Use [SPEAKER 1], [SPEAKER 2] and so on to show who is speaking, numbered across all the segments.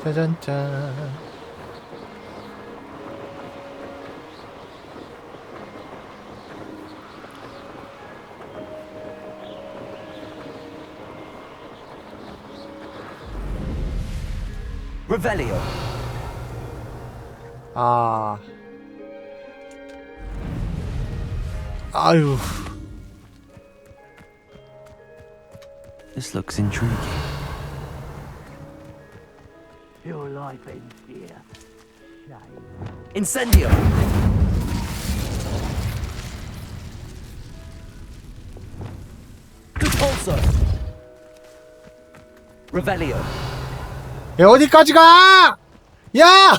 [SPEAKER 1] 짜잔짠.
[SPEAKER 2] Revelio.
[SPEAKER 1] 아. 아유.
[SPEAKER 2] This looks intriguing.
[SPEAKER 3] Your life ends here.
[SPEAKER 2] Incendio. Repulso. Revelio.
[SPEAKER 1] 야, 어디까지 가? 야!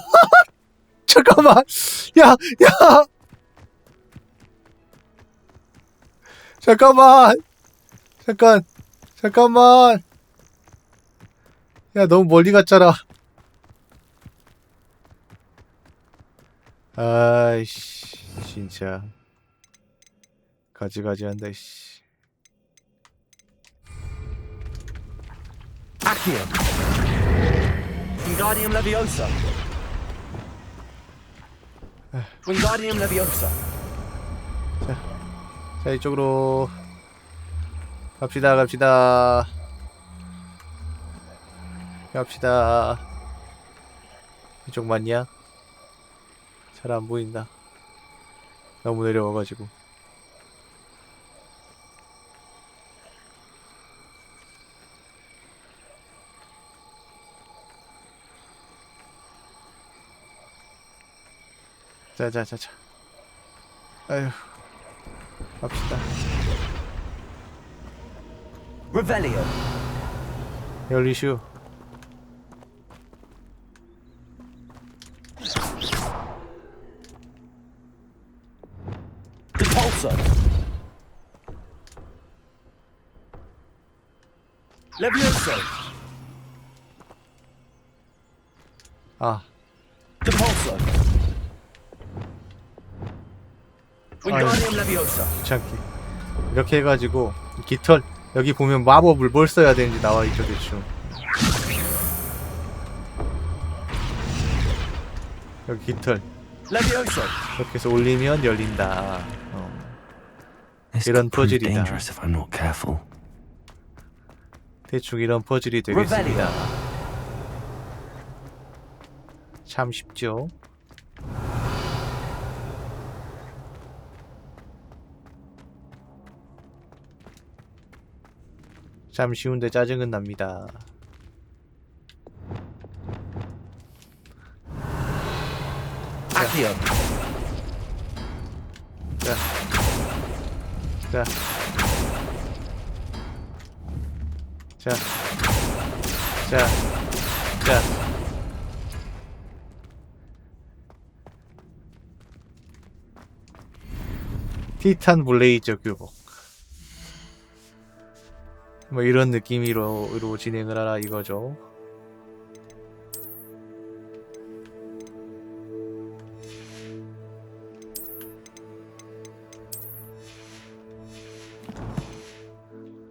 [SPEAKER 1] 잠깐만. 야, 야. 잠깐만. 잠깐만. 야, 너무 멀리 갔잖아. 아이씨, 진짜. 가지가지 한다, 씨.
[SPEAKER 2] Accio. Wingardium Leviosa. Wingardium Leviosa.
[SPEAKER 1] 자, 이쪽으로 갑시다. 이쪽 맞냐? 잘 안 보인다. 너무 내려와가지고. 자. 아휴. 갑시다.
[SPEAKER 2] Revelio.
[SPEAKER 1] 열리슈.
[SPEAKER 2] Repulso. Levioso.
[SPEAKER 1] 아.
[SPEAKER 2] Repulso. Wingardium Leviosa.
[SPEAKER 1] 귀찮게. 이렇게 해가지고 깃털 여기 보면 마법을 뭘 써야 되는지 나와있죠 대충. 여기 깃털
[SPEAKER 2] Levioso.
[SPEAKER 1] 이렇게 해서 올리면 열린다. 이런 퍼즐이다. 대충 이런 퍼즐이 되겠습니다. 참 쉽죠? 참 쉬운데 짜증은 납니다.
[SPEAKER 2] Accio.
[SPEAKER 1] 자. 티탄 블레이저 교복. 뭐 이런 느낌으로 진행을 하라 이거죠.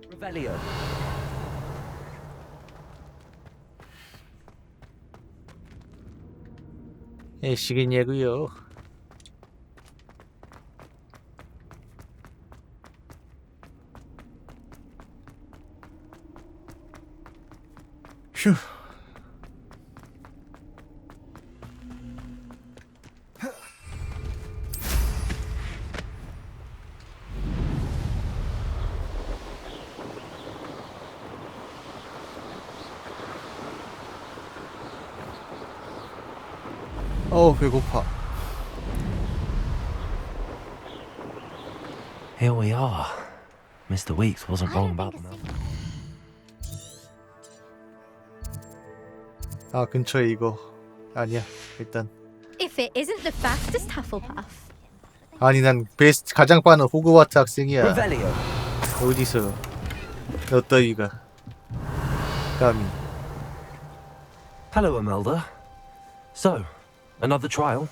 [SPEAKER 2] Revelio.
[SPEAKER 1] 애시겠냐고요. 휴. 배고파.
[SPEAKER 2] Here we are. Mr. Weeks wasn't wrong about the number.
[SPEAKER 1] 아, 근처에 이거 아니야. 일단
[SPEAKER 4] If it isn't the fastest Hufflepuff.
[SPEAKER 1] 아니 난 베스트 가장 빠른 호그와트 학생이야.
[SPEAKER 2] Revelio.
[SPEAKER 1] 어디서 너 따위가 감히.
[SPEAKER 2] Hello, Imelda. So, another trial?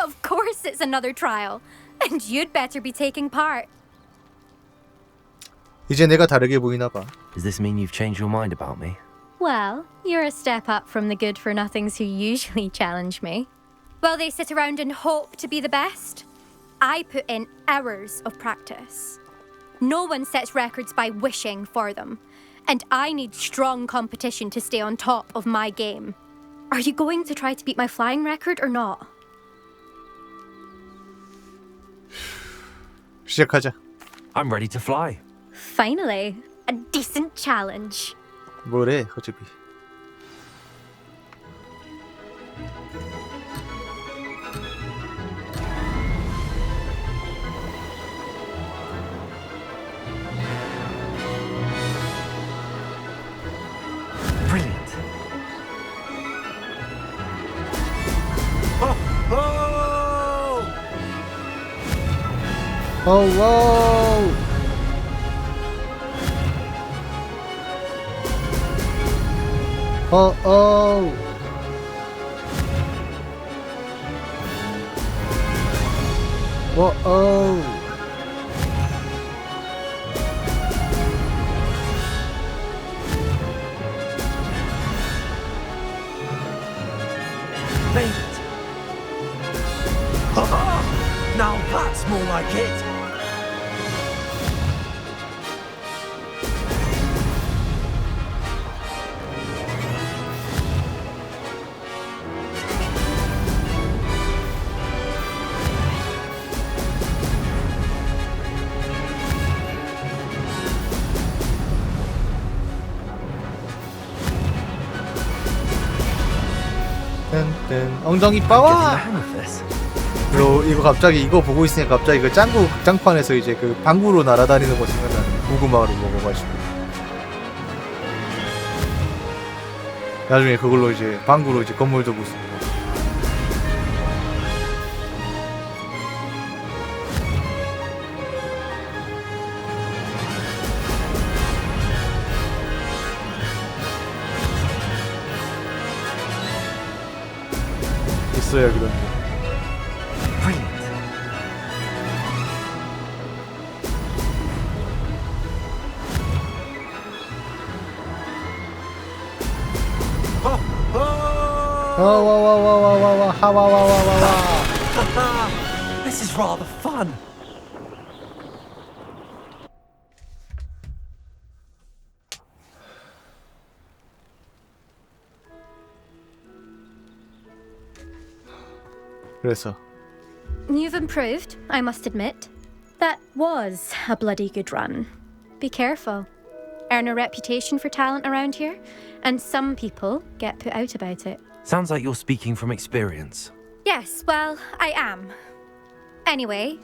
[SPEAKER 4] Of course it's another trial. And you'd better be taking part.
[SPEAKER 1] 이제 내가 다르게 보이나 봐.
[SPEAKER 2] Does this mean you've changed your mind about me?
[SPEAKER 4] Well, you're a step up from the good-for-nothings who usually challenge me. While they sit around and hope to be the best, I put in hours of practice. No one sets records by wishing for them, and I need strong competition to stay on top of my game. Are you going to try to beat my flying record or not?
[SPEAKER 1] 시작하자.
[SPEAKER 2] I'm ready to fly.
[SPEAKER 4] Finally, a decent challenge.
[SPEAKER 1] 뭐래, 허즈비.
[SPEAKER 2] Brilliant. Oh, oh!
[SPEAKER 1] Oh, wow! Oh, oh! Oh, oh!
[SPEAKER 2] Mate. Now that's more like it.
[SPEAKER 1] 뜬뜬 엉덩이
[SPEAKER 2] Getting the
[SPEAKER 1] 빠와.
[SPEAKER 2] hang of this.
[SPEAKER 1] 이거 갑자기 이거 보고 있으니까 갑자기 그 짱구 극장판에서 이제 그 방구로 날아다니는 거 생각나는. 고구마를 먹어가지고 나중에 그걸로 이제 방구로 이제 건물도 부수고. 있어요 그런 게.
[SPEAKER 2] Brilliant.
[SPEAKER 1] 와와와와와와와 하와와와와와.
[SPEAKER 2] This is rather fun.
[SPEAKER 1] 그래서
[SPEAKER 4] You've improved, I must admit. That was a bloody good run. Be careful. Earn a reputation for talent around here, and some people get put out about it.
[SPEAKER 2] Sounds like you're speaking from experience.
[SPEAKER 4] Yes, well, I am. Anyway,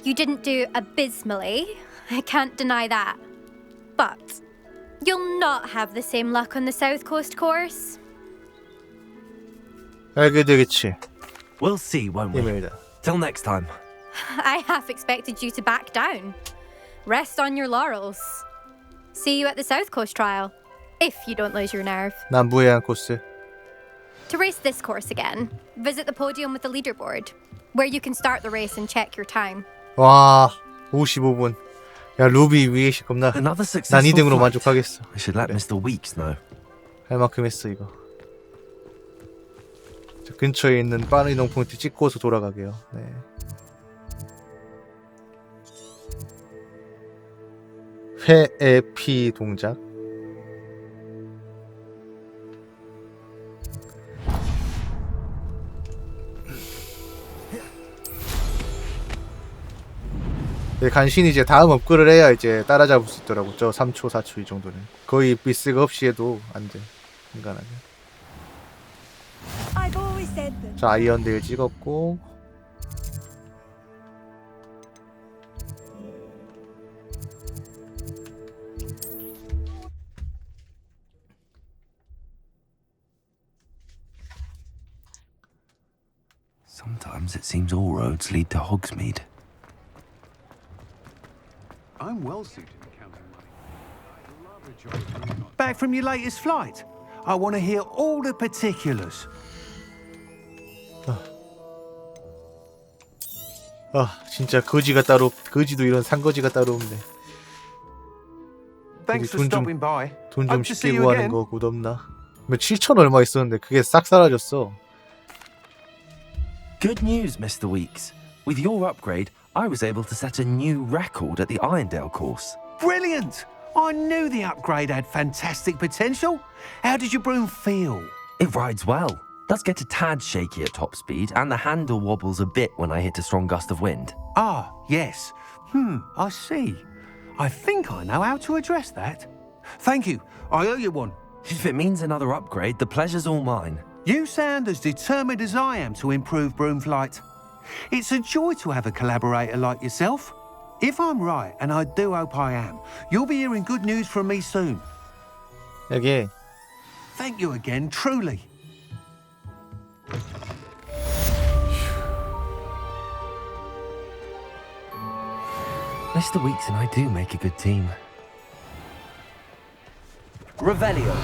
[SPEAKER 4] you didn't do abysmally. I can't deny that. But you'll not have the same luck on the South Coast course.
[SPEAKER 1] 알게 되겠지.
[SPEAKER 2] We'll see, won't we?
[SPEAKER 1] 이메일이다.
[SPEAKER 2] Till next time.
[SPEAKER 4] I half expected you to back down. Rest on your laurels. See you at the South Coast trial, if you don't lose your nerve.
[SPEAKER 1] 남부해안 코스.
[SPEAKER 4] To race this course again, visit the podium with the leaderboard, where you can start the race and check your time.
[SPEAKER 1] 와 55분. 야 루비 위에시 겁나.
[SPEAKER 2] Another
[SPEAKER 1] 난
[SPEAKER 2] successful
[SPEAKER 1] 2등으로
[SPEAKER 2] flight.
[SPEAKER 1] 만족하겠어.
[SPEAKER 2] I should let Mr. Weeks know.
[SPEAKER 1] 할 만큼 했어 이거. 저 근처에 있는 빠른 이동 포인트 찍고서 돌아가게요. 네. 회에피 동작. 네, 간신히 이제 다음 업글을 해야 이제 따라잡을 수 있더라고. 저 3초, 4초 이 정도는. 거의 미스가 없이 해도 안 돼. 인간하게.
[SPEAKER 5] I've always said that.
[SPEAKER 1] 자, 아이언데일 찍었고.
[SPEAKER 2] Sometimes it seems all roads lead to Hogsmeade.
[SPEAKER 6] I'm well suited to counting money. I love a job. Back from your latest flight? I want to hear all the particulars.
[SPEAKER 1] 아, 진짜 거지가 따로, 거지도 이런 산거지가 따로 없네.
[SPEAKER 6] Thanks for
[SPEAKER 1] 돈 좀-
[SPEAKER 6] stopping by.
[SPEAKER 1] 돈 좀
[SPEAKER 6] Hope to see
[SPEAKER 1] 쉽게
[SPEAKER 6] you
[SPEAKER 1] 구하는
[SPEAKER 6] again.
[SPEAKER 1] 거 굳없나? 7천 얼마 있었는데 그게 싹 사라졌어.
[SPEAKER 2] Good news, Mr. Weeks. With your upgrade, I was able to set a new record at the Irondale course.
[SPEAKER 6] Brilliant! I knew the upgrade had fantastic potential. How did your broom feel?
[SPEAKER 2] It rides well. Does get a tad shaky at top speed, and the handle wobbles a bit when I hit a strong gust of wind.
[SPEAKER 6] Ah, yes. I see. I think I know how to address that. Thank you. I owe you one.
[SPEAKER 2] If it means another upgrade, the pleasure's all mine.
[SPEAKER 6] You sound as determined as I am to improve broom flight. It's a joy to have a collaborator like yourself. If I'm right, and I do hope I am, you'll be hearing good news from me soon.
[SPEAKER 1] 여기
[SPEAKER 6] Thank you again, truly.
[SPEAKER 2] Mr. Weeks and I do make a good team. Revelio.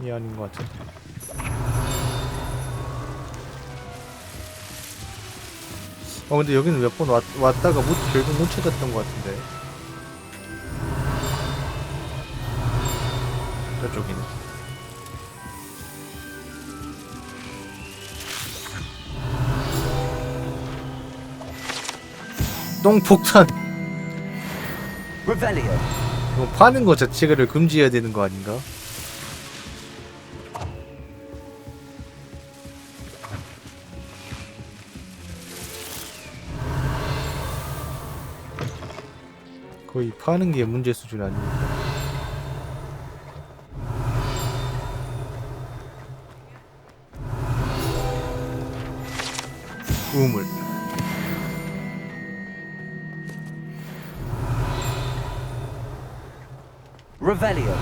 [SPEAKER 1] 이 아닌 것 같은데. 근데 여기는 몇 번 왔다가 결국 못 찾았던 것 같은데. 저쪽이네. 똥폭탄.
[SPEAKER 2] Revelio.
[SPEAKER 1] 이거 파는 거 자체를 금지해야 되는 거 아닌가? 거의 파는 게 문제 수준 아닙니까? 우물.
[SPEAKER 2] Revelio.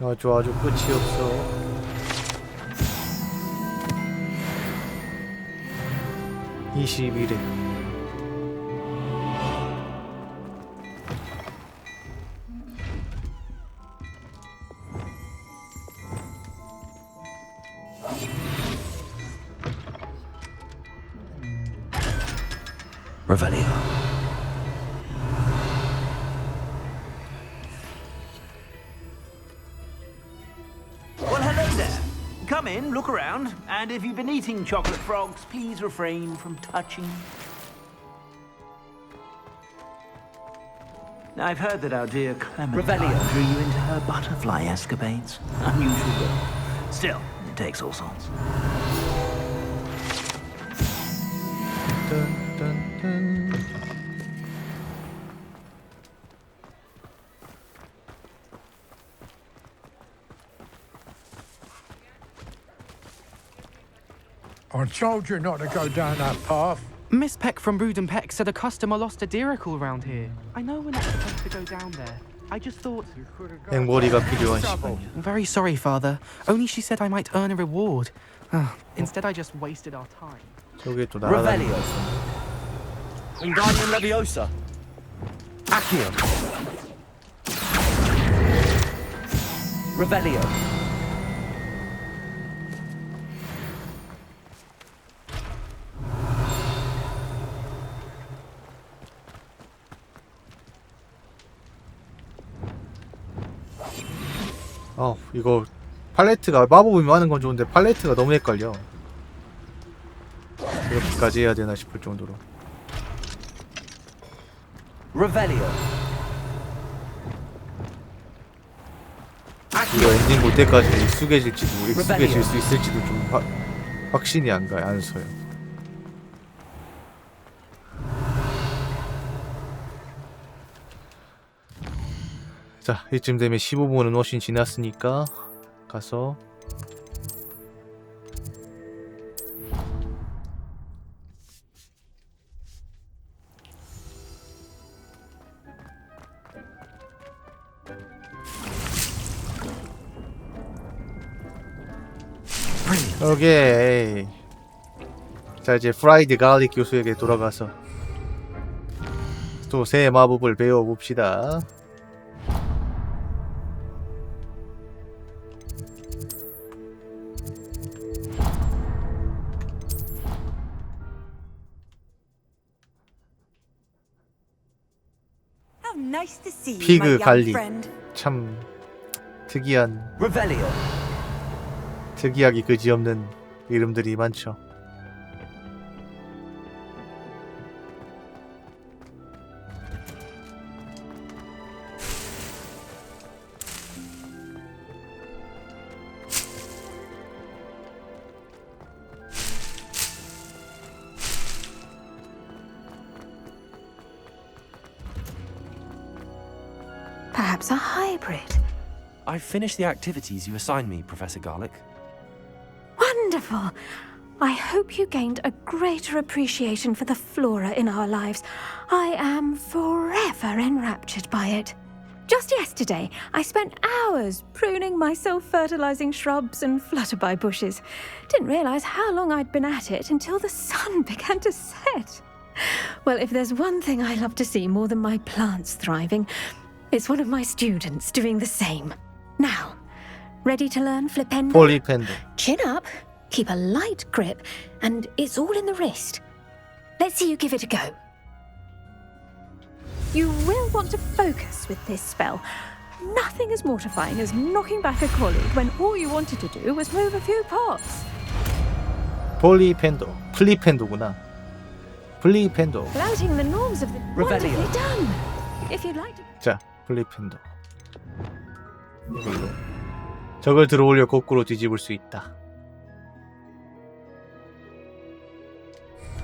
[SPEAKER 1] 아주 끝이 없어. (21회)
[SPEAKER 2] Revelio.
[SPEAKER 3] Well, hello there. Come in, look around, and if you've been eating chocolate frogs, please refrain from touching. I've heard that our dear Clementine
[SPEAKER 2] Revelio.
[SPEAKER 3] drew you into her butterfly escapades. Unusual, but still, it takes all sorts.
[SPEAKER 1] 딴딴딴.
[SPEAKER 5] I told you not to go down that path.
[SPEAKER 7] Miss Peck from Brood and Peck said a customer lost a deeracle round here. I know we're not supposed to go down there. I just thought...
[SPEAKER 1] 행머리가 필요한 시간.
[SPEAKER 7] I'm very sorry, Father. Only she said I might earn a reward. Instead, I just wasted our time.
[SPEAKER 1] 저게 또 날아다니는 거
[SPEAKER 2] Revelio.
[SPEAKER 1] 있어.
[SPEAKER 2] Wingardium Leviosa. Accio. Revelio.
[SPEAKER 1] 이거 팔레트가 마법이 많은 건 좋은데 팔레트가 너무 헷갈려. 이렇게까지 해야 되나 싶을 정도로.
[SPEAKER 2] Revelio.
[SPEAKER 1] 이거 엔딩 볼 때까지 익숙해질 수 있을지도 좀 확신이 안 서요. 자, 이쯤 되면 15분은 훨씬 지났으니까 가서 오케이. 자, 이제 프라이드 갈릭 교수에게 돌아가서 또 새 마법을 배워봅시다.
[SPEAKER 8] Nice to see you, my
[SPEAKER 1] 피그
[SPEAKER 8] young
[SPEAKER 1] 갈리
[SPEAKER 8] friend.
[SPEAKER 1] 참 특이한
[SPEAKER 2] Revelio.
[SPEAKER 1] 특이하기 그지없는 이름들이 많죠.
[SPEAKER 8] Perhaps a hybrid.
[SPEAKER 2] I've finished the activities you assigned me, Professor Garlic.
[SPEAKER 8] Wonderful. I hope you gained a greater appreciation for the flora in our lives. I am forever enraptured by it. Just yesterday, I spent hours pruning my self-fertilizing shrubs and flutterby bushes. Didn't realize how long I'd been at it until the sun began to set. Well, if there's one thing I love to see more than my plants thriving, it's one of my students doing the same. Now, ready to learn Flipendo?
[SPEAKER 1] 폴리펜더.
[SPEAKER 8] Chin up, keep a light grip, and it's all in the wrist. Let's see you give it a go. You will want to focus with this spell. Nothing as mortifying as knocking back a colleague when all you wanted to do was move a few pots.
[SPEAKER 1] 폴리펜더. 플리펜더구나. 플리펜더.
[SPEAKER 8] Flouting the norms of the
[SPEAKER 2] Revelio.
[SPEAKER 8] wonderfully done. If you'd like to
[SPEAKER 1] 자, 플리펜더. 이걸로 적을 들어올려 거꾸로 뒤집을 수 있다.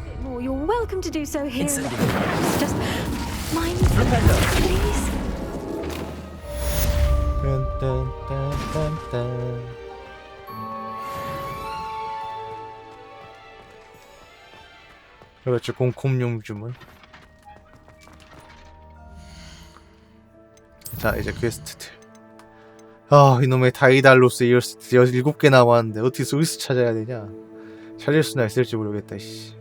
[SPEAKER 8] bit more, you're welcome to do so here.
[SPEAKER 2] Incendio.
[SPEAKER 8] Just mind
[SPEAKER 2] Flipendo.
[SPEAKER 8] please.
[SPEAKER 1] 딴딴딴딴딴. 그렇죠. 공콤용 주문. 자, 이제 퀘스트들. 아, 이놈의 다이달로스 17개 남았는데 어떻게 소리스 찾아야 되냐? 찾을 수나 있을지 모르겠다. 씨.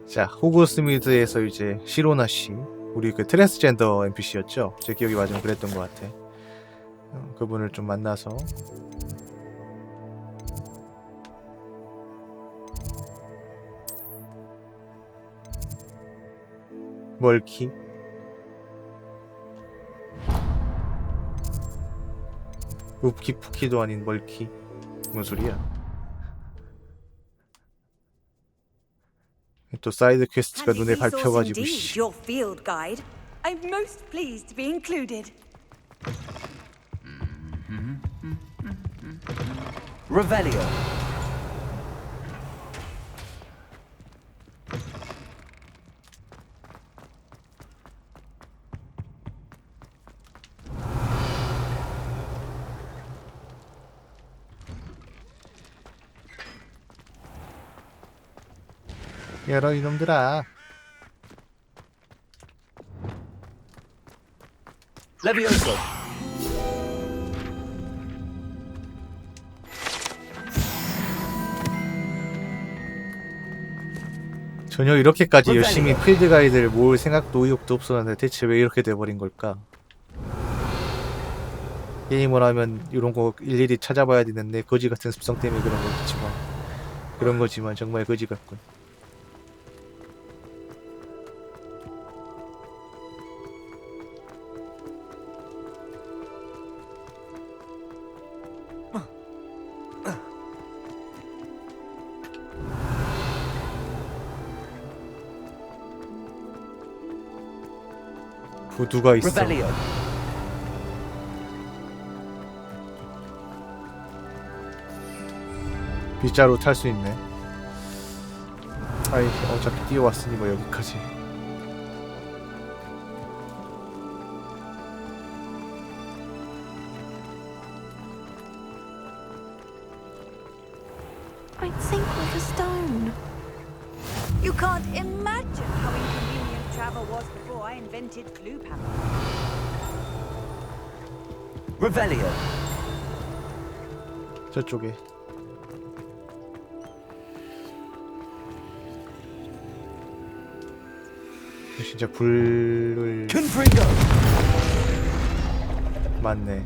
[SPEAKER 1] 자, 호그스미드에서 이제 시로나 씨, 우리 그 트랜스젠더 NPC였죠? 제 기억이 맞으면 그랬던 것 같아. 그분을 좀 만나서 멀키 읍키푸키도 아닌 멀키 뭔 소리야? 또 사이드 퀘스트가 눈에 밟혀가지고 씨.
[SPEAKER 8] Your field guide. I'm most pleased to be included.
[SPEAKER 2] Revelio.
[SPEAKER 1] 열어 이놈들아.
[SPEAKER 2] Levioso.
[SPEAKER 1] 전혀 이렇게까지 열심히 필드 가이드를 모을 생각도 의욕도 없었는데 대체 왜 이렇게 돼버린 걸까? 게임을 하면 이런 거 일일이 찾아봐야 되는데 거지 같은 습성 때문에 그런 거지만 정말 거지 같군. 부두가 있어.
[SPEAKER 2] Revelio.
[SPEAKER 1] 빗자루 탈 수 있네. 아이, 어차피 뛰어왔으니 뭐 여기까지.
[SPEAKER 8] I think like a stone. You can't imagine how inconvenient travel was before I invented glue paper.
[SPEAKER 2] Revelio.
[SPEAKER 1] 저쪽에. 진짜 불을
[SPEAKER 2] Confringo.
[SPEAKER 1] 맞네.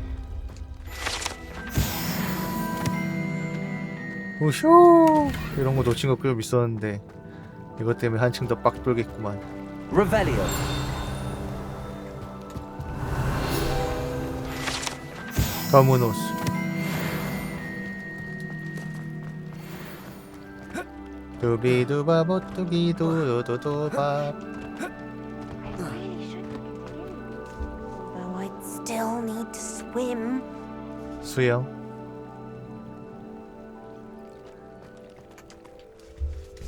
[SPEAKER 1] 오쇼 이런 거 놓친 거 꽤 있었는데 이것 때문에 한층 더 빡 돌겠구만.
[SPEAKER 2] Revelio.
[SPEAKER 1] 검은 옷. 두비두바 보뚜기두두두밥.
[SPEAKER 9] Though I'd still need to swim.
[SPEAKER 1] 수영.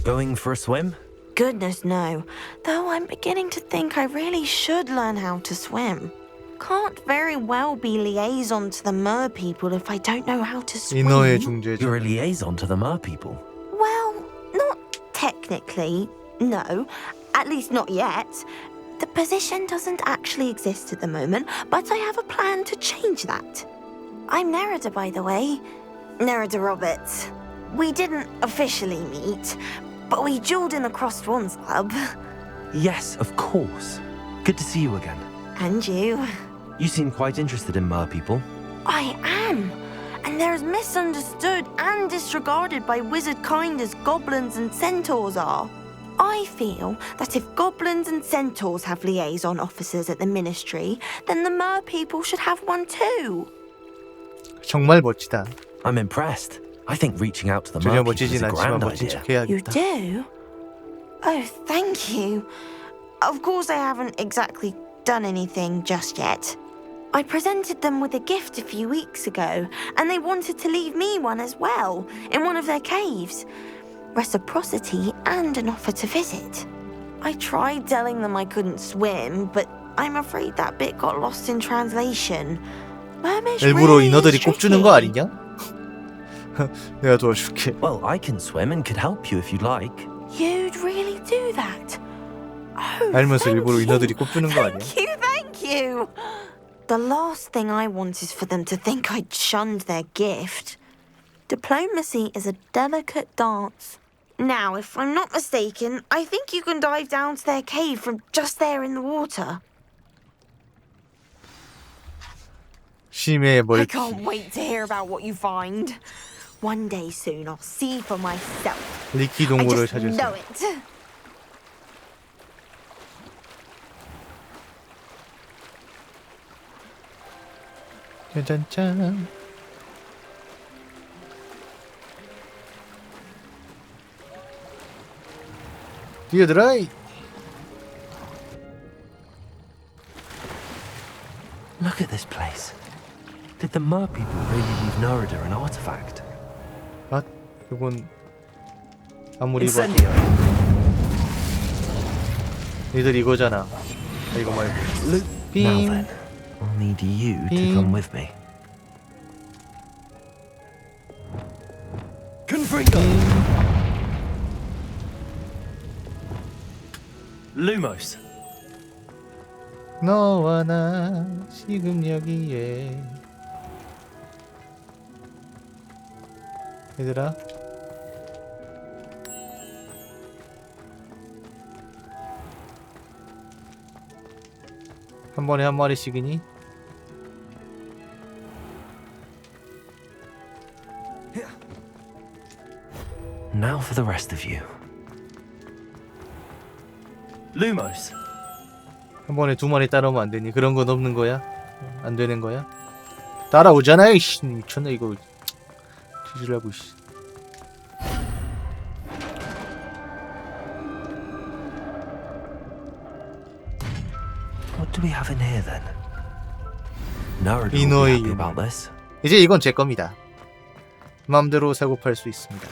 [SPEAKER 2] Going for a swim?
[SPEAKER 9] Goodness, no. Though I'm beginning to think I really should learn how to swim. Can't very well be liaison to the mer people if I don't know how to swim.
[SPEAKER 1] 인어의 중재자.
[SPEAKER 2] You're a liaison to the mer people.
[SPEAKER 9] Well, not technically, no. At least not yet. The position doesn't actually exist at the moment, but I have a plan to change that. I'm Nerida, by the way. Nerida Roberts. We didn't officially meet, but we duelled in the Crossed Wands Club.
[SPEAKER 2] Yes, of course. Good to see you again.
[SPEAKER 9] And you.
[SPEAKER 2] You seem quite interested in mer people.
[SPEAKER 9] I am. And they're as misunderstood and disregarded by wizard kind as goblins and centaurs are. I feel that if goblins and centaurs have liaison officers at the ministry, then the mer people should have one too.
[SPEAKER 1] 정말 멋지다.
[SPEAKER 2] I'm impressed. I think reaching out to the
[SPEAKER 1] 전혀
[SPEAKER 2] mer people is
[SPEAKER 1] 멋지진
[SPEAKER 2] a
[SPEAKER 1] 않지만
[SPEAKER 2] grand
[SPEAKER 1] 멋진
[SPEAKER 2] idea.
[SPEAKER 1] 척
[SPEAKER 9] You
[SPEAKER 1] 해야겠다.
[SPEAKER 9] do? Oh, thank you. Of course, I haven't exactly done anything just yet. I presented them with a gift a few weeks ago, and they wanted to leave me one as well, in one of their caves. Reciprocity and an offer to visit. I tried telling them I couldn't swim, but I'm afraid that bit got lost in translation. Mermaids
[SPEAKER 1] 일부러
[SPEAKER 9] really
[SPEAKER 1] 인어들이
[SPEAKER 9] is
[SPEAKER 1] 꼽주는 거
[SPEAKER 9] tricky.
[SPEAKER 1] 아니냐? 내가 도와줄게.
[SPEAKER 2] Well, I can swim and could help you if you'd like.
[SPEAKER 9] You'd really do that? Oh,
[SPEAKER 1] 알면서
[SPEAKER 9] thank
[SPEAKER 1] 일부러
[SPEAKER 9] you.
[SPEAKER 1] 인어들이 꼽주는 거 아니야?
[SPEAKER 9] Thank you, thank you. The last thing I want is for them to think I'd shunned their gift. Diplomacy is a delicate dance. Now, if I'm not mistaken, I think you can dive down to their cave from just there in the water.
[SPEAKER 1] 심해의
[SPEAKER 9] I
[SPEAKER 1] 멀티.
[SPEAKER 9] can't wait to hear about what you find. One day soon, I'll see for myself.
[SPEAKER 1] 리키
[SPEAKER 9] I
[SPEAKER 1] 동굴을
[SPEAKER 9] just know
[SPEAKER 1] 찾았어.
[SPEAKER 9] it.
[SPEAKER 1] 짜잔짠. 뛰어들어.
[SPEAKER 2] Look at this place. Did the mer people really leave Nerida an artifact?
[SPEAKER 1] 아, 이건 아무리 봐도
[SPEAKER 2] Incendio.
[SPEAKER 1] 니들 이거잖아. 아, 이거 말고.
[SPEAKER 2] Now
[SPEAKER 1] 빔.
[SPEAKER 2] then, I'll need you to
[SPEAKER 1] Beam.
[SPEAKER 2] come with me. Confringo. Lumos.
[SPEAKER 1] 너와 나 지금 여기에. 얘들아. 한 번에 한 마리씩이니?
[SPEAKER 2] Now for the rest of you. Lumos.
[SPEAKER 1] 한 번에 두 마리 따라오면 안 되니? 그런 건 없는 거야? 안 되는 거야? 따라오잖아, 이씨. 미쳤네, 이거. 뒤질라고, 씨.
[SPEAKER 2] What do we have in here then? Nerida will be
[SPEAKER 1] 인어의
[SPEAKER 2] happy
[SPEAKER 1] 유물.
[SPEAKER 2] about this.
[SPEAKER 1] 이제 이건 제 겁니다. 마음대로 사고 팔 수 있습니다.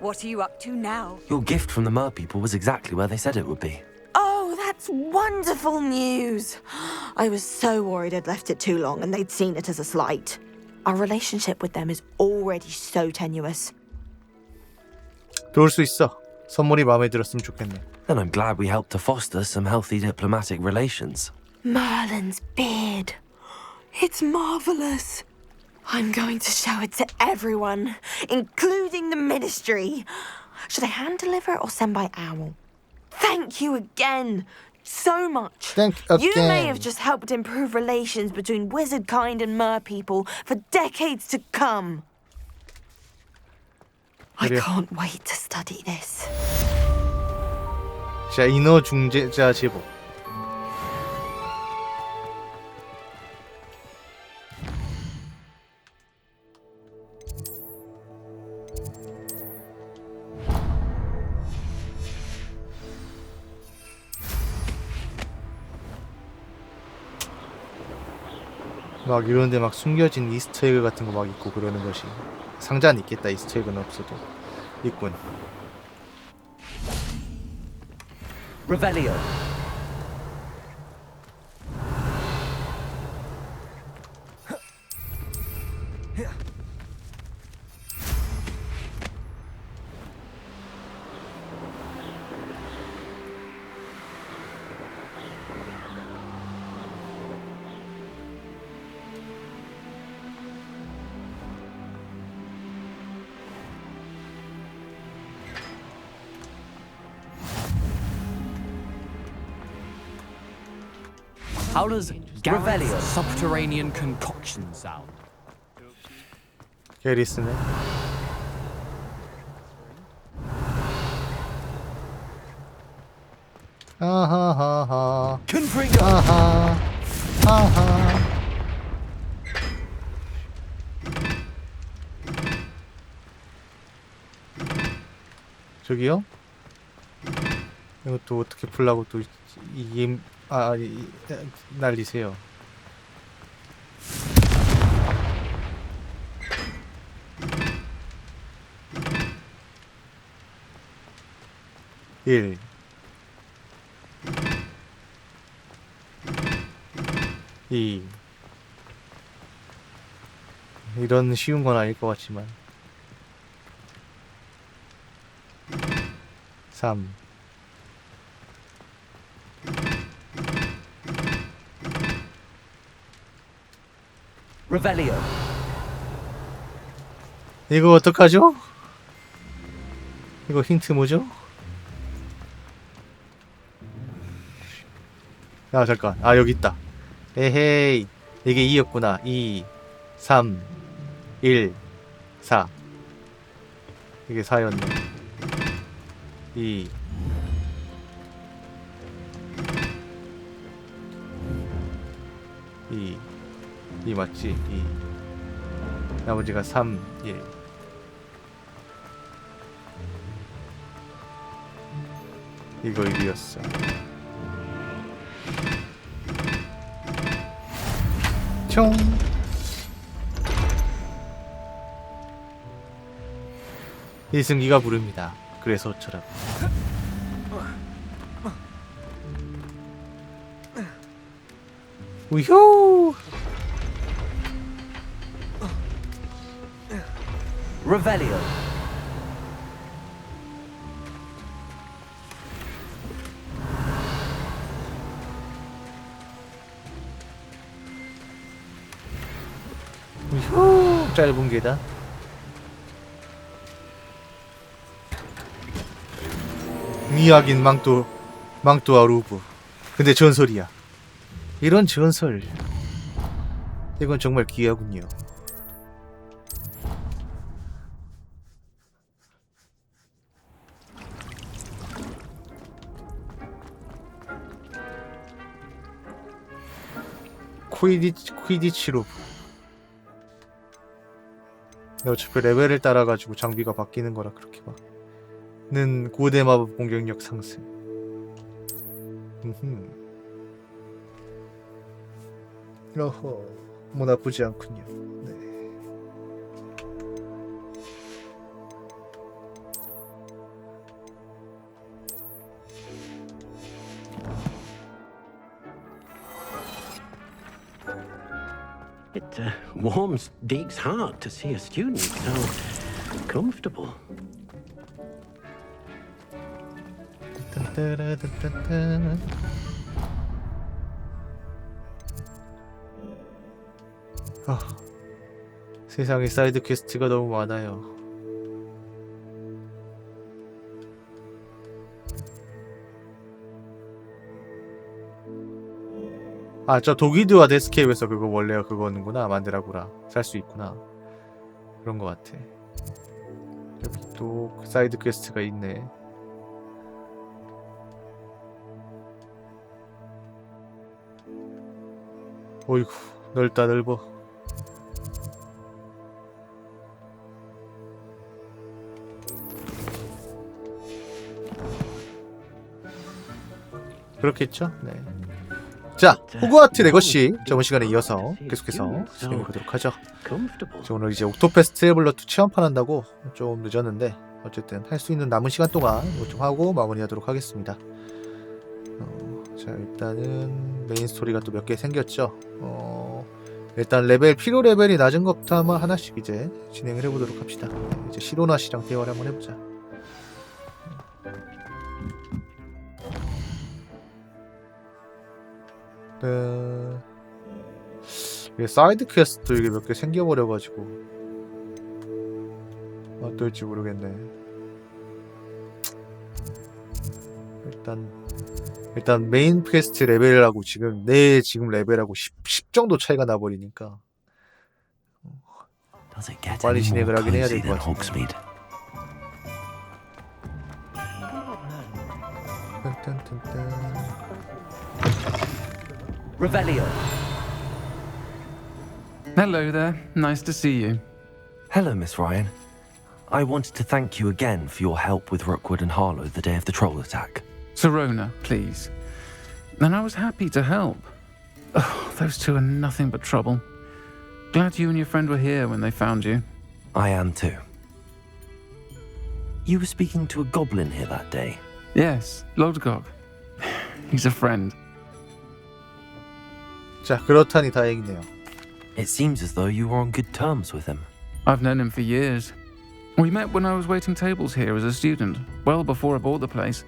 [SPEAKER 10] What are you up to now?
[SPEAKER 2] Your gift from the mer people was exactly where they said it would be.
[SPEAKER 9] Oh, that's wonderful news. I was so worried I'd left it too long and they'd seen it as a slight. Our relationship with them is already so tenuous.
[SPEAKER 1] 도울 수 있어. 선물이 마음에 들었으면 좋겠네.
[SPEAKER 2] Then I'm glad we helped to foster some healthy diplomatic relations.
[SPEAKER 9] Merlin's beard. It's marvelous. I'm going to show it to everyone, including the ministry. Should I hand deliver or send by owl? Thank you again so much.
[SPEAKER 1] Thank
[SPEAKER 9] You may
[SPEAKER 1] again.
[SPEAKER 9] have just helped improve relations between wizard kind and mer people for decades to come. I
[SPEAKER 1] 그래요.
[SPEAKER 9] can't wait to study this.
[SPEAKER 1] 자, 인어 중재자 제보. 막 이런데 막 숨겨진 이스터에그 같은 거 막 있고 그러는 것이 상자는 있겠다. 이스터에그는 없어도 있군.
[SPEAKER 2] Revelio.
[SPEAKER 7] How does
[SPEAKER 2] Revelio.
[SPEAKER 7] Gareth's subterranean concoction sound?
[SPEAKER 1] 게리스네. 아하하하.
[SPEAKER 2] Confringo.
[SPEAKER 1] 아하. 아하. 저기요? 이것도 어떻게 풀라고 또 이게 날리세요. 일. 이. 이런 쉬운 건 아닐 것 같지만. 3.
[SPEAKER 2] Revelio.
[SPEAKER 1] 이거 어떡하죠? 이거 힌트 뭐죠? 아 잠깐, 아 여기 있다. 에헤이, 이게 2였구나. 2, 3, 1, 4. 이게 4였네. 2. 이 맞지? 2. 나머지가 3, 1. 이거 1이었어. 총. 이승기가 부릅니다. 그래서 어쩌라고. 우효.
[SPEAKER 2] Revelio.
[SPEAKER 1] 우효. 짧은 계단. 이야기는 망토와 루브. 근데 전설이야. 이런 전설. 이건 정말 귀하군요. 퀴디치로. 어차피 레벨을 따라가지고 장비가 바뀌는 거라 그렇게 막는 고대 마법 공격력 상승. 어허, 뭐 나쁘지 않군요. 네.
[SPEAKER 11] warms Deke's heart to see a student so comfortable.
[SPEAKER 1] 세상에 사이드 퀘스트가 너무 많아요. 아, 저 도기드와 데스케이프에서 그거 원래 그거는구나. 만들어라 살 수 있구나. 그런 것 같아. 여기 또 사이드 퀘스트가 있네. 어이구, 넓다 넓어. 그렇겠죠? 네. 자, 호그와트 레거시 저번 시간에 이어서 계속해서 진행해보도록 하죠. 저 오늘 이제 옥토패스 트래블러 2 체험판 한다고 좀 늦었는데 어쨌든 할 수 있는 남은 시간 동안 이거 좀 하고 마무리하도록 하겠습니다. 자, 일단은 메인 스토리가 또 몇 개 생겼죠. 일단 레벨 필요 레벨이 낮은 것부터 아마 하나씩 이제 진행을 해보도록 합시다. 이제 시로나 씨랑 대화를 한번 해보자. 이게 사이드 퀘스트 이게 몇 개 생겨버려가지고 어떨지 모르겠네. 일단 메인 퀘스트 레벨하고 지금 내 지금 레벨하고 10 정도 차이가 나버리니까 빨리 진행을 하긴 해야 될 것 같은데.
[SPEAKER 2] Revelio.
[SPEAKER 7] Hello there. Nice to see you.
[SPEAKER 2] Hello, Miss Ryan. I wanted to thank you again for your help with Rookwood and Harlow the day of the troll attack.
[SPEAKER 7] Sirona, please. And I was happy to help. Oh, those two are nothing but trouble. Glad you and your friend were here when they found you.
[SPEAKER 2] I am too. You were speaking to a goblin here that day.
[SPEAKER 7] Yes, Lodgok. He's a friend.
[SPEAKER 1] 자, 그렇다니 다행이네요.
[SPEAKER 2] It seems as though you were on good terms with him.
[SPEAKER 7] I've known him for years. We met when I was waiting tables here as a student, well before I bought the place.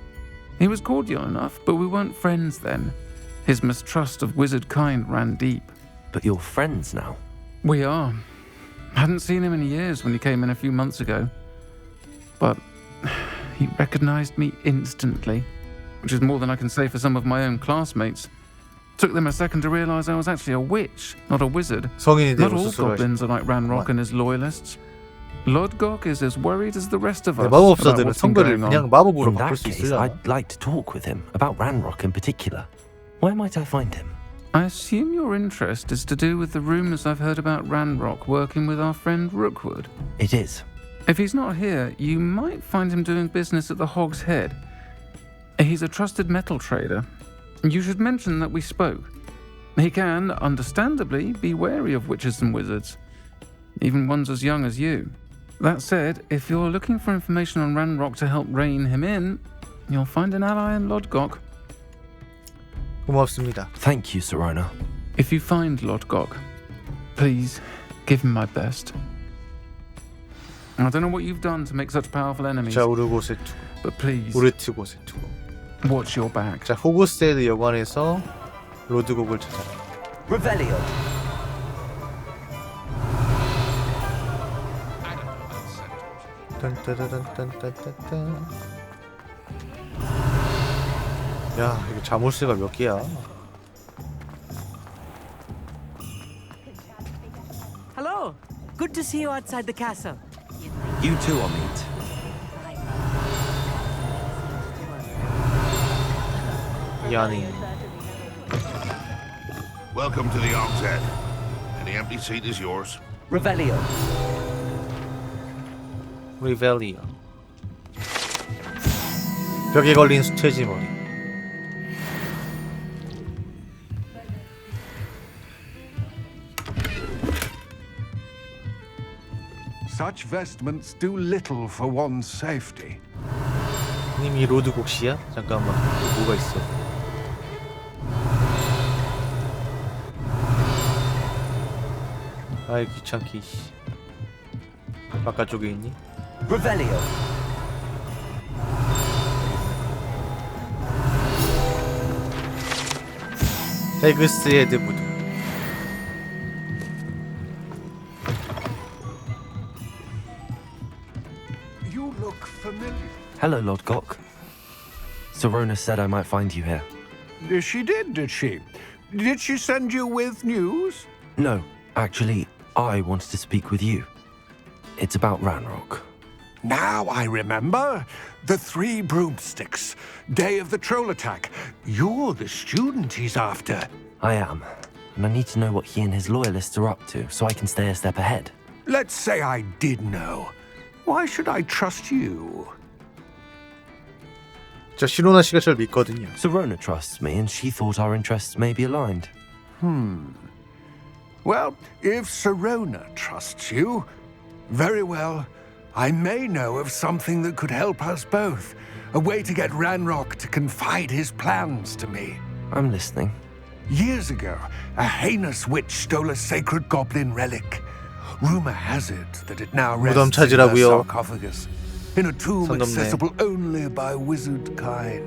[SPEAKER 7] He was cordial enough, but we weren't friends then. His mistrust of wizard kind ran deep.
[SPEAKER 2] But you're friends now?
[SPEAKER 7] We are. Hadn't seen him in years when he came in a few months ago. But he recognized me instantly, which is more than I can say for some of my own classmates. Took them a second to realize I was actually a witch, not a wizard. Not all goblins are like Ranrock and his loyalists. Lodgok is as worried as the rest of us.
[SPEAKER 1] 마법사들은 성별을 그냥 마법으로
[SPEAKER 2] In
[SPEAKER 1] 바꿀
[SPEAKER 2] that
[SPEAKER 1] 수
[SPEAKER 2] case,
[SPEAKER 1] 있으려나?
[SPEAKER 2] I'd like to talk with him about Ranrock in particular. Where might I find him?
[SPEAKER 7] I assume your interest is to do with the rumors I've heard about Ranrock working with our friend Rookwood.
[SPEAKER 2] It is.
[SPEAKER 7] If he's not here, you might find him doing business at the Hog's Head. He's a trusted metal trader. You should mention that we spoke. He can, understandably, be wary of witches and wizards, even ones as young as you. That said, if you're looking for information on Ranrock to help rein him in, you'll find an ally in Lodgok.
[SPEAKER 1] 고맙습니다.
[SPEAKER 2] Thank you, Sirona.
[SPEAKER 7] If you find Lodgok, please give him my best. I don't know what you've done to make such powerful enemies,
[SPEAKER 1] 자, 우르곳에 두고,
[SPEAKER 7] but please
[SPEAKER 1] 우르트곳에 두고.
[SPEAKER 7] watch your back.
[SPEAKER 1] 자, 호그스테드 여관에서 로드곡을 찾아라.
[SPEAKER 2] Revelio.
[SPEAKER 1] 딴따라란딴딴딴딴. 야, 이거 자물쇠가 몇 개야?
[SPEAKER 10] Hello. Good to see you outside the castle.
[SPEAKER 2] You too, Amit.
[SPEAKER 1] 야니.
[SPEAKER 12] Welcome to the Hog's Head. Any empty seat is yours.
[SPEAKER 2] Revelio.
[SPEAKER 1] 리벨리어. 벽에 걸린 수채지머리.
[SPEAKER 5] Such vestments do little for one's safety.
[SPEAKER 1] 님, 이 로드곡 씨야? 잠깐만, 또 뭐가 있어? 아이 귀찮기. 바깥쪽에 있니?
[SPEAKER 2] Revelio.
[SPEAKER 1] 헤그스 헤드 무드.
[SPEAKER 5] You look familiar.
[SPEAKER 2] Hello, Lord Gok. Serona said I might find you here.
[SPEAKER 5] She did she? Did she send you with news?
[SPEAKER 2] No, actually, I wanted to speak with you. It's about Ranrock.
[SPEAKER 5] Now I remember. The 3 broomsticks. Day of the troll attack. You're the student he's after.
[SPEAKER 2] I am, and I need to know what he and his loyalists are up to so I can stay a step ahead.
[SPEAKER 5] Let's say I did know. Why should I trust you?
[SPEAKER 1] 저 시로나 씨가 저를 믿거든요.
[SPEAKER 2] Serona trusts me, and she thought our interests may be aligned.
[SPEAKER 5] Well, if Serona trusts you, very well. I may know of something that could help us both. A way to get Ranrock to confide his plans to me.
[SPEAKER 2] I'm listening.
[SPEAKER 5] Years ago, a heinous witch stole a sacred goblin relic. Rumor has it that it now rests in her
[SPEAKER 1] 찾으라고요.
[SPEAKER 5] sarcophagus, in a tomb
[SPEAKER 1] 선 넘네.
[SPEAKER 5] accessible only by wizard kind.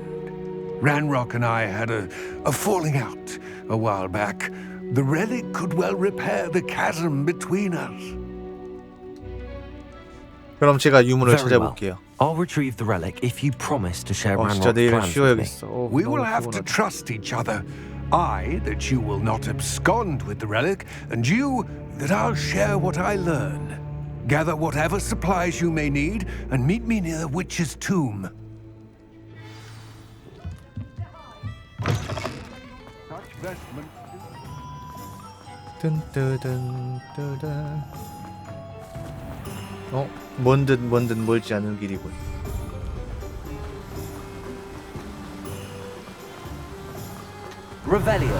[SPEAKER 5] Ranrock and I had a falling out a while back. The relic could well repair the chasm between us.
[SPEAKER 1] 그럼 제가 유물을
[SPEAKER 2] Very well.
[SPEAKER 1] 찾아볼게요.
[SPEAKER 2] I'll retrieve the relic if you promise to share
[SPEAKER 1] 진짜
[SPEAKER 2] Ranrock's
[SPEAKER 1] 내일은
[SPEAKER 2] plans with me.
[SPEAKER 1] 쉬어야겠어.
[SPEAKER 5] We will
[SPEAKER 1] 너무
[SPEAKER 5] have to
[SPEAKER 1] 피곤하다.
[SPEAKER 5] trust each other. I, that you will not abscond with the relic, and you, that I'll share what I learn. Gather whatever supplies you may need, and meet me near the witch's tomb.
[SPEAKER 1] 뜬뜨든. 먼 듯 멀지 않은 길이군.
[SPEAKER 2] Revelio.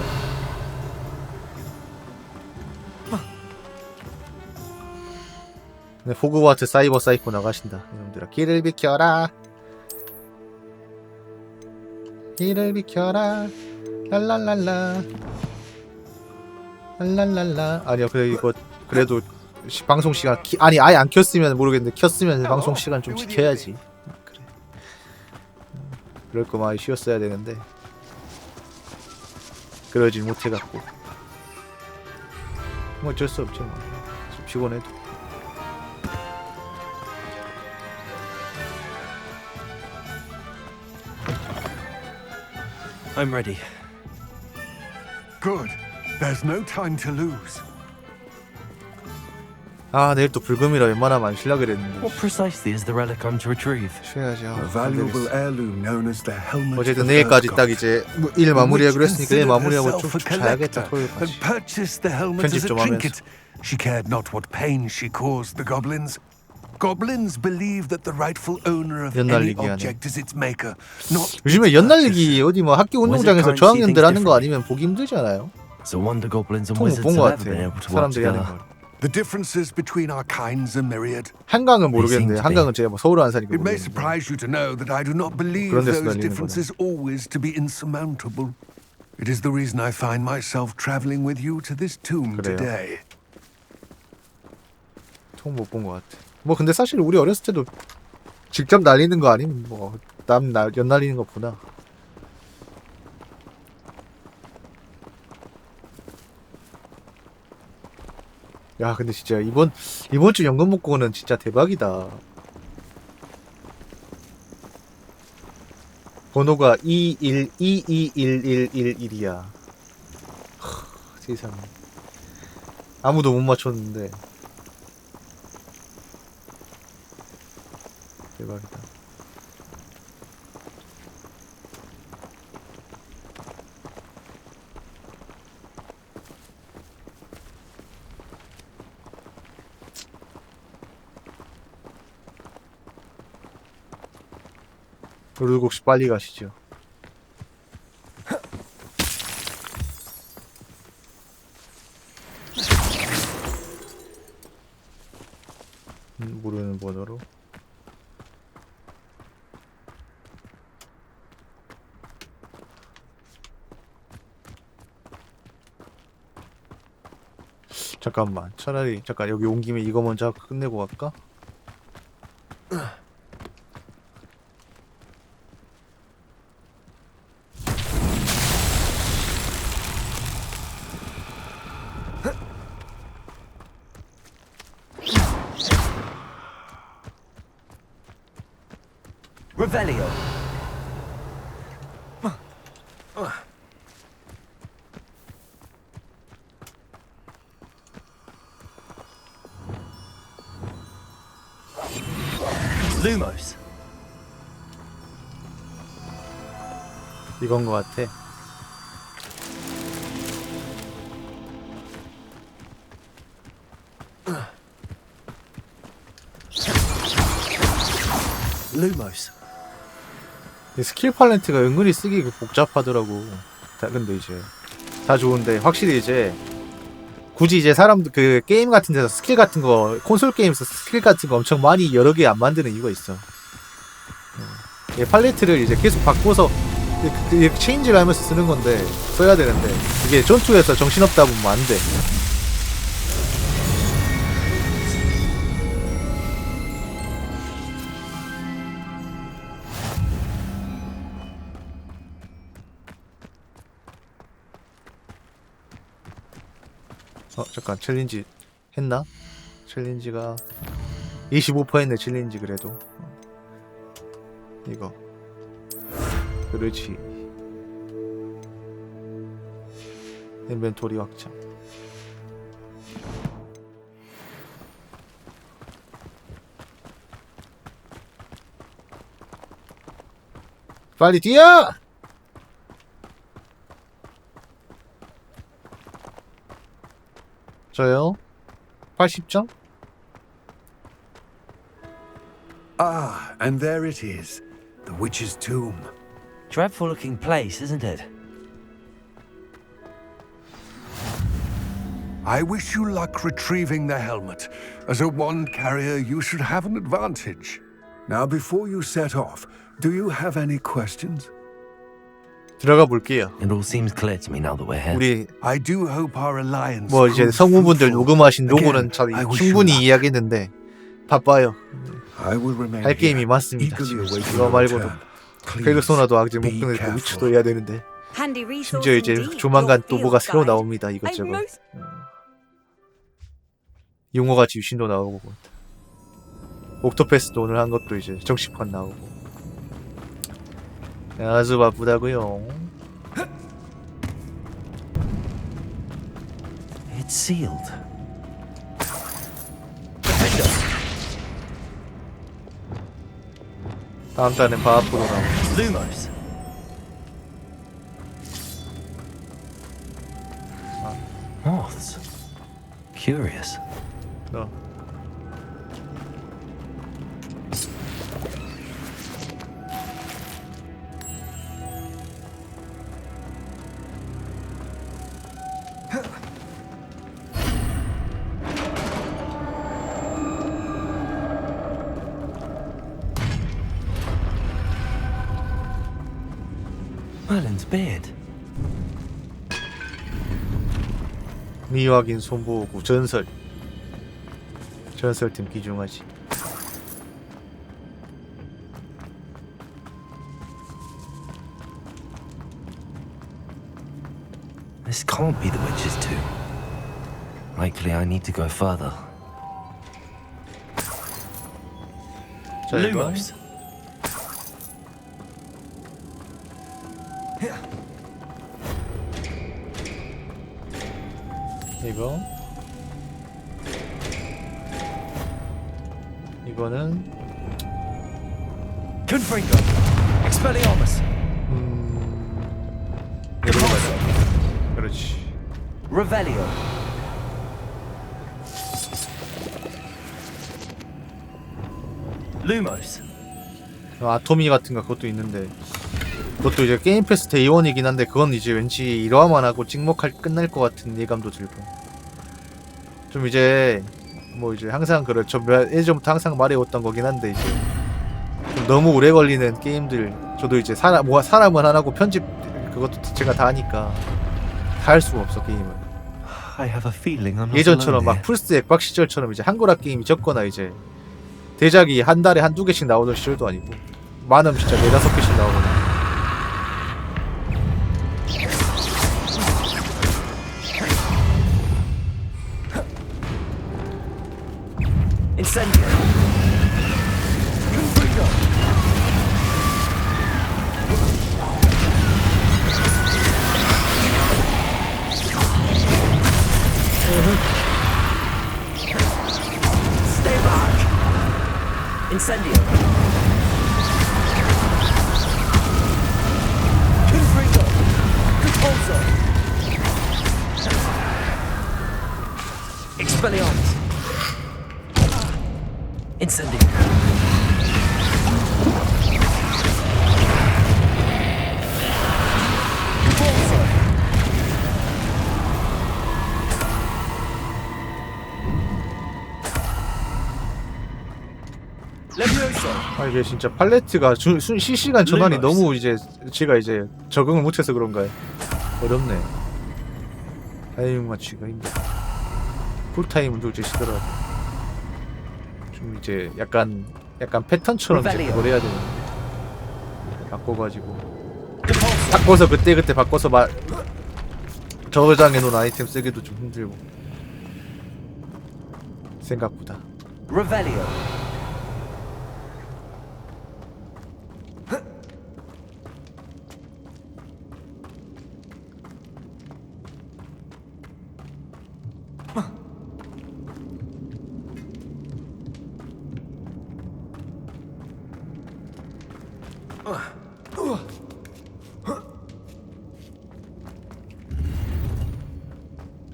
[SPEAKER 1] 네, 호그와트 사이버 사이코 나가신다. 여러분들아 길을 비켜라. 길을 비켜라. 랄랄랄라. 랄랄랄라. 아니요, 이거 그래도 방송 시간 아니 아예 안 켰으면 모르겠는데 켰으면 방송 시간 좀 지켜야지. 그래. 그럴 거면 아예 쉬었어야 되는데 그러질 못해갖고 뭐 어쩔 수 없죠. 뭐. 좀 피곤해도.
[SPEAKER 2] I'm ready.
[SPEAKER 5] Good. There's no time to lose.
[SPEAKER 1] 아 내일 또 불금이라 웬만하면 안 쉬려고 그랬는데
[SPEAKER 2] What precisely is the relic I'm to retrieve?
[SPEAKER 1] 쉬어야죠.
[SPEAKER 5] A valuable heirloom known as the helmet.
[SPEAKER 1] 어쨌든 내일까지 딱 이제 일 마무리하기로 했으니까 일 마무리하고 좀 자야겠다. 토요일까지.
[SPEAKER 5] And purchased the helmet
[SPEAKER 1] 편집
[SPEAKER 5] as a
[SPEAKER 1] 좀 하면서.
[SPEAKER 5] trinket. She cared not what pain she caused the goblins. Goblins believe that the rightful owner of any
[SPEAKER 1] 연날리기 하네.
[SPEAKER 5] object is its maker, not
[SPEAKER 1] 요즘에 연날리기 어디 뭐 학교 운동장에서 저학년들 하는 거 아니면 보기 힘들잖아요.
[SPEAKER 2] So wonder goblins and
[SPEAKER 1] 통 못
[SPEAKER 2] wizards
[SPEAKER 1] 본 거
[SPEAKER 2] have
[SPEAKER 1] 같아.
[SPEAKER 2] never been able to work
[SPEAKER 1] 사람들이 하는
[SPEAKER 2] together.
[SPEAKER 1] 거.
[SPEAKER 5] The differences between our kinds are myriad.
[SPEAKER 1] 한강은 모르겠는데 한강은 제가 뭐 서울 안 사니까
[SPEAKER 5] It may
[SPEAKER 1] 모르겠는데.
[SPEAKER 5] surprise you to know that I do not believe
[SPEAKER 1] 그런 데서
[SPEAKER 5] those
[SPEAKER 1] 날리는
[SPEAKER 5] differences always to be insurmountable. It is the reason I find myself traveling with you to this tomb
[SPEAKER 1] 그래요.
[SPEAKER 5] today.
[SPEAKER 1] 통 못 본 거 같아. 뭐 근데 사실 우리 어렸을 때도 직접 날리는 거 아니면 뭐 남 연날리는 거구나. 야 근데 진짜 이번 주 연금 목공은 진짜 대박이다. 번호가 2122111이야. 세상에. 아무도 못 맞췄는데 대박이다. 룰곡씨 빨리 가시죠. 모르는 번호로. 잠깐만, 차라리 잠깐 여기 온 김에 이거 먼저 끝내고 갈까?
[SPEAKER 2] Revelio. Lumos.
[SPEAKER 1] 이건 것 같아.
[SPEAKER 2] Lumos.
[SPEAKER 1] 이 스킬 팔레트가 은근히 쓰기 복잡하더라고. 근데 이제 다 좋은데 확실히 이제 굳이 이제 사람들 그 게임 같은 데서 스킬 같은 거 콘솔 게임에서 스킬 같은 거 엄청 많이 여러 개 안 만드는 이유가 있어. 이 팔레트를 이제 계속 바꿔서 체인지를 하면서 쓰는 건데 써야 되는데 이게 전투에서 정신없다 보면 안 돼. 잠깐 챌린지 했나? 챌린지가 25% 했네. 챌린지 그래도 이거 그렇지. 인벤토리 확장. 빨리 뛰어! 저요? 80점?
[SPEAKER 5] Ah, and there it is. The witch's tomb.
[SPEAKER 2] Dreadful looking place, isn't it?
[SPEAKER 5] I wish you luck retrieving the helmet. As a wand carrier, you should have an advantage. Now, before you set off, do you have any questions?
[SPEAKER 1] 들어가 볼게요.
[SPEAKER 2] It all seems clear to me now that we're here.
[SPEAKER 1] 우리
[SPEAKER 5] I do hope our alliance
[SPEAKER 1] 뭐 이제
[SPEAKER 5] proves
[SPEAKER 1] 성우분들
[SPEAKER 5] fruitful.
[SPEAKER 1] 녹음하신 녹음은
[SPEAKER 5] Again,
[SPEAKER 1] 참
[SPEAKER 5] I wish
[SPEAKER 1] 충분히
[SPEAKER 5] you luck.
[SPEAKER 1] 이야기했는데 바빠요.
[SPEAKER 5] I will remain
[SPEAKER 1] 할 게임이
[SPEAKER 5] here,
[SPEAKER 1] 많습니다.
[SPEAKER 5] eagerly
[SPEAKER 1] 지금
[SPEAKER 5] awaiting
[SPEAKER 1] 이거
[SPEAKER 5] your
[SPEAKER 1] 말고도
[SPEAKER 5] return.
[SPEAKER 1] 페르소나도 아직 못
[SPEAKER 5] be
[SPEAKER 1] 끝냈고
[SPEAKER 5] careful.
[SPEAKER 1] 위치도 해야 되는데
[SPEAKER 8] Handy resource
[SPEAKER 1] 심지어 이제
[SPEAKER 8] indeed,
[SPEAKER 1] 조만간
[SPEAKER 8] your
[SPEAKER 1] 또 뭐가
[SPEAKER 8] field
[SPEAKER 1] 새로
[SPEAKER 8] guide.
[SPEAKER 1] 나옵니다.
[SPEAKER 8] I'm
[SPEAKER 1] 이것저것
[SPEAKER 8] most
[SPEAKER 1] 용어같이 유신도 나오고 옥토패스도 오늘 한 것도 이제 정식판 나오고 아주 바쁘다고요.
[SPEAKER 2] It's sealed.
[SPEAKER 1] 다음 달엔 바앞으로 나오고
[SPEAKER 2] Lumos. Moths. Curious. Merlin's beard.
[SPEAKER 1] 미확인 손보고 전설팀 기중하지.
[SPEAKER 2] This can't be the witch's tomb. Likely I need to go further.
[SPEAKER 1] 자, 이거
[SPEAKER 2] Lumos.
[SPEAKER 1] 이거는
[SPEAKER 2] Confringo. Expelliarmus.
[SPEAKER 1] 여기로 가자. 그렇지.
[SPEAKER 2] Revelio. Lumos.
[SPEAKER 1] 아토미 같은가 그것도 있는데 그것도 이제 게임 패스 데이원이긴 한데 그건 이제 왠지 1화만 하고 찍먹할 끝날 것 같은 예감도 들고 좀 이제 뭐 이제 항상 그렇죠. 예전부터 항상 말해왔던 거긴 한데 이제 좀 너무 오래 걸리는 게임들 저도 이제 사람은 안 하고 편집 그것도 제가 다 하니까 다 할 수가 없어 게임을.
[SPEAKER 2] I have a feeling I'm not
[SPEAKER 1] 예전처럼
[SPEAKER 2] alone
[SPEAKER 1] 막
[SPEAKER 2] here.
[SPEAKER 1] 플스 액박 시절처럼 이제 한글화 게임이 적거나 이제 대작이 한 달에 한두 개씩 나오던 시절도 아니고 많으면 진짜 4-5개씩 나오거나.
[SPEAKER 10] Incendio. Stay back. Incendio. Confringo. Repulso. Expelliarmus. Incendio.
[SPEAKER 1] 아 이게 진짜 팔레트가 실시간 전환이 너무 이제 제가 이제 적응을 못해서 그런가요? 어렵네. 타이밍 맞추기가 힘들어. 풀타임은 돌제시더라도 좀 이제 약간 패턴처럼 이제 그걸 해야 되는데 바꿔가지고 바꿔서 그때 바꿔서 저장해 놓은 아이템 쓰기도 좀 힘들고 생각보다.
[SPEAKER 10] Revelio.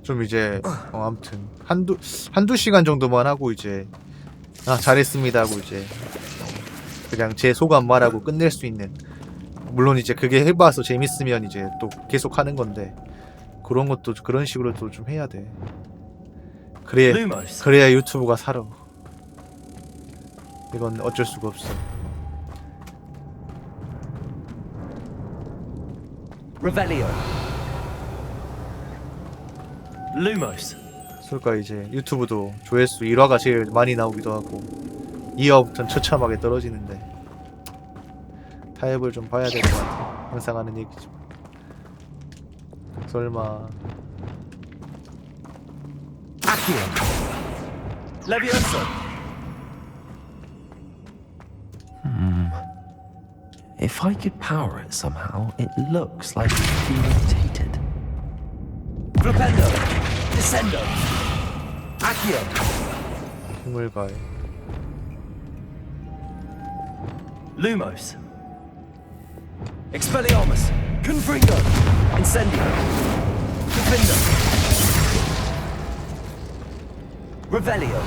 [SPEAKER 1] 좀 이제 아무튼 한두 시간 정도만 하고 이제 잘했습니다 하고 이제 그냥 제 소감 말하고 끝낼 수 있는, 물론 이제 그게 해봐서 재밌으면 이제 또 계속 하는 건데 그런 것도 그런 식으로 또 좀 해야 돼. 그래야 유튜브가 살아. 이건 어쩔 수가 없어.
[SPEAKER 10] Revelio. Lumos.
[SPEAKER 1] 그러니까 이제 유튜브도 조회수 1화가 제일 많이 나오기도 하고 2화부터는 처참하게 떨어지는데 타협을 좀 봐야 될 것 같아. 항상 하는 얘기지만 설마.
[SPEAKER 10] Accio. Levioso.
[SPEAKER 2] If I could power it somehow, it looks like it's being rotated.
[SPEAKER 10] Flipendo. Descendo. Accio.
[SPEAKER 1] 힘을 가해.
[SPEAKER 10] Lumos. Expelliarmus. Confringo. Incendio. Defendo. Revelio.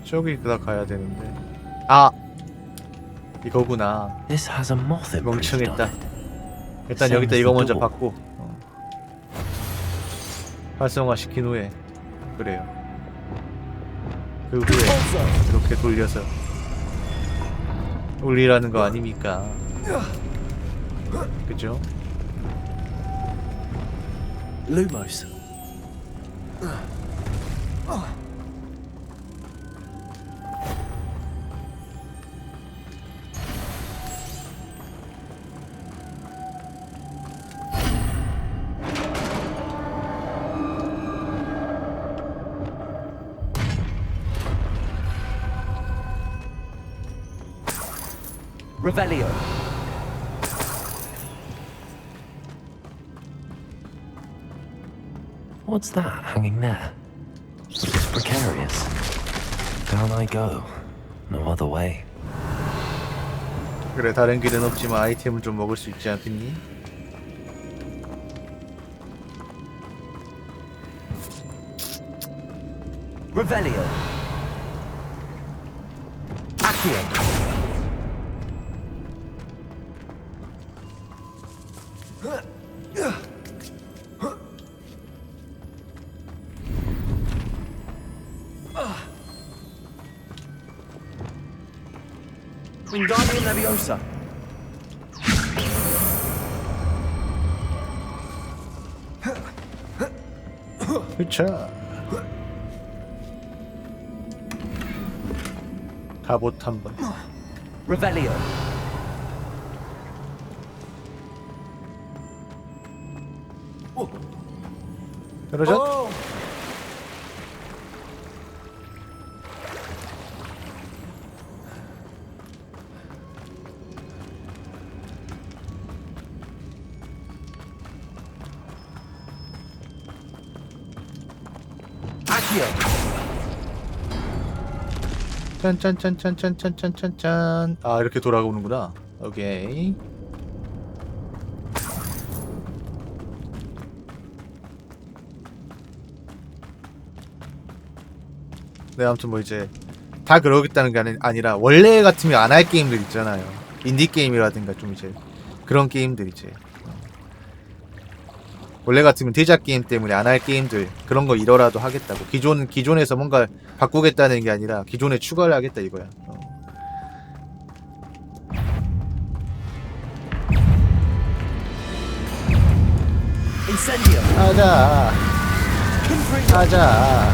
[SPEAKER 1] 저기 그다 가야 되는데. 이거구나.
[SPEAKER 2] This has a moth imprint on
[SPEAKER 1] 멍청했다.
[SPEAKER 2] it.
[SPEAKER 1] 일단
[SPEAKER 2] Same
[SPEAKER 1] 여기다
[SPEAKER 2] as
[SPEAKER 1] 이거
[SPEAKER 2] the
[SPEAKER 1] 먼저
[SPEAKER 2] door.
[SPEAKER 1] 받고 활성화 시킨 후에 그래요. 그 후에 이렇게 돌려서 올리라는 거 아닙니까? 그죠?
[SPEAKER 10] Lumos. Revelio.
[SPEAKER 2] What's that hanging there? It's precarious. Down I go. No other way.
[SPEAKER 1] 그래, 다른 길은 없지만 아이템은 좀 먹을 수 있지 않겠니?
[SPEAKER 10] Revelio. Accio. Wingardium Leviosa.
[SPEAKER 1] 그쵸. 갑옷 한번.
[SPEAKER 10] Revelio.
[SPEAKER 1] 그러죠? 짠짠짠짠짠짠짠짠. 아, 이렇게 돌아오는구나. 오케이. 네, 아무튼 뭐 이제 다 그러겠다는 게 아니라 원래 같으면 안 할 게임들 있잖아요. 인디 게임이라든가 좀 이제 그런 게임들 이제 원래 같으면 대작 게임 때문에 안 할 게임들 그런 거 이러라도 하겠다고. 기존에서 뭔가 바꾸겠다는 게 아니라 기존에 추가를 하겠다 이거야. 하자. 하자.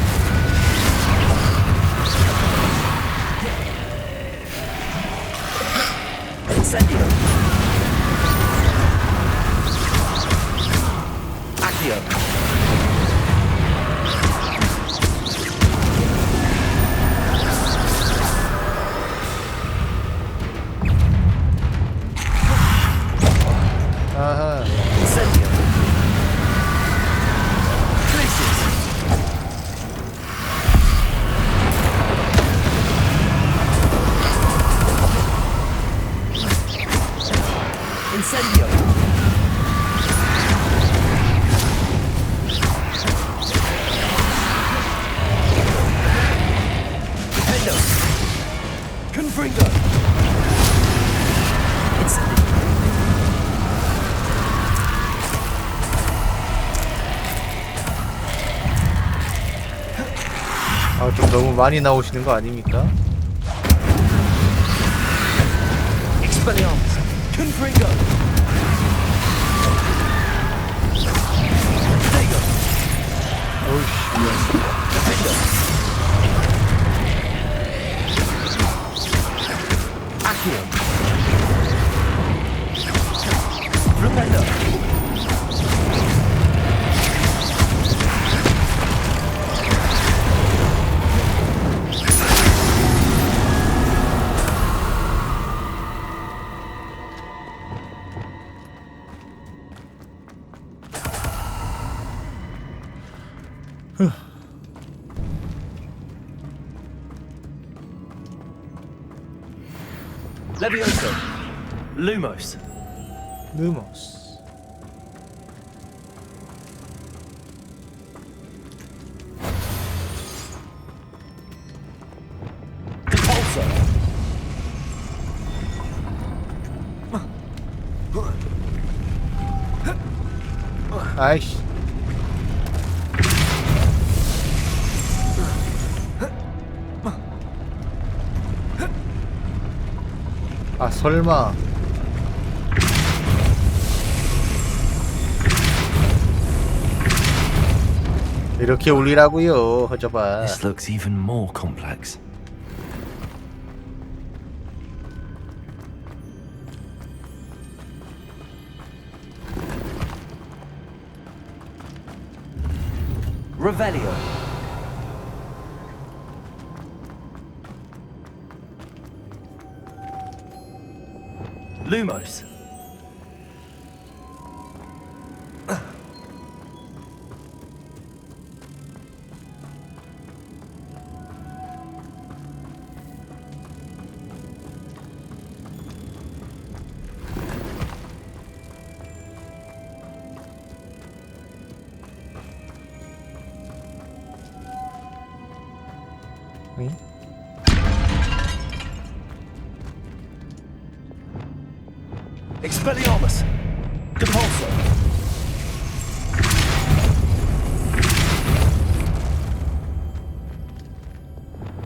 [SPEAKER 1] 아하. 아, 좀 너무 많이 나오시는 거 아닙니까?
[SPEAKER 10] Levioso. Lumos.
[SPEAKER 1] 누모스.
[SPEAKER 10] Repulsor.
[SPEAKER 1] 아이씨. 아, 설마. 이렇게 올리라고요, 허저봐.
[SPEAKER 2] This looks even more complex.
[SPEAKER 10] Revelio. Lumos.
[SPEAKER 1] 응?
[SPEAKER 10] Expelliarmus. Depulso.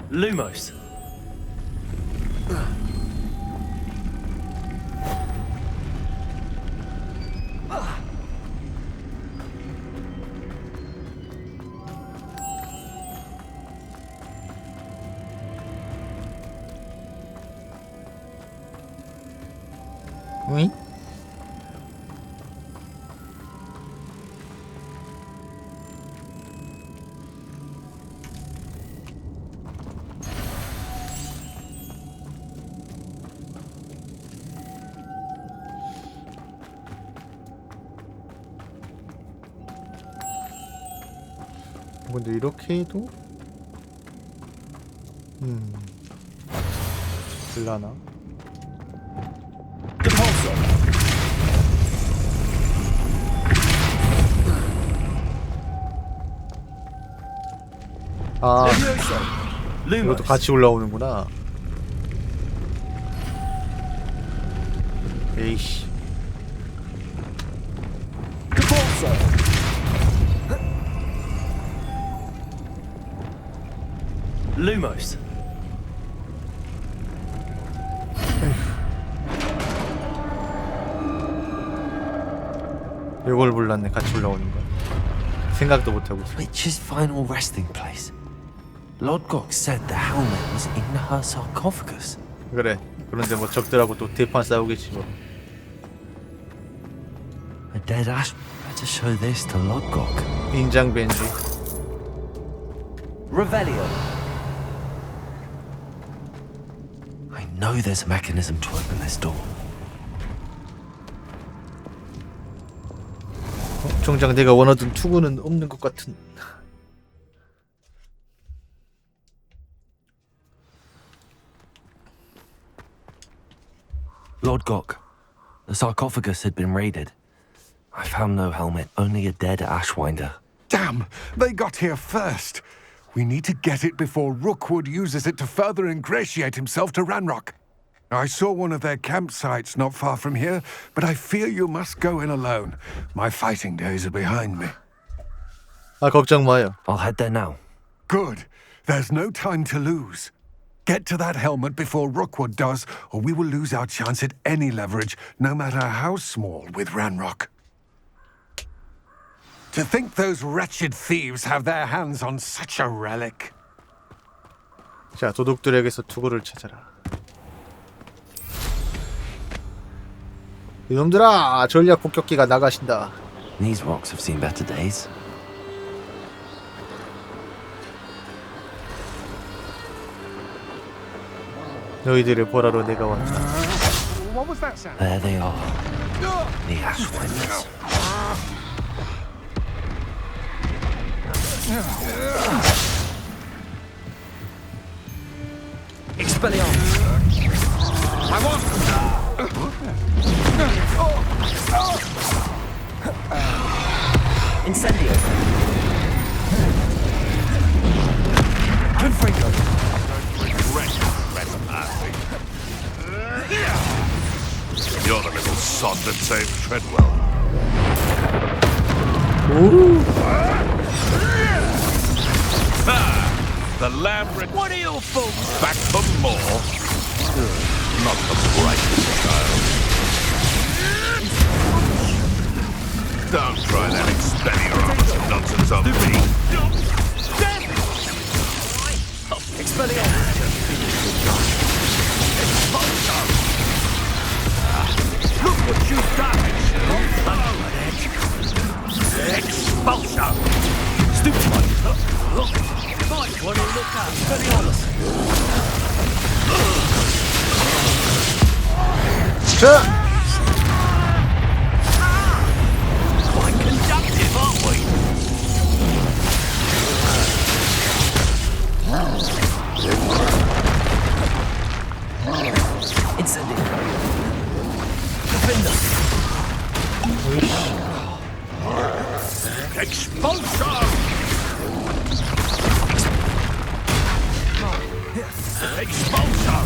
[SPEAKER 10] Lumos.
[SPEAKER 1] 응? 근데 이렇게 해도 될라나? 아, 이것도 같이 올라오는구나. 에이씨.
[SPEAKER 2] Lumos.
[SPEAKER 1] 이걸 몰랐네. 같이 올라오는 거. 생각도 못 하고 있어.
[SPEAKER 2] Witch's final resting place. Lodgok said the helmet was in her sarcophagus.
[SPEAKER 1] 그래. 그런데 뭐 적들하고 또 대판 싸우겠지 뭐.
[SPEAKER 2] A dead ash. Better show this to Lodgok.
[SPEAKER 1] 인장 벤지.
[SPEAKER 10] Revelio.
[SPEAKER 2] I know there's a mechanism to open this door.
[SPEAKER 1] 정작 내가 원하던 투구는 없는 것 같은.
[SPEAKER 2] Lodgok, the sarcophagus had been raided. I found no helmet, only a dead ashwinder.
[SPEAKER 5] Damn! They got here first. We need to get it before Rookwood uses it to further ingratiate himself to Ranrock. I saw one of their campsites not far from here, but I fear you must go in alone. My fighting days are behind me.
[SPEAKER 1] 아, 걱정 마요.
[SPEAKER 2] I'll head there now.
[SPEAKER 5] Good. There's no time to lose. Get to that helmet before Rookwood does, or we will lose our chance at any leverage, no matter how small, with Ranrock. To think those wretched thieves have their hands on such a relic.
[SPEAKER 1] 자, 도둑들에게서 투구를 찾아라. 이놈들아, 전략 폭격기가 나가신다.
[SPEAKER 2] These rocks have seen better days.
[SPEAKER 1] 너희들을 보라로 내가 왔다.
[SPEAKER 5] What was that sound?
[SPEAKER 2] There they are. The ashwinders.
[SPEAKER 10] Expelliarmus.
[SPEAKER 5] I want.
[SPEAKER 10] Incendio. Confringo.
[SPEAKER 12] You're the little sod that saved Treadwell. The Lambert.
[SPEAKER 3] What are your folks?
[SPEAKER 12] Back for more. Not the brightest child. Don't try that Expelliarmus nonsense on me.
[SPEAKER 10] Expelliarmus.
[SPEAKER 3] Look what you've done! Expulsion! Stupid one! Might want to look up. Expelliarmus! Quite conductive, aren't we?
[SPEAKER 10] Incendio. Defender.
[SPEAKER 12] Expulsion! Expulsion!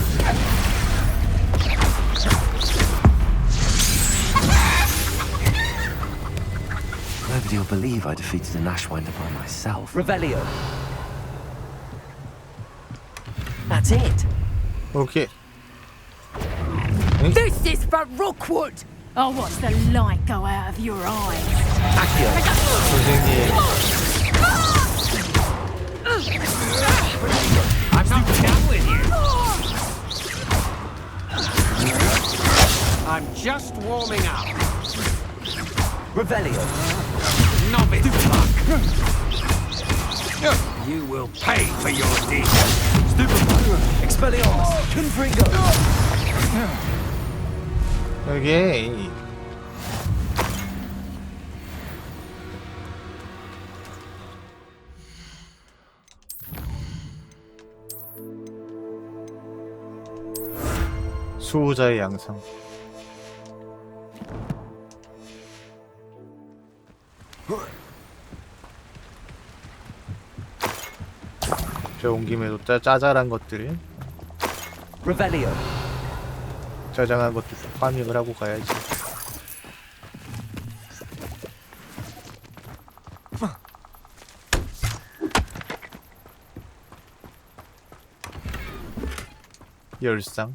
[SPEAKER 2] Nobody will believe I defeated an ashwinder by myself.
[SPEAKER 10] Revelio. That's it.
[SPEAKER 1] 오케이.
[SPEAKER 8] This is for Rookwood! I'll watch the light go out of your eyes.
[SPEAKER 10] Accio.
[SPEAKER 1] 선생님.
[SPEAKER 10] I'm not down with you.
[SPEAKER 6] I'm just
[SPEAKER 2] Revelio.
[SPEAKER 5] Novice luck. You will pay for your deeds.
[SPEAKER 2] Expelliarmus. Confringo.
[SPEAKER 1] 여기 수호자의 양상. 저 온 김에 또 짜잘한 것들,
[SPEAKER 2] Revelio.
[SPEAKER 1] 짜장한 것들 파밍을 하고 가야지. 열상.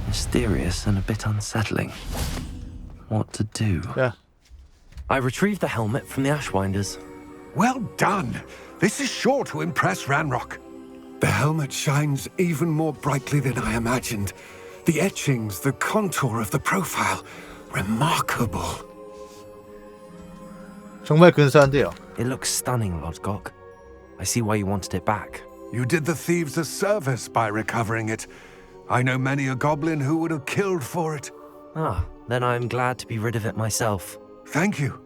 [SPEAKER 2] Mysterious and a bit unsettling. What to do?
[SPEAKER 1] 야,
[SPEAKER 2] I retrieved the helmet from the Ashwinders.
[SPEAKER 5] Well done. This is sure to impress Ranrock. The helmet shines even more brightly than I imagined. The etchings, the contour of the profile. Remarkable.
[SPEAKER 1] 정말 근사한데요.
[SPEAKER 2] It looks stunning, Lodgok. I see why you wanted it back.
[SPEAKER 5] You did the thieves a service by recovering it. I know many a goblin who would have killed for it.
[SPEAKER 2] Ah, then I'm glad to be rid of it myself.
[SPEAKER 5] Thank you.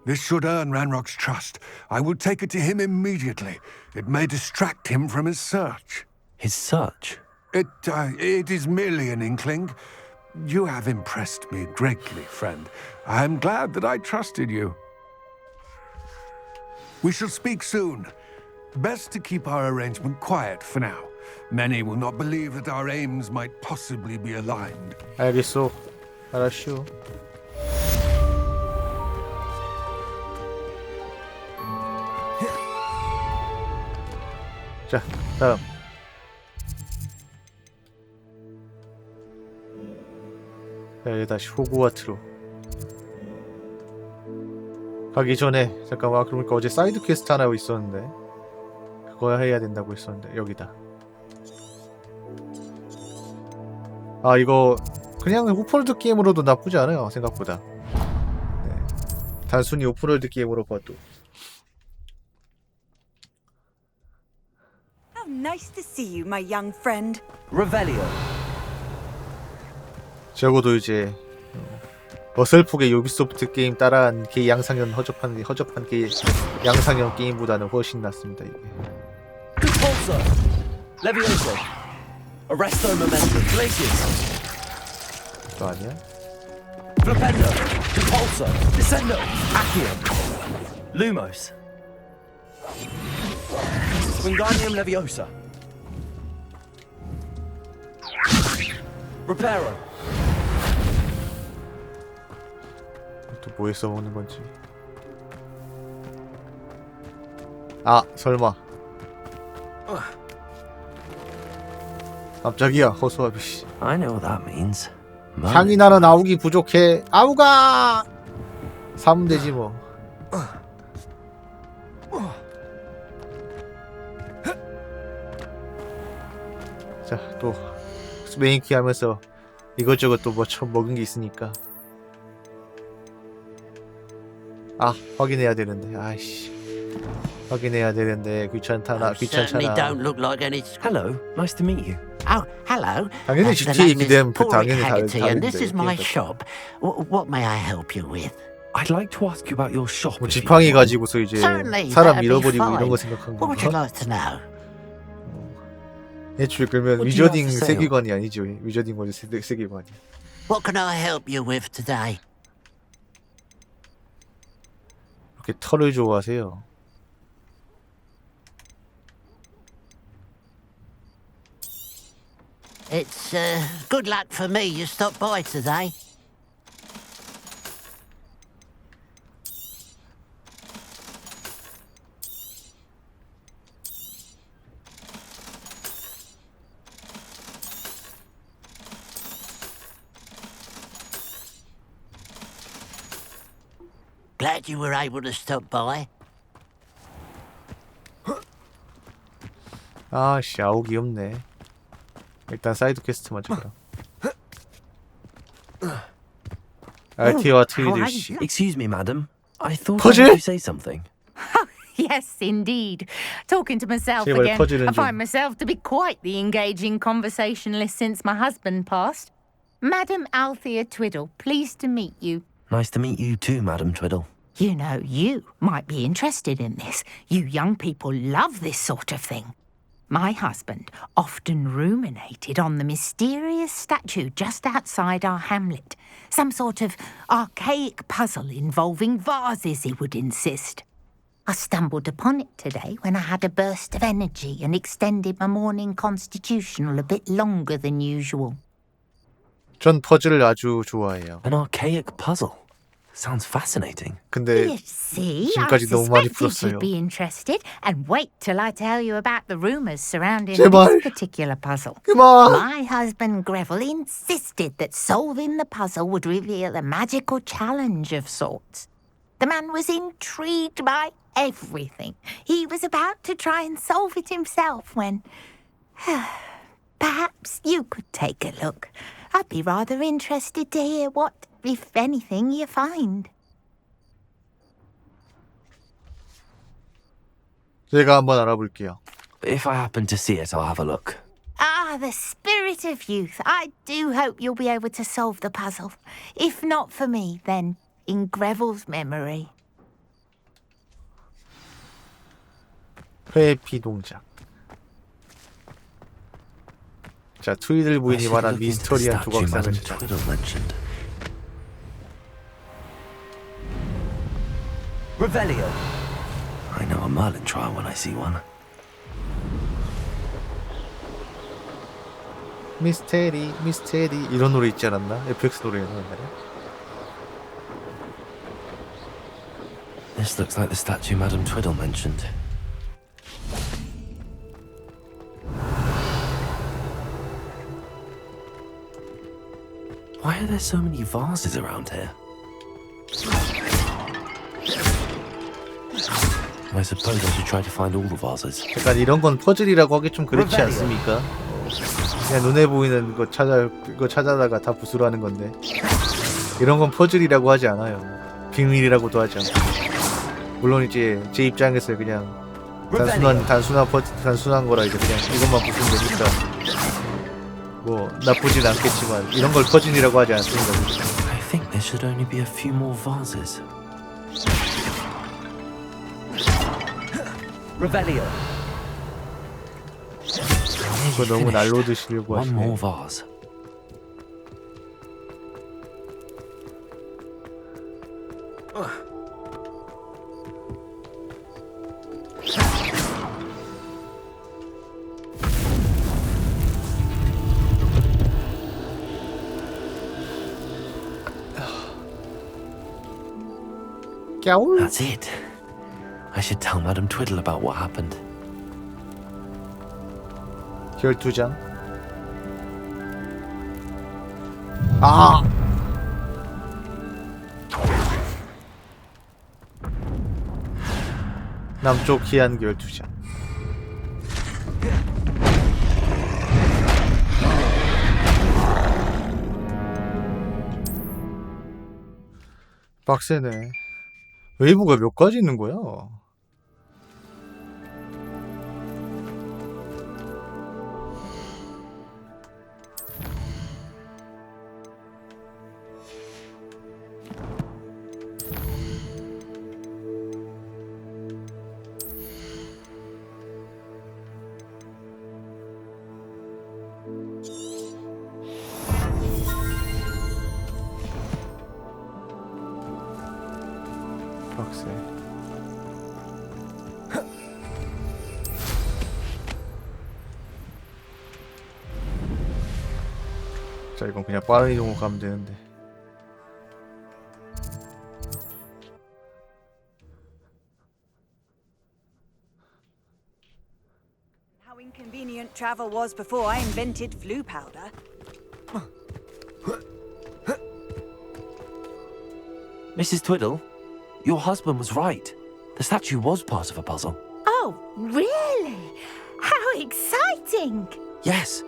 [SPEAKER 5] This should earn Ranrock's trust. I will take it to him immediately. It may distract him from his search.
[SPEAKER 2] His search?
[SPEAKER 5] It is merely an inkling. You have impressed me greatly, friend. I am glad that I trusted you. We shall speak soon. Best to keep our arrangement quiet for now. Many will not believe that our aims might possibly be aligned.
[SPEAKER 1] 알겠소. 알았슈. 자, 다음. 자, 이제 다시 호그와트로 가기 전에 잠깐만. 그러니까 어제 사이드 퀘스트 하나 있었는데 그거 해야 된다고 했었는데 여기다. 아, 이거 그냥 오픈월드 게임으로도 나쁘지 않아요, 생각보다. 네. 단순히 오픈월드 게임으로 봐도.
[SPEAKER 13] How nice to see you, my young friend.
[SPEAKER 2] Revelio.
[SPEAKER 1] 적어도 이제 어설프게 유비소프트 게임 따라한 게 양상형 허접한 게 양상형 게임보다는 훨씬 낫습니다, 이게.
[SPEAKER 2] Repulsor. Levioso. Arresto momentum. Glacius.
[SPEAKER 1] 또 아니야?
[SPEAKER 2] Flipendo. Repulsor. Descendo. Accio. Lumos. Wingardium Leviosa. Reparo.
[SPEAKER 1] 또 뭐에 써먹는 건지. 아, 설마. 깜짝이야, 허수아비 씨.
[SPEAKER 2] I know what that means.
[SPEAKER 1] 향이 나는 아욱이 부족해. 아욱아! 사면 되지 뭐. 자, 또 메인키 하면서 이것저것 또 뭐 처음 먹은 게 있으니까. 아, 확인해야 되는데. 아이씨. 확인해야 되는데 귀찮잖아.
[SPEAKER 11] Don't look like any.
[SPEAKER 2] Hello, nice to meet you.
[SPEAKER 11] Oh, hello.
[SPEAKER 1] 당연히
[SPEAKER 11] The
[SPEAKER 1] GTA
[SPEAKER 11] name is
[SPEAKER 1] 기대면
[SPEAKER 11] Paul
[SPEAKER 1] 당연히
[SPEAKER 11] Haggerty, and this
[SPEAKER 1] 다른데.
[SPEAKER 11] is my shop. What may I help you with?
[SPEAKER 2] I'd like to ask you about your shop.
[SPEAKER 1] 뭐
[SPEAKER 2] if you
[SPEAKER 1] 지팡이
[SPEAKER 2] don't mind.
[SPEAKER 1] 가지고서 이제
[SPEAKER 11] Certainly,
[SPEAKER 1] 사람
[SPEAKER 11] that'd be
[SPEAKER 1] 잃어버리고
[SPEAKER 11] fine.
[SPEAKER 1] 이런 거 생각한
[SPEAKER 11] What would you
[SPEAKER 1] 건가?
[SPEAKER 11] like to know?
[SPEAKER 1] 애초에 그러면
[SPEAKER 2] What do you have
[SPEAKER 1] 위저딩
[SPEAKER 2] for sale?
[SPEAKER 1] 세계관이 아니죠. 위저딩 월드 세계관이.
[SPEAKER 11] What can I help you with today?
[SPEAKER 1] 이렇게 털을 좋아하세요.
[SPEAKER 11] It's good luck for me you stopped by today.
[SPEAKER 14] Glad you were able to stop by.
[SPEAKER 1] 아씨 아우 귀엽네. 일단 사이드 퀘스트 먼저 그럼. RT와 트위들씨.
[SPEAKER 2] Excuse me, madam. I thought I
[SPEAKER 1] 퍼즐?
[SPEAKER 2] heard you say something.
[SPEAKER 15] Yes, indeed. Talking to myself
[SPEAKER 1] 제발
[SPEAKER 15] again.
[SPEAKER 1] 퍼즐은
[SPEAKER 15] I
[SPEAKER 1] 좀.
[SPEAKER 15] find myself to be quite the engaging conversationalist since my husband passed. Madam Althea Twiddle, pleased to meet you.
[SPEAKER 2] Nice to meet you too, Madam Twiddle.
[SPEAKER 15] You know, you might be interested in this. You young people love this sort of thing. My husband often ruminated on the mysterious statue just outside our hamlet. Some sort of archaic puzzle involving vases, he would insist. I stumbled upon it today when I had a burst of energy and extended my morning constitutional a bit longer than usual.
[SPEAKER 1] 전 퍼즐을 아주 좋아해요.
[SPEAKER 2] An archaic puzzle. Sounds fascinating.
[SPEAKER 1] 근데
[SPEAKER 15] You see, I
[SPEAKER 1] 지금까지 너무 많이
[SPEAKER 15] suspected
[SPEAKER 1] 풀었어요.
[SPEAKER 15] you'd be interested, and wait till I tell you about the rumours surrounding
[SPEAKER 1] 제발.
[SPEAKER 15] this particular puzzle.
[SPEAKER 1] 그만.
[SPEAKER 15] My husband Greville insisted that solving the puzzle would reveal a magical challenge of sorts. The man was intrigued by everything. He was about to try and solve it himself when... Perhaps you could take a look. I'd be rather interested to hear what, if anything, you find.
[SPEAKER 1] 제가 한번 알아볼게요.
[SPEAKER 2] If I happen to see it, I'll have a look.
[SPEAKER 15] Ah, the spirit of youth. I do hope you'll be able to solve the puzzle. If not for me, then in Greville's memory.
[SPEAKER 1] 회피 동작. 자, 트위들
[SPEAKER 2] I
[SPEAKER 1] 부인이
[SPEAKER 2] should
[SPEAKER 1] 말한
[SPEAKER 2] look into the
[SPEAKER 1] 미스터리한
[SPEAKER 2] statue
[SPEAKER 1] 조각상을
[SPEAKER 2] Madam
[SPEAKER 1] 찾아.
[SPEAKER 2] Twiddle mentioned.
[SPEAKER 10] Revelio.
[SPEAKER 2] I know a Merlin trial when I see one.
[SPEAKER 1] 미스테리, 미스테리 이런 노래 있지 않았나? FX 노래였나 옛날에?
[SPEAKER 2] This looks like the statue Madam Twiddle mentioned. Why are there so many vases around here? I suppose I should try to find all the vases.
[SPEAKER 1] 약간 이런 건 퍼즐이라고 하기 좀 그렇지 않습니까? 그냥 눈에 보이는 거 찾아다가 다 부수로 하는 건데 이런 건 퍼즐이라고 하지 않아요. 비밀이라고도 하죠. 물론 이제 제 입장에서 그냥 단순한 거라 이제 그냥 이것만 부수면 되니까 뭐 나쁘진 않겠지만 이런 걸 퍼즐이라고 하지 않습니다.
[SPEAKER 2] I think there should only be a few more vases.
[SPEAKER 10] Revelio.
[SPEAKER 1] 그거 너무 날로 드시려고
[SPEAKER 2] One more
[SPEAKER 1] 하시네.
[SPEAKER 2] vase. That's it. I should tell Madam Twiddle about what happened.
[SPEAKER 1] 12장. 아! 남쪽 기한 12장. 빡세네. 웨이브가 몇 가지 있는 거야? 빡세. 자, 이건 그냥 빠른 이동으로 가면 되는데.
[SPEAKER 13] How inconvenient travel was before I invented flu powder.
[SPEAKER 2] Mrs. Twiddle, your husband was right. The statue was part of a puzzle.
[SPEAKER 15] Oh, really? How exciting!
[SPEAKER 2] Yes.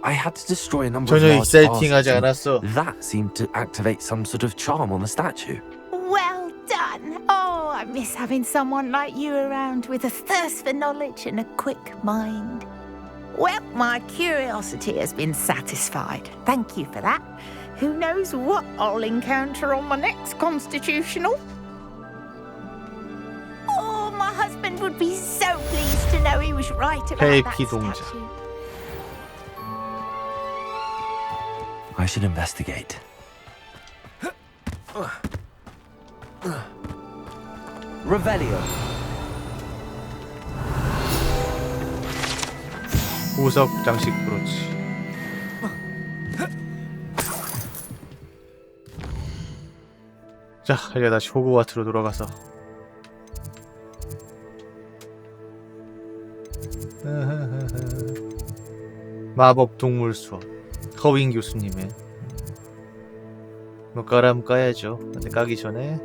[SPEAKER 2] I had to destroy a number of
[SPEAKER 1] 전혀
[SPEAKER 2] large
[SPEAKER 1] 익사이팅하지
[SPEAKER 2] vases,
[SPEAKER 1] 않았어.
[SPEAKER 2] and that seemed to activate some sort of charm on the statue.
[SPEAKER 15] Well done. Oh, I miss having someone like you around with a thirst for knowledge and a quick mind. Well, my curiosity has been satisfied. Thank you for that. Who knows what I'll encounter on my next constitutional? Oh, my husband would be so pleased to know he was right about that
[SPEAKER 1] KP 동자.
[SPEAKER 15] statue.
[SPEAKER 2] I should investigate.
[SPEAKER 10] Revelio.
[SPEAKER 1] 보석 장식 브로치. 자, 이제 다시 호그와트로 돌아가서 마법 동물 수업 허윙 교수님의 뭐 까라면 까야죠. 근데 까기 전에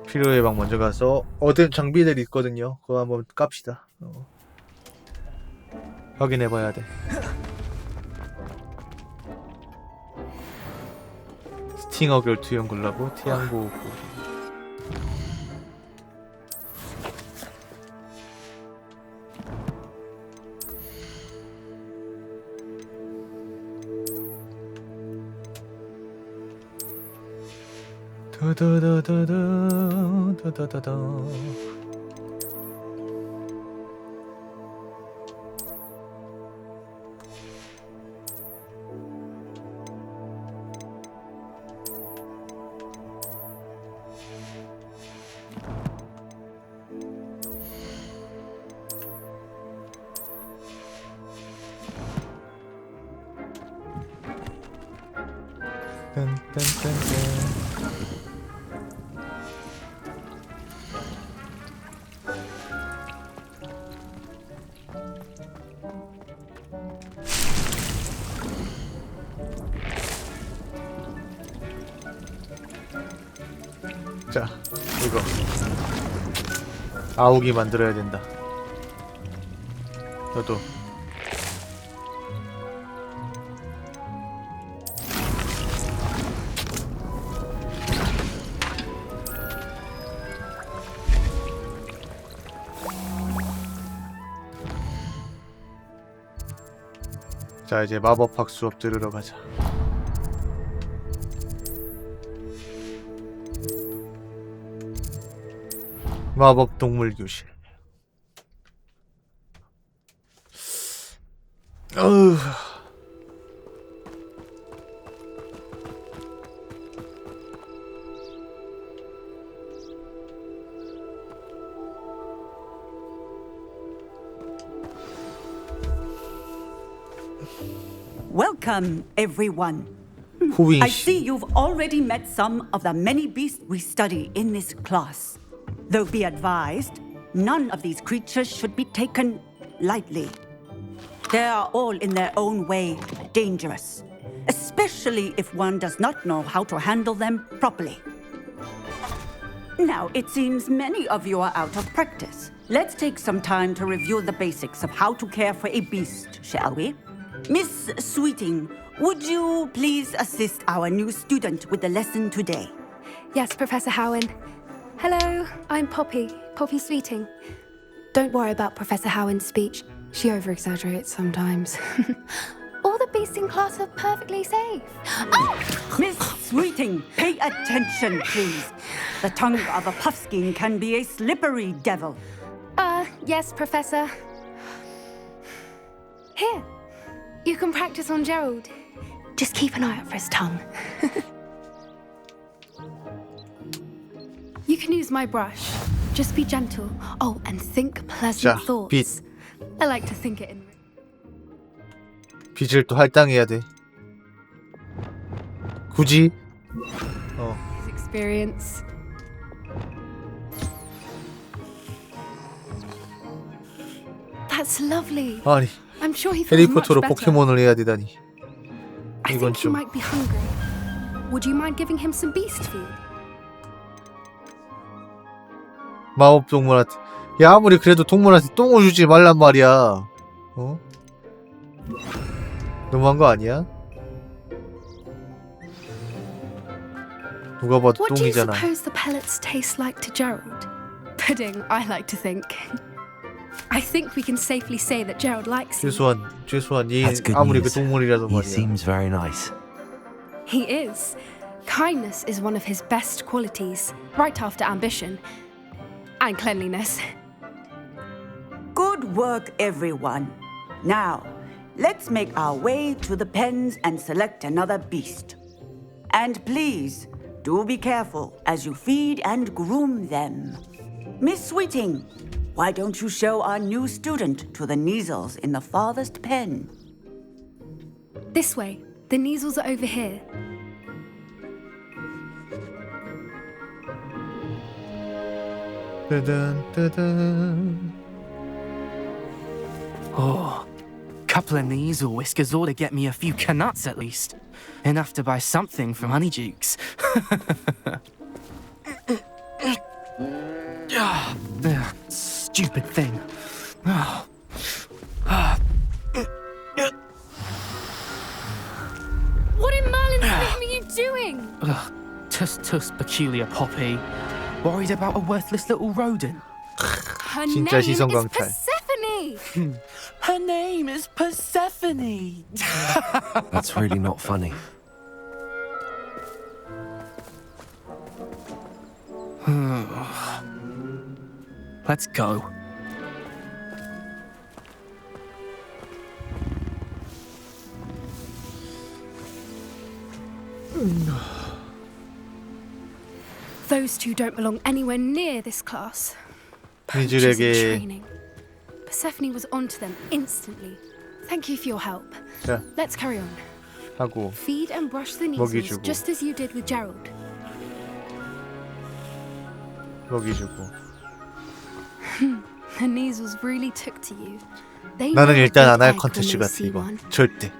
[SPEAKER 1] 필요의 방 먼저 가서 얻은 장비들이 있거든요. 그거 한번 깝시다. 확인해봐야 돼. 스팅어 결투용 글러브, 태양보호구. 다다다다다. 자, 이거 아욱이 만들어야 된다. 너도 자, 이제 마법학 수업 들으러 가자. 마법 동물 교실. 어휴.
[SPEAKER 13] Welcome, everyone.
[SPEAKER 1] 후윙
[SPEAKER 13] I
[SPEAKER 1] 씨.
[SPEAKER 13] see you've already met some of the many beasts we study in this class. Though be advised, none of these creatures should be taken lightly. They are all in their own way dangerous, especially if one does not know how to handle them properly. Now, it seems many of you are out of practice. Let's take some time to review the basics of how to care for a beast, shall we? Miss Sweeting, would you please assist our new student with the lesson today?
[SPEAKER 8] Yes, Professor Howen. Hello, I'm Poppy Sweeting. Don't worry about Professor Howen's speech. She over-exaggerates sometimes. All the beasts in class are perfectly safe.
[SPEAKER 13] Oh! Miss Sweeting, pay attention, please. The tongue of a puffskein can be a slippery devil.
[SPEAKER 8] Yes, Professor. Here, you can practice on Gerald. Just keep an eye out for his tongue. You can use my brush. Just be gentle. Oh, and think pleasant thoughts.
[SPEAKER 1] 빛.
[SPEAKER 8] I like to think it in.
[SPEAKER 1] 빛을 또 할당해야 돼. 굳이?
[SPEAKER 8] His experience. That's lovely.
[SPEAKER 1] 아니,
[SPEAKER 8] I'm sure he feels much
[SPEAKER 1] 해리포터로
[SPEAKER 8] better.
[SPEAKER 1] 포켓몬을 해야 되다니.
[SPEAKER 8] I
[SPEAKER 1] 이건
[SPEAKER 8] think he
[SPEAKER 1] 좀
[SPEAKER 8] might be hungry.
[SPEAKER 16] Would you mind giving him some beast food?
[SPEAKER 1] 마법 동물한테 야 아무리 그래도 동물한테 똥을 주지 말란 말이야. 어? 너무한 거 아니야? 누가 봐도
[SPEAKER 16] What do you
[SPEAKER 1] 똥이잖아.
[SPEAKER 16] suppose the pellets taste like to Gerald? Pudding, I like to think. I think we can safely say that Gerald likes him.
[SPEAKER 1] 최소한 얘
[SPEAKER 2] That's good
[SPEAKER 1] 아무리 그
[SPEAKER 2] news.
[SPEAKER 1] 동물이라도
[SPEAKER 2] He
[SPEAKER 1] 말이야.
[SPEAKER 2] seems very nice.
[SPEAKER 16] He is. Kindness is one of his best qualities, right after ambition. And cleanliness.
[SPEAKER 13] Good work, everyone. Now, let's make our way to the pens and select another beast. And please, do be careful as you feed and groom them. Miss Sweeting, why don't you show our new student to the Neasels in the farthest pen?
[SPEAKER 16] This way. The Neasels are over here.
[SPEAKER 1] 뜨든.
[SPEAKER 17] Oh, couple of Neasel whiskers ought to get me a few canuts at least. Enough to buy something from Honeydukes. Stupid thing.
[SPEAKER 16] What in Merlin's name are you doing?
[SPEAKER 17] Tuss, peculiar Poppy. Worried about a worthless little rodent.
[SPEAKER 16] Her
[SPEAKER 1] 진짜
[SPEAKER 16] name
[SPEAKER 1] 시선
[SPEAKER 16] is
[SPEAKER 1] 강탈.
[SPEAKER 16] Persephone.
[SPEAKER 17] Her name is Persephone.
[SPEAKER 2] That's really not funny.
[SPEAKER 17] Let's go.
[SPEAKER 16] Those two don't belong anywhere near this class. Poachers in
[SPEAKER 1] 이들에게
[SPEAKER 16] training. Persephone was onto them instantly. Thank you for your help.
[SPEAKER 1] 자
[SPEAKER 16] Let's carry on.
[SPEAKER 1] 하고
[SPEAKER 16] Feed and brush the
[SPEAKER 1] 먹이
[SPEAKER 16] Neasels
[SPEAKER 1] 주고.
[SPEAKER 16] just as you did with Gerald.
[SPEAKER 1] 먹이 주고.
[SPEAKER 16] The Neasels really took to you. They
[SPEAKER 1] 나는
[SPEAKER 16] know
[SPEAKER 1] 일단
[SPEAKER 16] a
[SPEAKER 1] 안 할
[SPEAKER 16] big egg
[SPEAKER 1] 컨텐츠
[SPEAKER 16] when they
[SPEAKER 1] 같아
[SPEAKER 16] see
[SPEAKER 1] 이거
[SPEAKER 16] one,
[SPEAKER 1] 절대.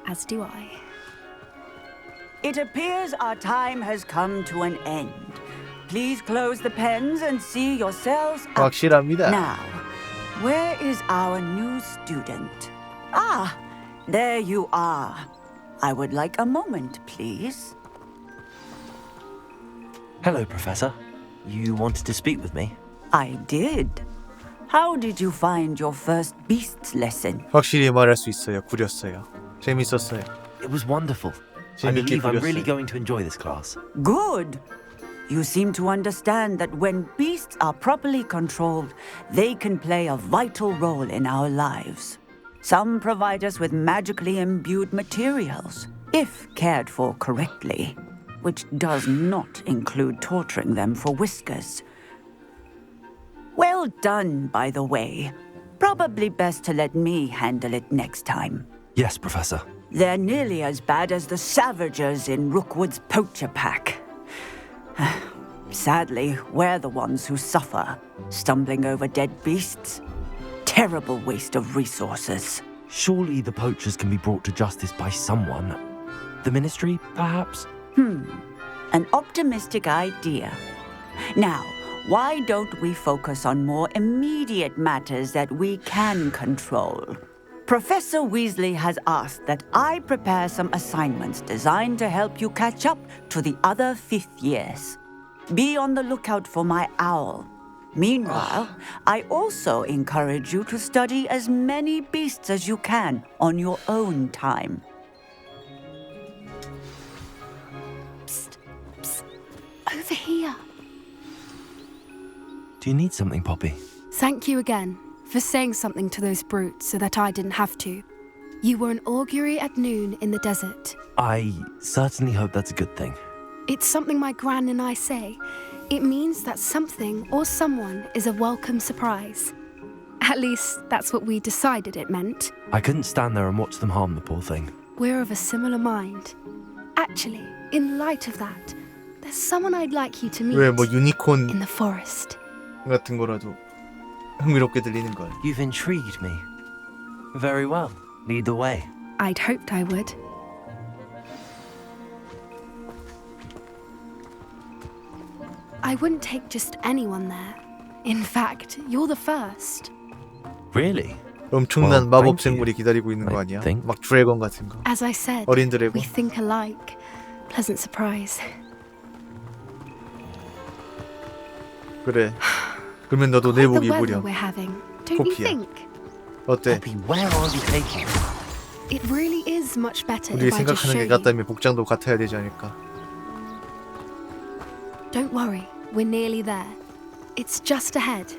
[SPEAKER 16] as do I.
[SPEAKER 13] It appears our time has come to an end. Please close the pens and see yourselves out.
[SPEAKER 1] 확실합니다.
[SPEAKER 13] Now, where is our new student? Ah, there you are. I would like a moment, please.
[SPEAKER 2] Hello, Professor. You wanted to speak with me?
[SPEAKER 13] I did. How did you find your first beasts lesson?
[SPEAKER 1] 확실히 말할 수 있어요. 구렸어요. 재밌었어요.
[SPEAKER 2] It was wonderful. I
[SPEAKER 1] 재밌게
[SPEAKER 2] believe I'm really
[SPEAKER 1] 구렸어요.
[SPEAKER 2] going to enjoy this class.
[SPEAKER 13] Good. You seem to understand that when beasts are properly controlled, they can play a vital role in our lives. Some provide us with magically imbued materials, if cared for correctly, which does not include torturing them for whiskers. Well done, by the way. Probably best to let me handle it next time.
[SPEAKER 2] Yes, Professor.
[SPEAKER 13] They're nearly as bad as the Savagers in Rookwood's poacher pack. Sadly, we're the ones who suffer, stumbling over dead beasts. Terrible waste of resources.
[SPEAKER 2] Surely the poachers can be brought to justice by someone. The Ministry, perhaps?
[SPEAKER 13] An optimistic idea. Now, why don't we focus on more immediate matters that we can control? Professor Weasley has asked that I prepare some assignments designed to help you catch up to the other fifth years. Be on the lookout for my owl. Meanwhile, I also encourage you to study as many beasts as you can on your own time.
[SPEAKER 16] Over here.
[SPEAKER 2] Do you need something, Poppy?
[SPEAKER 16] Thank you again for saying something to those brutes so that I didn't have to. You were an augury at noon in the desert.
[SPEAKER 2] I certainly hope that's a good thing.
[SPEAKER 16] It's something my gran and I say. It means that something or someone is a welcome surprise. At least, that's what we decided it meant.
[SPEAKER 2] I couldn't stand there and watch them harm the poor thing.
[SPEAKER 16] We're of a similar mind. Actually, in light of that, there's someone I'd like you to meet
[SPEAKER 1] 왜 뭐 유니콘
[SPEAKER 16] in the forest.
[SPEAKER 1] 같은 거라도 흥미롭게 들리는 걸.
[SPEAKER 2] You've intrigued me. Very well. Lead the way.
[SPEAKER 16] I'd hoped I would. I wouldn't take just anyone there. In fact, you're the first.
[SPEAKER 2] Really?
[SPEAKER 1] 엄청난 마법 생물이 기다리고 있는 거 아니야? 막 드래곤 같은 거.
[SPEAKER 16] As I said,
[SPEAKER 1] 어린 드래곤.
[SPEAKER 16] we think alike. Pleasant surprise.
[SPEAKER 1] 그래. 그러면 너도 내복
[SPEAKER 16] The weather
[SPEAKER 1] 입으렴.
[SPEAKER 16] we're having, don't you
[SPEAKER 1] 코피야.
[SPEAKER 16] think?
[SPEAKER 1] 어때?
[SPEAKER 11] Where are we taking?
[SPEAKER 16] It really is much better
[SPEAKER 1] 우리
[SPEAKER 16] if I just
[SPEAKER 1] 생각하는
[SPEAKER 16] show
[SPEAKER 1] 게
[SPEAKER 16] you.
[SPEAKER 1] 같다면 복장도 같아야 되지 않을까?
[SPEAKER 16] Don't worry, we're nearly there. It's just ahead.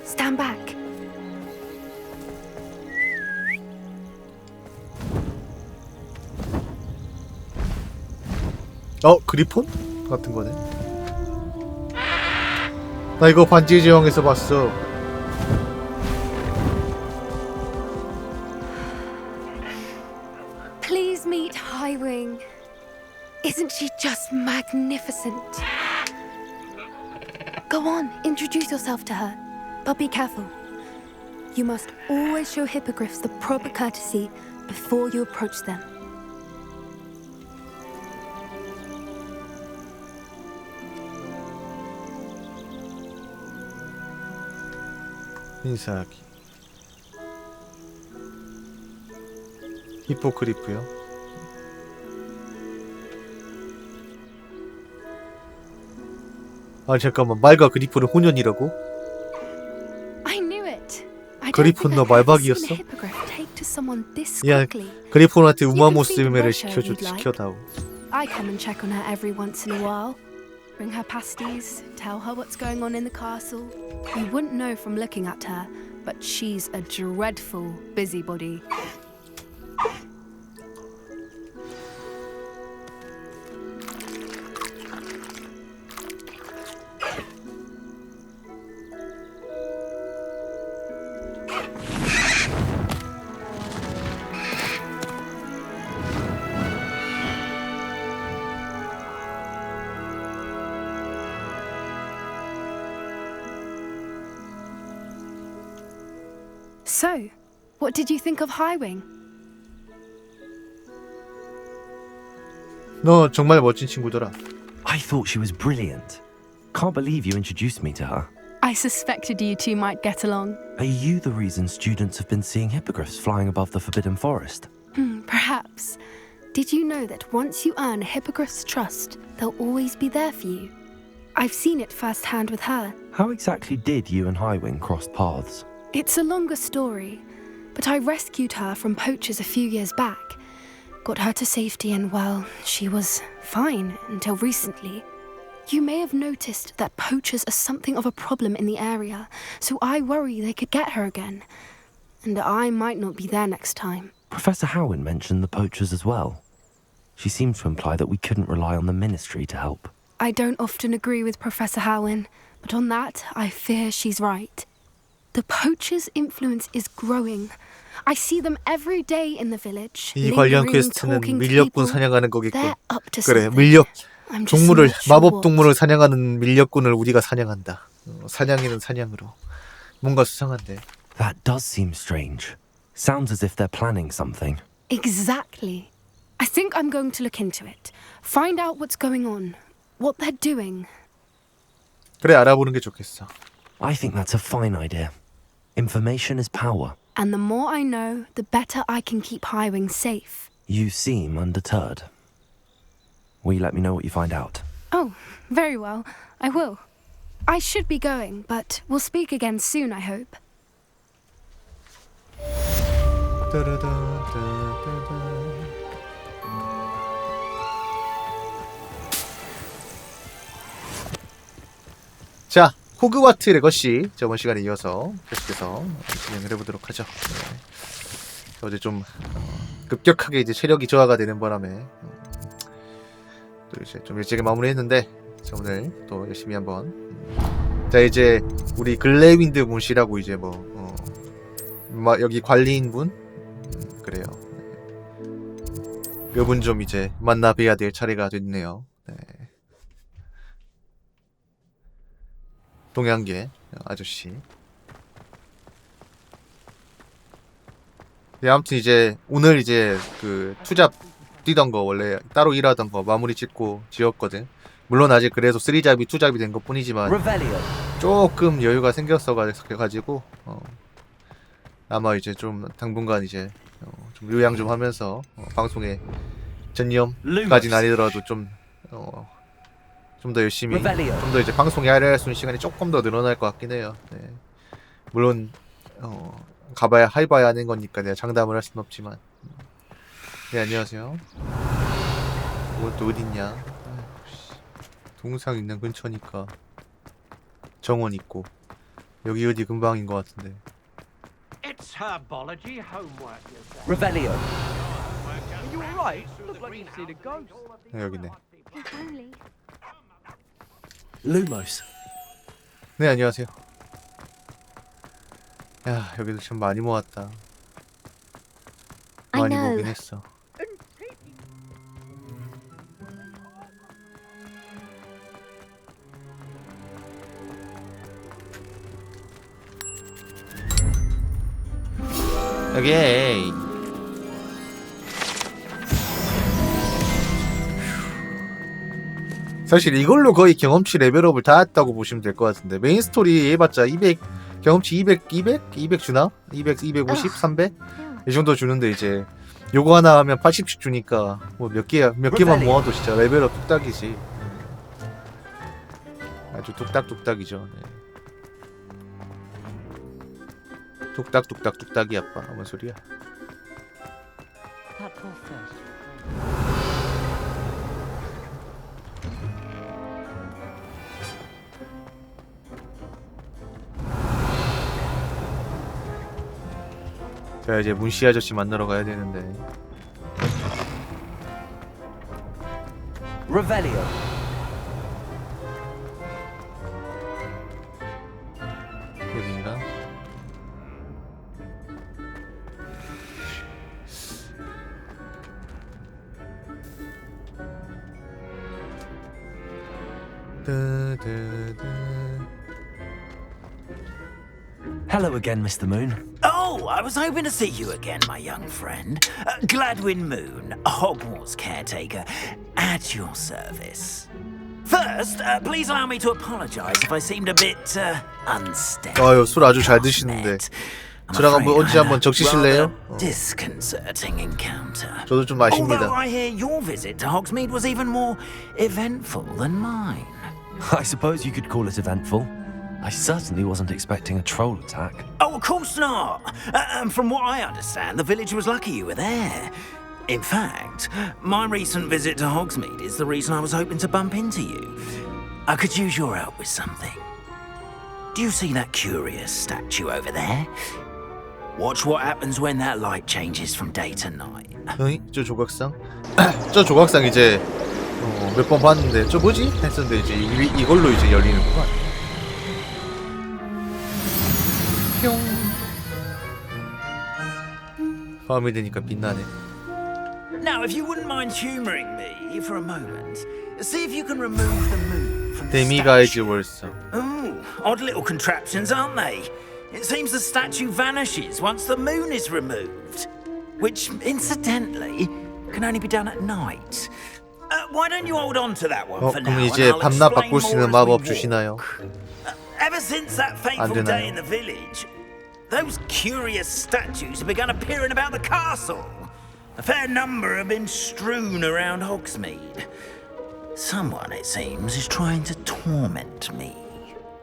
[SPEAKER 16] Stand back.
[SPEAKER 1] 그리폰? 같은 거네. 나 이거 반지의 제왕에서 봤어.
[SPEAKER 16] Please meet Highwing. Isn't she just magnificent? Go on, introduce yourself to her. But be careful. You must always show hippogriffs the proper courtesy before you approach them.
[SPEAKER 1] 인사하기. 히포크리프요. 아 잠깐만, 말과 그리폰은 혼연이라고?
[SPEAKER 16] I knew it. I don't
[SPEAKER 1] 그리폰
[SPEAKER 16] think
[SPEAKER 1] 너
[SPEAKER 16] I've ever
[SPEAKER 1] 말박이었어?
[SPEAKER 16] seen a hippogriff take to someone this
[SPEAKER 1] 야,
[SPEAKER 16] quickly.
[SPEAKER 1] 그리폰한테
[SPEAKER 16] You
[SPEAKER 1] 우마모
[SPEAKER 16] can feed
[SPEAKER 1] 스매를
[SPEAKER 16] Russia if you'd like.
[SPEAKER 1] 시켜다오.
[SPEAKER 16] I come and check on her every once in a while. Bring her pasties, tell her what's going on in the castle. You wouldn't know from looking at her, but she's a dreadful busybody. So, what did you think of Highwing?
[SPEAKER 1] 너 정말 멋진 친구더라.
[SPEAKER 2] I thought she was brilliant. Can't believe you introduced me to her.
[SPEAKER 16] I suspected you two might get along.
[SPEAKER 2] Are you the reason students have been seeing hippogriffs flying above the Forbidden Forest?
[SPEAKER 16] Perhaps. Did you know that once you earn a hippogriff's trust, they'll always be there for you? I've seen it firsthand with her.
[SPEAKER 2] How exactly did you and Highwing cross paths?
[SPEAKER 16] It's a longer story, but I rescued her from poachers a few years back. Got her to safety and, well, she was fine until recently. You may have noticed that poachers are something of a problem in the area, so I worry they could get her again. And I might not be there next time.
[SPEAKER 2] Professor Howin mentioned the poachers as well. She seemed to imply that we couldn't rely on the ministry to help.
[SPEAKER 16] I don't often agree with Professor Howin, but on that, I fear she's right. The poachers' influence is growing. I see them every day in the village.
[SPEAKER 1] 이 관련
[SPEAKER 16] lingering,
[SPEAKER 1] 퀘스트는
[SPEAKER 16] talking to
[SPEAKER 1] 밀렵군
[SPEAKER 16] people.
[SPEAKER 1] 사냥하는 거겠고.
[SPEAKER 16] They're up to
[SPEAKER 1] 그래,
[SPEAKER 16] something.
[SPEAKER 1] 밀렵
[SPEAKER 16] I'm just
[SPEAKER 1] 동물을
[SPEAKER 16] not sure
[SPEAKER 1] 마법
[SPEAKER 16] what.
[SPEAKER 1] 동물을 사냥하는 밀렵군을 우리가 사냥한다. 사냥이는 사냥으로. 뭔가 수상한데.
[SPEAKER 2] That does seem strange. Sounds as if they're planning something.
[SPEAKER 16] Exactly. I think I'm going to look into it. Find out what's going on. What they're doing.
[SPEAKER 1] 그래, 알아보는 게 좋겠어.
[SPEAKER 2] I think that's a fine idea. Information is power.
[SPEAKER 16] And the more I know, the better I can keep Highwing safe.
[SPEAKER 2] You seem undeterred. Will you let me know what you find out?
[SPEAKER 16] Oh, very well. I will. I should be going, but we'll speak again soon, I hope.
[SPEAKER 1] 자, 호그와트 레거시 저번 시간에 이어서 계속해서 진행을 해보도록 하죠. 네. 어제 좀 급격하게 이제 체력이 저하가 되는 바람에 또 이제 좀 일찍 마무리했는데 자, 오늘 또 열심히 한번 자 이제 우리 글레윈드 문씨라고 이제 여기 관리인분 그래요. 그분 좀 이제 만나 뵈야 될 차례가 됐네요. 네. 동양계 아저씨. 네, 아무튼 이제 오늘 이제 그 투잡 뛰던 거 원래 따로 일하던 거 마무리 짓고 지었거든. 물론 아직 그래도 3잡이 2잡이 된 것 뿐이지만 조금 여유가 생겼어가지고 아마 이제 좀 당분간 이제 좀 요양 좀 하면서 방송에 전념까지는 아니더라도 좀 더 열심히 좀 더 이제 방송에 할애할 수 있는 시간이 조금 더 늘어날 것 같긴 해요. 네. 물론 해봐야 하는 거니까 내가 장담을 할 수는 없지만. 네, 안녕하세요. 오늘 또 어딨냐? 동상 있는 근처니까 정원 있고 여기 어디 근방인 것 같은데.
[SPEAKER 3] It's herbology homework.
[SPEAKER 10] Revelio. Are you alright? Look like you've seen a ghost.
[SPEAKER 1] 네, 여기네.
[SPEAKER 10] Lumos.
[SPEAKER 1] 네, 안녕하세요. 야, 여기도 참 많이 모았다. 많이 모긴 했어. 오케이. 사실 이걸로 거의 경험치 레벨업을 다 했다고 보시면 될 것 같은데 메인 스토리 해봤자 200 경험치 200 주나? 200, 250, 300? 이 정도 주는데 이제 요거 하나 하면 80씩 주니까 뭐 몇 개만 모아도 진짜 레벨업 뚝딱이지. 아주 뚝딱뚝딱이죠. 네. 뚝딱뚝딱뚝딱이 아빠 뭔 소리야? 자, 이제 문씨 아저씨 만나러 가야 되는데.
[SPEAKER 10] Revelio.
[SPEAKER 1] 여긴가?
[SPEAKER 2] Hello again, Mr. Moon.
[SPEAKER 3] Oh, I was hoping to see you again, my young friend. Gladwin Moon, Hogwarts caretaker, at your service. First, please allow me to apologize if I seemed a bit unsteady.
[SPEAKER 1] 아유, 술 아주 잘 드시는데. 저랑 언제 한번 적시실래요?
[SPEAKER 3] Disconcerting encounter.
[SPEAKER 1] 저도 좀 마십니다.
[SPEAKER 3] Although I hear your visit to Hogsmeade was even more eventful than mine.
[SPEAKER 2] I suppose you could call it eventful. I certainly wasn't expecting a troll attack.
[SPEAKER 3] Oh, of course not. And from what I understand, the village was lucky you were there. In fact, my recent visit to Hogsmeade is the reason I was hoping to bump into you. I could use your help with something. Do you see that curious statue over there? Watch what happens when that light changes from day to night.
[SPEAKER 1] 응? 저 조각상? 저 조각상 이제 몇 번 봤는데 저 뭐지? 했었는데 이제 이걸로 이제 열리는구나. 밤이 되니까 빛나네.
[SPEAKER 3] Now, if you wouldn't mind humoring me for a moment, see if you can remove the moon from the
[SPEAKER 1] 데미가이즈 월서.
[SPEAKER 3] Ooh, odd little contraptions, aren't they? It seems the statue vanishes once the moon is removed, which, incidentally, can only be done at night. Why don't you hold on to that one for now?
[SPEAKER 1] 그럼 이제 밤낮 바꿀 수 있는 마법 주시나요?
[SPEAKER 3] Ever since that fateful day in the village, those curious statues have begun appearing about the castle. A fair number have been strewn around Hogsmeade. Someone, it seems, is trying to torment me.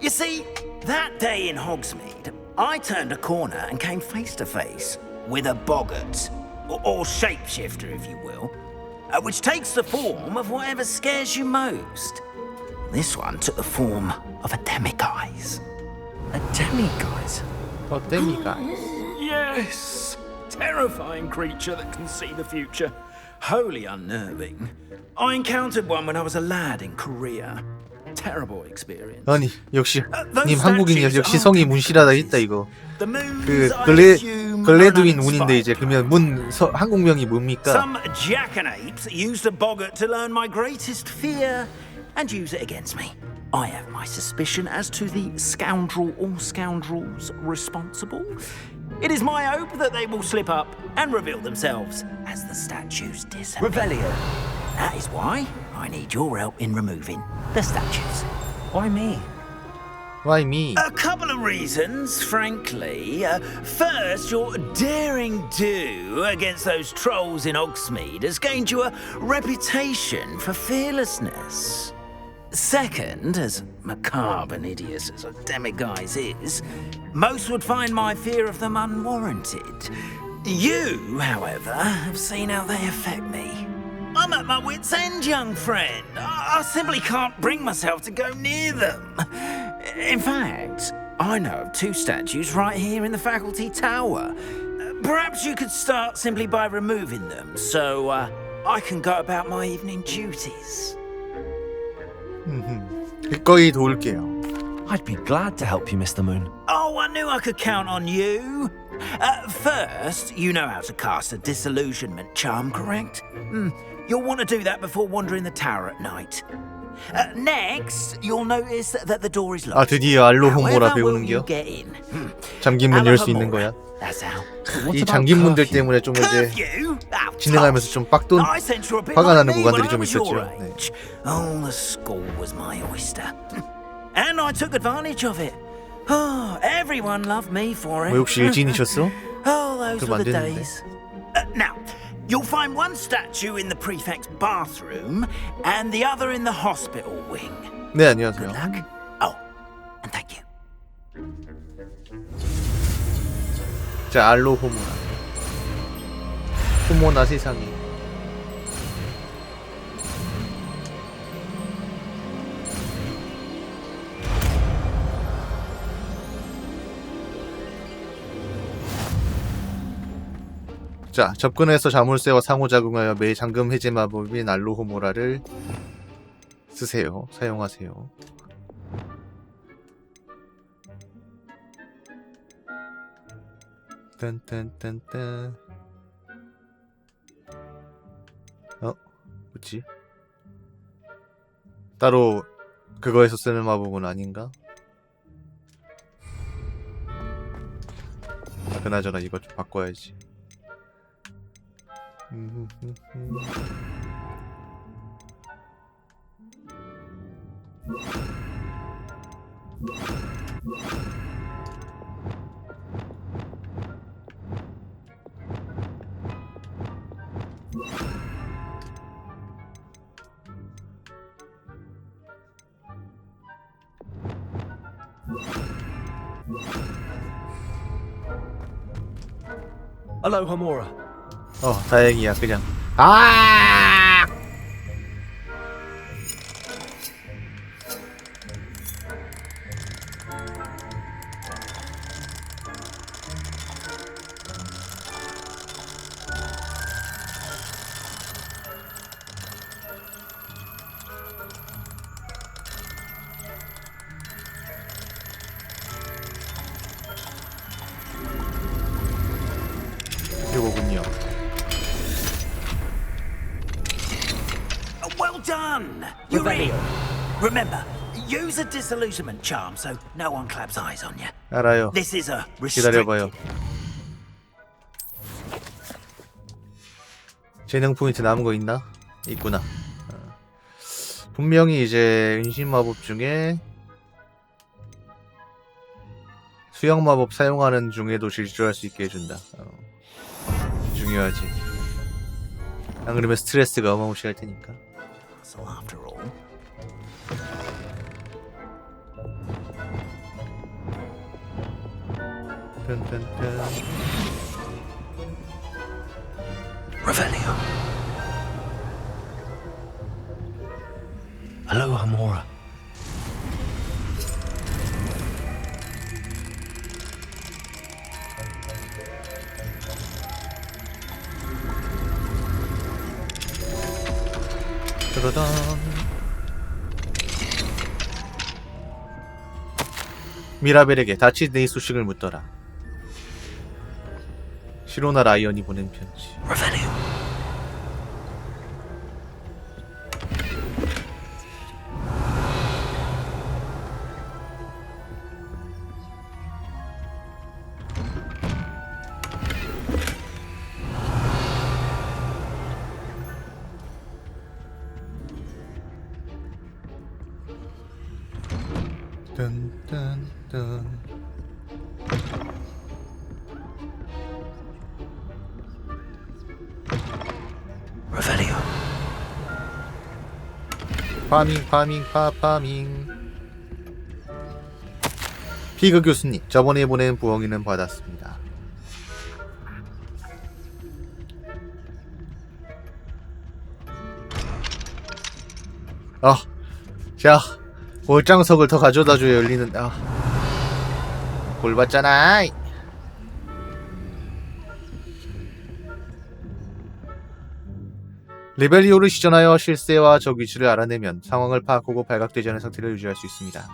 [SPEAKER 3] You see, that day in Hogsmeade, I turned a corner and came face to face with a boggart, or shapeshifter, if you will, which takes the form of whatever scares you most. This one took the form of a demiguise.
[SPEAKER 2] A demiguise?
[SPEAKER 1] A demiguise?
[SPEAKER 3] Yes! Terrifying creature that can see the future. Wholly unnerving. I encountered one when I was a lad in Korea. Terrible experience.
[SPEAKER 1] 아니 역시 님 한국인이야. 역시 성이 문씨라다 했다 이거. 그 글래드윈 문인데 이제 그러면 한국명이 뭡니까?
[SPEAKER 3] Some jackanapes used a boggart to learn my greatest fear and use it against me. I have my suspicion as to the scoundrel or scoundrels responsible. It is my hope that they will slip up and reveal themselves as the statues disappear.
[SPEAKER 2] Revelio.
[SPEAKER 3] That is why I need your help in removing the statues.
[SPEAKER 2] Why me?
[SPEAKER 1] Why me?
[SPEAKER 3] A couple of reasons, frankly. First, your daring do against those trolls in Hogsmeade has gained you a reputation for fearlessness. Second, as macabre and hideous as a demiguise is, most would find my fear of them unwarranted. You, however, have seen how they affect me. I'm at my wit's end, young friend. I simply can't bring myself to go near them. In fact, I know of 2 statues right here in the faculty tower. Perhaps you could start simply by removing them, so I can go about my evening duties.
[SPEAKER 1] 기꺼이 도울게요.
[SPEAKER 2] I'd be glad to help you, Mr. Moon.
[SPEAKER 3] Oh, I knew I could count on you. First, you know how to cast a disillusionment charm, correct? You'll want to do that before wandering the tower at night. Next, you'll notice that the door is locked.
[SPEAKER 1] 아, 드디어 알로호모라
[SPEAKER 3] However will you
[SPEAKER 1] 배우는겨?
[SPEAKER 3] get in?
[SPEAKER 1] 잠긴 문 열 수 있는 거야?
[SPEAKER 3] That's how.
[SPEAKER 1] 이 잠긴 문들 때문에 좀 이제 진행하면서 좀 화가 나는 구간들이 좀 있었죠. 네.
[SPEAKER 3] Oh, the school was my oyster. And I took advantage of it. Oh, everyone loved me for it.
[SPEAKER 1] 뭐 혹시 일진이셨어?
[SPEAKER 3] Oh, those
[SPEAKER 1] 그러면
[SPEAKER 3] were
[SPEAKER 1] 안
[SPEAKER 3] the
[SPEAKER 1] 되는데.
[SPEAKER 3] days. Now, you'll find one statue in the prefect's bathroom and the other in the hospital wing.
[SPEAKER 1] 네, 안녕하세요.
[SPEAKER 3] Good luck. Oh, and thank you.
[SPEAKER 1] 자, 알로호모나. 호모나 세상에. 자, 접근해서 자물쇠와 상호작용하여 매 잠금 해제 마법인 알로호모라를 쓰세요. 사용하세요. 딴딴딴딴. 뭐지? 따로 그거에서 쓰는 마법은 아닌가? 아, 그나저나 이거 좀 바꿔야지.
[SPEAKER 2] Aloha Mora.
[SPEAKER 1] 다행이야. 그냥 아! 이거군요.
[SPEAKER 3] Well done! You're in! Remember, use a disillusionment charm so no one claps eyes on you.
[SPEAKER 1] 알아요.
[SPEAKER 3] This is a restricted...
[SPEAKER 1] 기다려봐요. 재능 포인트 남은 거 있나? 있구나. 분명히 이제 은신 마법 중에 수영 마법 사용하는 중에도 질주할 수 있게 해준다. 중요하지. 안 그러면 스트레스가 어마무시할 테니까.
[SPEAKER 3] So after all.
[SPEAKER 2] Revelio. Aloha Mora.
[SPEAKER 1] 짜라단. 미라벨에게 다친 네 소식을 묻더라. 시로나 라이언이 보낸 편지. 뜬뜬뜬. 파밍. 피그 교수님, 저번에 보낸 부엉이는 받았습니다. 자, 볼장석을 더 가져다줘야 열리는. 골 받잖아. 레벨 2호를 시전하여 실세와 적 위치를 알아내면 상황을 파악하고 발각되지 않은 상태를 유지할 수 있습니다.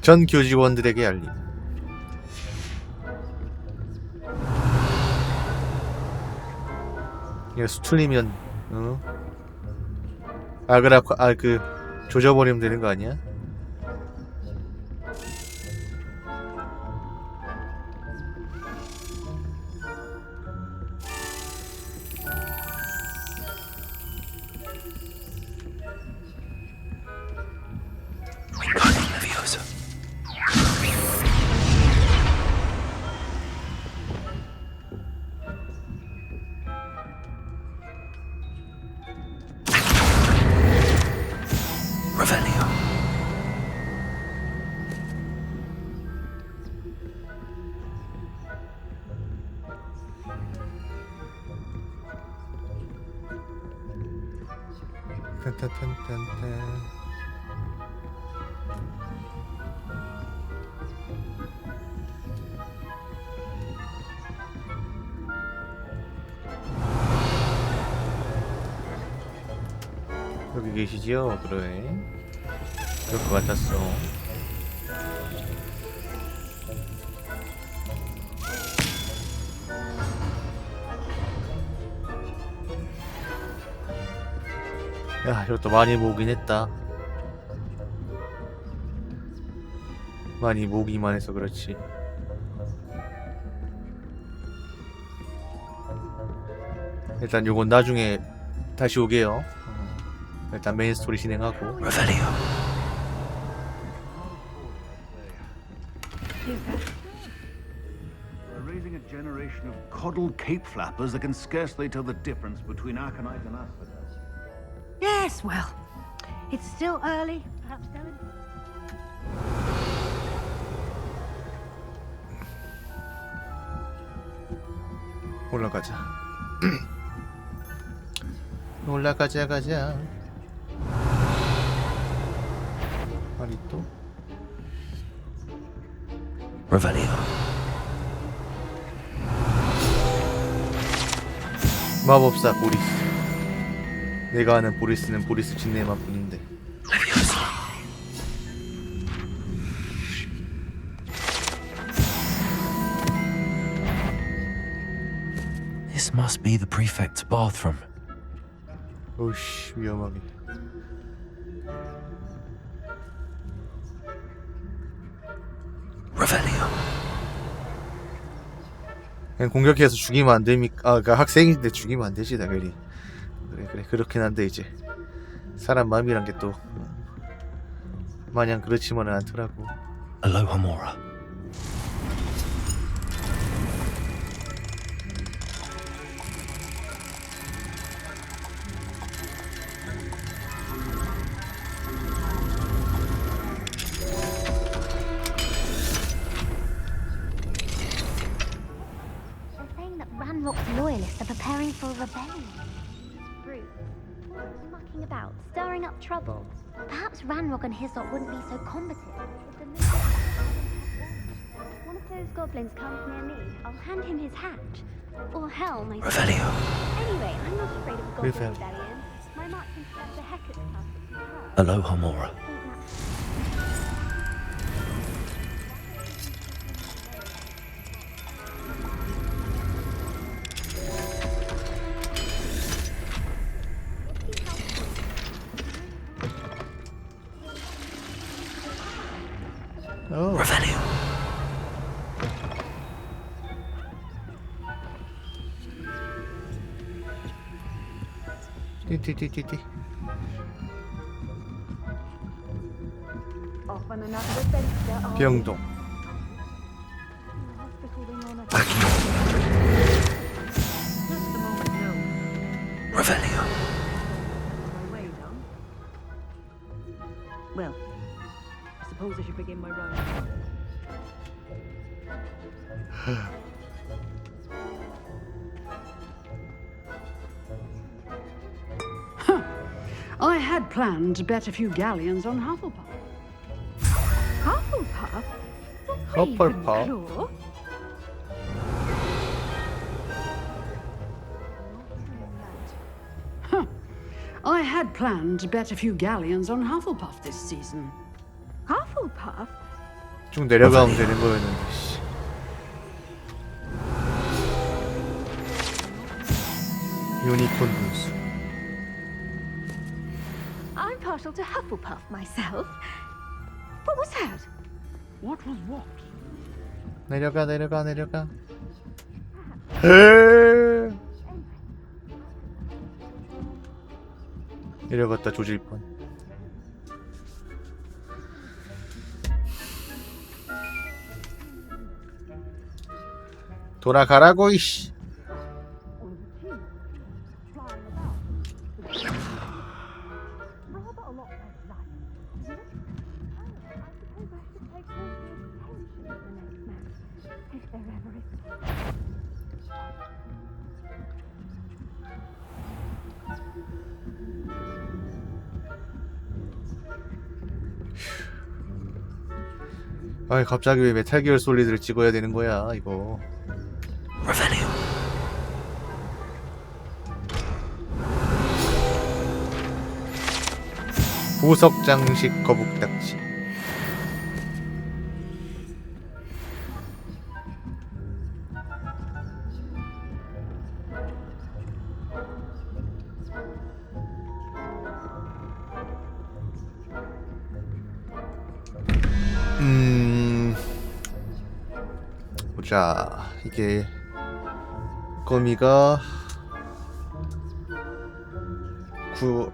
[SPEAKER 1] 전 교직원들에게 알림. 이거 수틀리면 조져버리면 되는 거 아니야? 여기 계시지요? 그래. 그럴 것 같았어. 야, 이것도 많이 모으긴 했다. 많이 모으기만 해서 그렇지. 일단 요건 나중에 다시 오게요. 일단 메인 스토리 진행하고.
[SPEAKER 5] Raising a generation of coddled cape flappers that can scarcely tell the difference between aconite and asphodel.
[SPEAKER 18] Yes, well, it's still early. Perhaps going.
[SPEAKER 1] 올라가자. 가자. 아니 또? 마법사 보리스. 내가 아는 보리스는 보리스 진네만 뿐인데.
[SPEAKER 2] This must be the prefect's bathroom.
[SPEAKER 1] 오씨, 위험하게. 그냥 공격해서 죽이면 안 됩니까? 그러니까 학생인데 죽이면 안 되지 당연히. 그래 그렇긴 한데 이제 사람 마음이란 게 또 마냥 그렇지만은 않더라고.
[SPEAKER 2] Alohomora.
[SPEAKER 19] Loyalists are preparing for a rebellion. Rude. Mucking about, stirring up trouble. Perhaps Ranrock and his lot wouldn't be so combative if the one of those goblins comes near me, I'll hand him his hat. Or hell, my
[SPEAKER 2] Revelio.
[SPEAKER 19] Anyway, I'm not afraid of a goblin rebellion. My marching stabs the Hecate's class.
[SPEAKER 2] Alohomora.
[SPEAKER 1] Oh.
[SPEAKER 2] Revelio.
[SPEAKER 1] 띠띠띠띠띠. 병동.
[SPEAKER 3] Revelio.
[SPEAKER 10] Well, I suppose I should begin my round.
[SPEAKER 20] I had planned to bet a few galleons on Hufflepuff.
[SPEAKER 8] Hufflepuff?
[SPEAKER 1] Hufflepuff.
[SPEAKER 8] Ravenclaw?
[SPEAKER 20] I had planned to bet a few galleons on Hufflepuff this season.
[SPEAKER 8] Hufflepuff?
[SPEAKER 1] 쭉 내려가면 되는 거였는데. 씨. 유니콘 분수.
[SPEAKER 8] I'm partial to Hufflepuff myself. What was that?
[SPEAKER 20] What was what?
[SPEAKER 1] 내려가 내려가 내려가. 내려갔다 조질 뻔. 돌아가라고 이씨. 아이 갑자기 왜 메탈 기어 솔리드를 찍어야 되는 거야 이거.
[SPEAKER 3] Revelio.
[SPEAKER 1] 보석 장식 거북딱지. 보자. 이게 거미가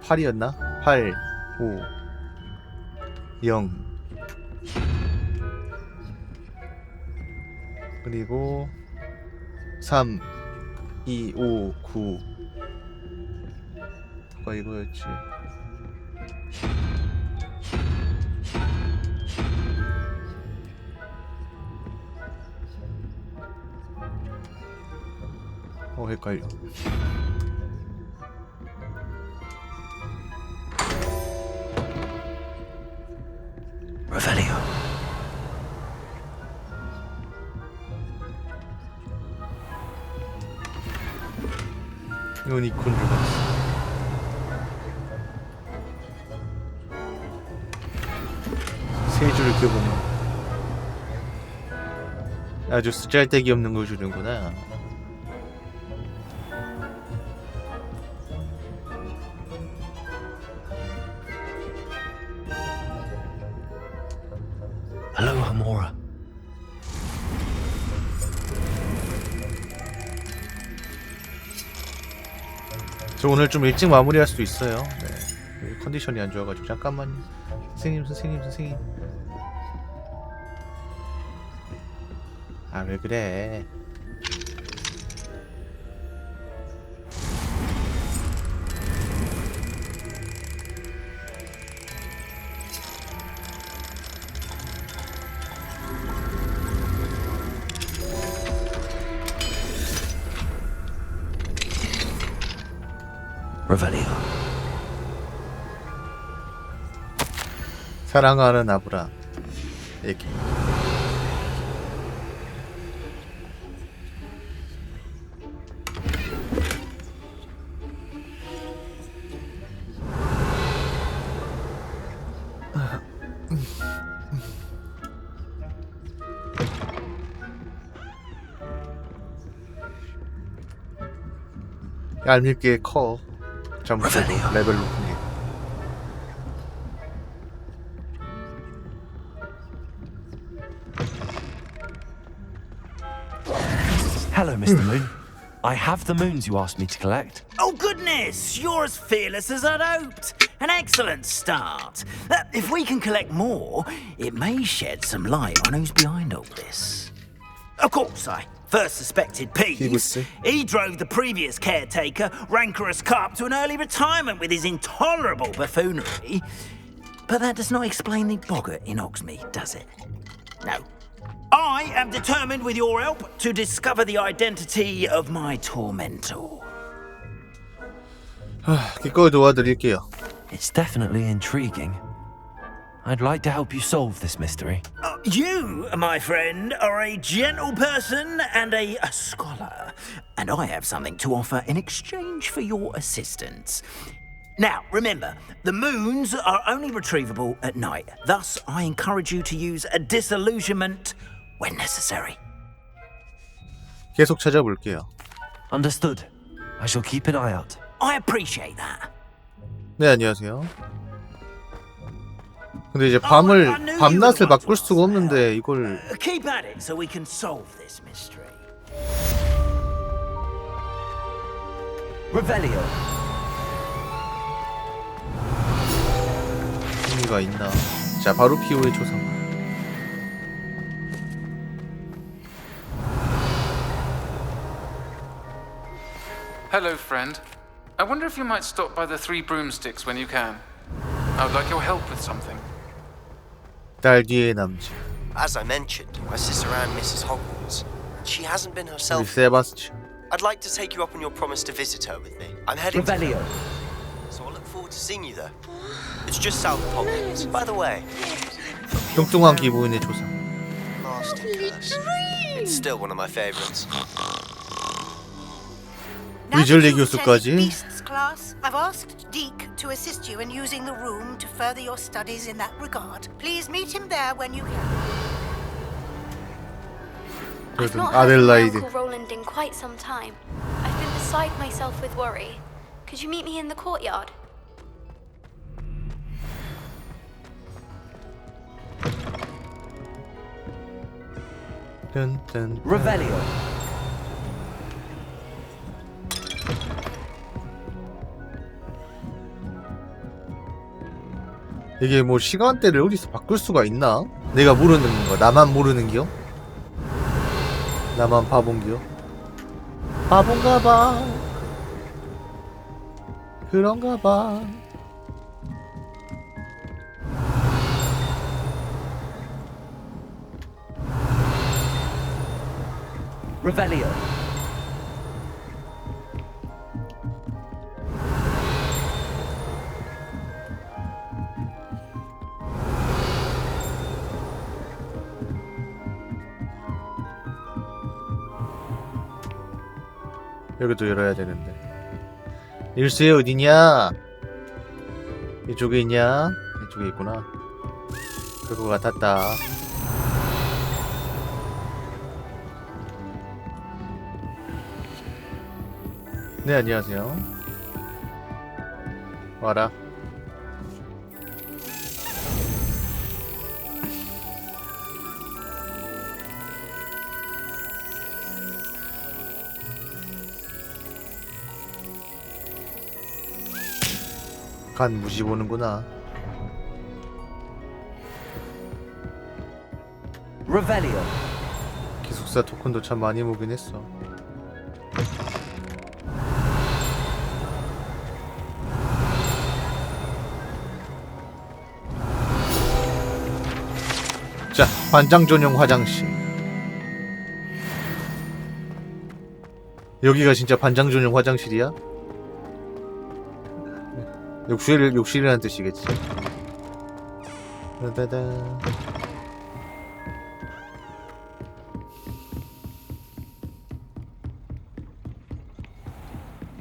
[SPEAKER 1] 8이었나? 8 5 0 그리고 3 2 5 9 가 이거였지. 헷갈려.
[SPEAKER 3] Revelio.
[SPEAKER 1] 유니콘 주먹. 세 줄을 껴보면 아주 쓰잘데기 없는 걸 주는구나.
[SPEAKER 3] Aloha, Mora.
[SPEAKER 1] 저 오늘 좀 일찍 마무리할 수도 있어요. 네. 컨디션이 안 좋아가지고 잠깐만요. 선생님. 아 왜 그래?
[SPEAKER 3] Revelio.
[SPEAKER 1] 사랑하는 아브라 얘기. 얄밉게 커. 점수 레벨 높은 게.
[SPEAKER 2] Hello, Mr. Moon. I have the moons you asked me to collect.
[SPEAKER 3] Oh, goodness! You're as fearless as I'd hoped. An excellent start. If we can collect more, it may shed some light on who's behind all this. Of course, I first suspected Peeves. He drove the previous caretaker, rancorous Carp, to an early retirement with his intolerable buffoonery. But that does not explain the boggart in Hogsmeade, does it? No. I am determined, with your help, to discover the identity of my tormentor.
[SPEAKER 1] 기꺼이 도와드릴게요.
[SPEAKER 2] It's definitely intriguing. I'd like to help you solve this mystery.
[SPEAKER 3] You, my friend, are a gentle person and a scholar, and I have something to offer in exchange for your assistance. Now, remember, the moons are only retrievable at night. Thus, I encourage you to use a disillusionment when necessary.
[SPEAKER 1] 계속 찾아볼게요.
[SPEAKER 2] Understood. I shall keep an eye out.
[SPEAKER 3] I appreciate that.
[SPEAKER 1] 네, 안녕하세요. 근데 이제 밤낮을 바꿀 수가 없는데 이걸
[SPEAKER 3] Keep at it so we can solve this mystery.
[SPEAKER 2] Revelio.
[SPEAKER 1] 의미가 있나? 자, 바로 피오의 조상.
[SPEAKER 7] Hello, friend. I wonder if you might stop by the Three Broomsticks when you can. I would like your help with something.
[SPEAKER 1] 딸기의 남자.
[SPEAKER 21] As I mentioned, my sister Anne misses Hogwarts. She hasn't been herself.
[SPEAKER 1] 우리 세바스찬.
[SPEAKER 21] I'd like to take you up on your promise to visit her with me. I'm heading to Revelio. So I'll look forward to seeing you there. It's just south of Hogwarts. By the way,
[SPEAKER 1] 뚱뚱한 기부인의 조상.
[SPEAKER 21] it's still one of my favorites.
[SPEAKER 1] 위즐리 교수까지.
[SPEAKER 18] Beasts class, I've asked Deke to assist you in using the room to further your studies in that regard. Please meet him there when you can.
[SPEAKER 19] I've not heard from
[SPEAKER 1] 아델라이드.
[SPEAKER 19] Uncle Roland in quite some time. I've been beside myself with worry. Could you meet me in the courtyard?
[SPEAKER 2] Revelio.
[SPEAKER 1] 이게 뭐 시간대를 어디서 바꿀 수가 있나? 내가 모르는 거, 나만 모르는 기요? 나만 바본기요? 바본가봐. 그런가봐.
[SPEAKER 2] Revelio.
[SPEAKER 1] 여기도 열어야 되는데. 일수에 어디냐? 이쪽에 있냐? 이쪽에 있구나. 그거 같았다. 네, 안녕하세요. 와라. 간 무시 보는구나.
[SPEAKER 2] Revelio.
[SPEAKER 1] 기숙사 토큰도 참 많이 모긴 했어. 자, 반장 전용 화장실. 여기가 진짜 반장 전용 화장실이야? 욕실이라는 뜻이겠지. 따다단.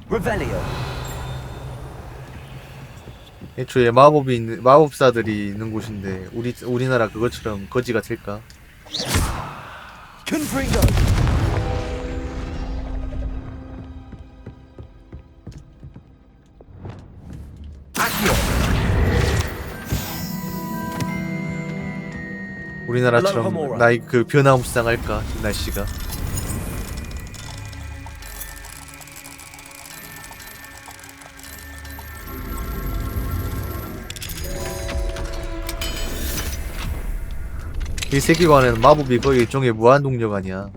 [SPEAKER 2] Revelio.
[SPEAKER 1] 애초에 마법사들이 있는 곳인데 우리나라 그것처럼 거지가 될까?
[SPEAKER 2] Confringo.
[SPEAKER 1] 우리나라처럼 나이 그 변화무쌍할까 날씨가. 이 세계관은 마법이 거의 일종의 무한 동력 아니야.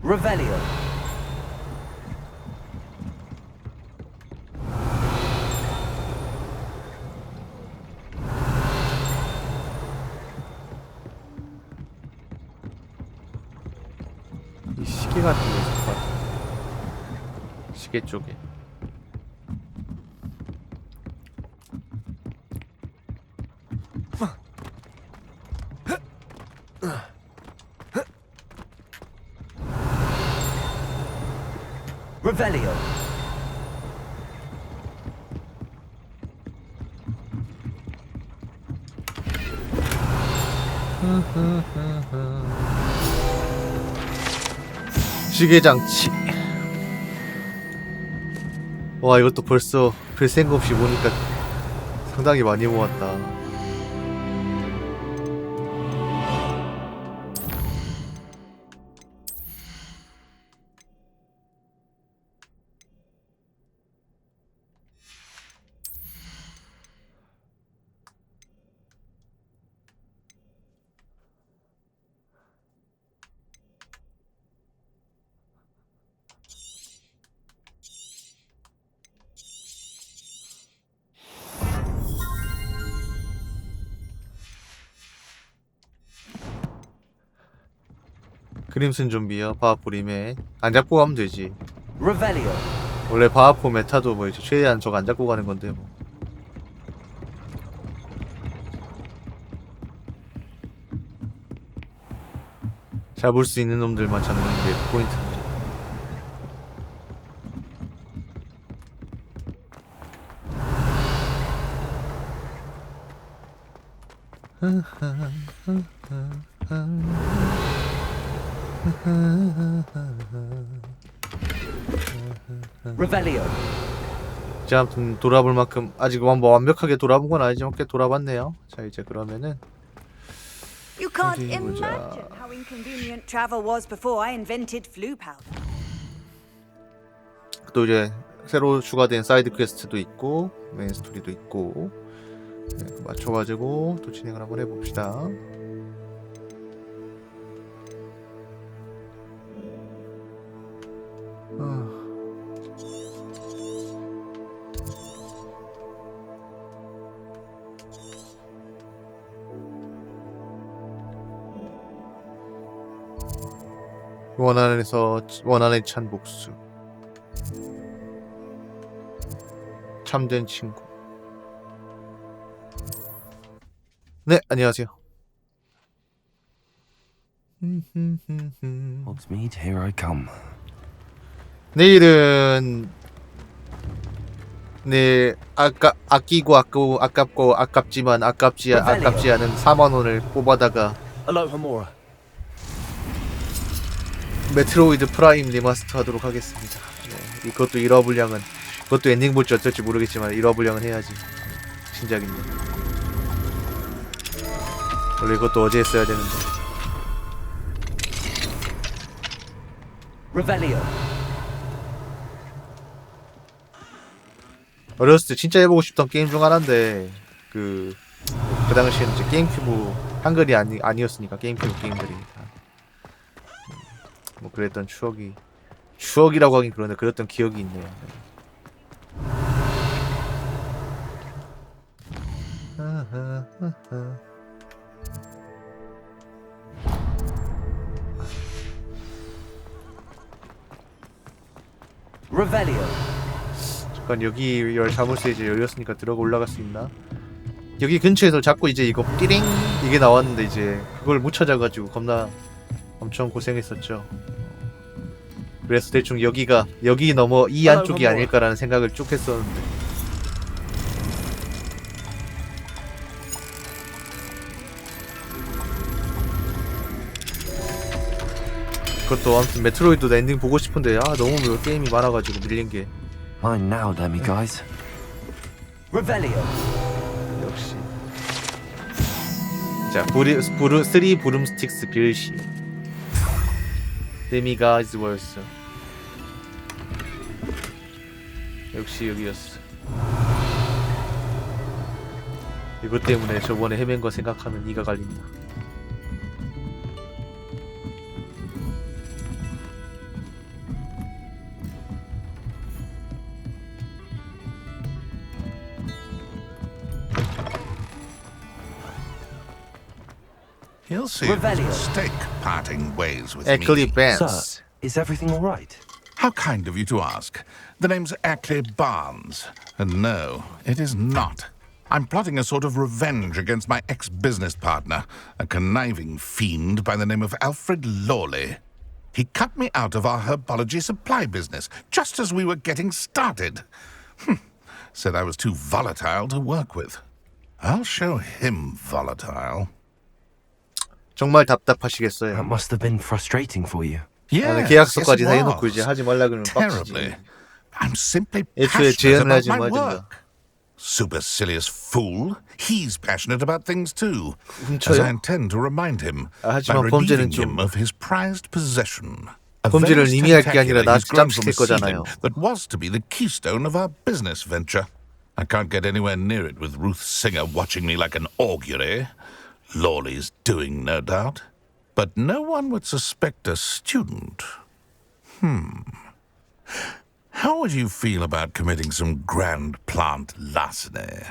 [SPEAKER 2] Revelio.
[SPEAKER 1] 이 시계 같은 게 있을 것 같아. 시계 쪽에.
[SPEAKER 2] Revelio.
[SPEAKER 1] 시계 장치. 와, 이것도 벌써 별 생각 없이 보니까 상당히 많이 모았다. 그림슨 좀비요. 바하포 리메. 안 잡고 가면 되지.
[SPEAKER 2] Revelio.
[SPEAKER 1] 원래 바하포 메타도 뭐 이제 최대한 저거 안 잡고 가는 건데 뭐. 잡을 수 있는 놈들만 잡는 게 포인트인데.
[SPEAKER 2] Revelio.
[SPEAKER 1] 자, 아무튼 돌아볼 만큼 아직 뭐 완벽하게 돌아본 건 아니지만 꽤 돌아봤네요. 자, 이제 그러면은
[SPEAKER 4] You can't
[SPEAKER 1] 어디 보자.
[SPEAKER 4] imagine how inconvenient travel was before I invented flu powder.
[SPEAKER 1] 또 이제 새로 추가된 사이드 퀘스트도 있고 메인 스토리도 있고, 네, 맞춰가지고 또 진행을 한번 해봅시다. 원한에 찬 복수. 참된 친구. 네, 안녕하세요.
[SPEAKER 2] Hogsmeade, here I come.
[SPEAKER 1] 내일은 네, 아깝고 아깝지만 아깝지 않은 4만 원을 뽑아다가 메트로이드 프라임 리마스터 하도록 하겠습니다. 네, 이것도 1화 분량은, 그것도 엔딩 볼지 어쩔지 모르겠지만 1화 분량은 해야지. 신작인데. 원래 이것도 어제 했어야 되는데.
[SPEAKER 2] Revelio.
[SPEAKER 1] 어렸을 때 진짜 해보고 싶던 게임 중 하나인데 그 당시에는 이제 게임큐브 한글이 아니었으니까 게임큐브 게임들이 뭐 그랬던 추억이라고 하긴 그런데 그랬던 기억이 있네요.
[SPEAKER 2] Revelio.
[SPEAKER 1] 잠깐, 여기 열 자물쇠 이제 열렸으니까 들어가 올라갈 수 있나? 여기 근처에서 자꾸 이제 이거 띠링 이게 나왔는데 이제 그걸 못 찾아가지고 겁나 엄청 고생했었죠. 그래서 대충 여기 넘어 이 안쪽이 아닐까라는 생각을 쭉 했었는데. 그것도 아무튼 메트로이드도 엔딩 보고 싶은데 너무 게임이 많아가지고 밀린 게.
[SPEAKER 2] Mine now, damn you guys. Revelio.
[SPEAKER 1] 역시. 자, 3 브룸스틱스 빌시. 데미가즈 월스. 역시 여기였어. 이것 때문에 저번에 헤맨 거 생각하면 이가 갈린다.
[SPEAKER 12] He'll see if it's a mistake parting ways with
[SPEAKER 1] Ackley
[SPEAKER 12] me.
[SPEAKER 1] Barnes.
[SPEAKER 2] Sir, is everything all right?
[SPEAKER 12] How kind of you to ask. The name's Ackley Barnes. And no, it is not. I'm plotting a sort of revenge against my ex-business partner, a conniving fiend by the name of Alfred Lawley. He cut me out of our herbology supply business, just as we were getting started. Said I was too volatile to work with. I'll show him volatile.
[SPEAKER 1] 정말 답답하시겠어요.
[SPEAKER 2] That must have been frustrating for you.
[SPEAKER 1] 나는 계약서까지 다 해놓고 이제 하지 말라 그러면 빡치지.
[SPEAKER 12] I'm simply
[SPEAKER 1] 애초에
[SPEAKER 12] passionate
[SPEAKER 1] 제안을
[SPEAKER 12] about
[SPEAKER 1] 하지
[SPEAKER 12] my
[SPEAKER 1] 말든가.
[SPEAKER 12] work. Supercilious fool. He's passionate about things too. As I intend to remind him by
[SPEAKER 1] 하지만
[SPEAKER 12] relieving
[SPEAKER 1] 범죄는 좀
[SPEAKER 12] him of his prized possession. A
[SPEAKER 1] 범죄를
[SPEAKER 12] venomous
[SPEAKER 1] 의미할 게 아니라
[SPEAKER 12] tentacular
[SPEAKER 1] 나
[SPEAKER 12] he's grown from
[SPEAKER 1] 짬시킬
[SPEAKER 12] a seedling
[SPEAKER 1] 거잖아요.
[SPEAKER 12] that was to be the keystone of our business venture. I can't get anywhere near it with Ruth Singer watching me like an augury. Lawley's doing, no doubt. But no one would suspect a student. How would you feel about committing some grand plant larceny?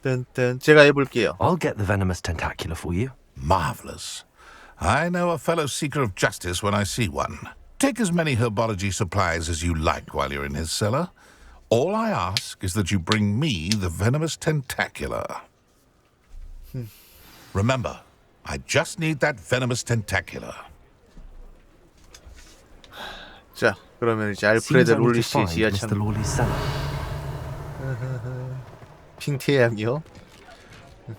[SPEAKER 1] 뜬뜬 제가 해볼게요.
[SPEAKER 2] I'll get the venomous tentacular for you.
[SPEAKER 12] Marvelous. I know a fellow seeker of justice when I see one. Take as many herbology supplies as you like while you're in his cellar. All I ask is that you bring me the venomous tentacular. Remember, I just need that venomous tentacular.
[SPEAKER 1] 자, 그러면 이제 알프레드 롤리 씨의 지하참. 핑태양이요?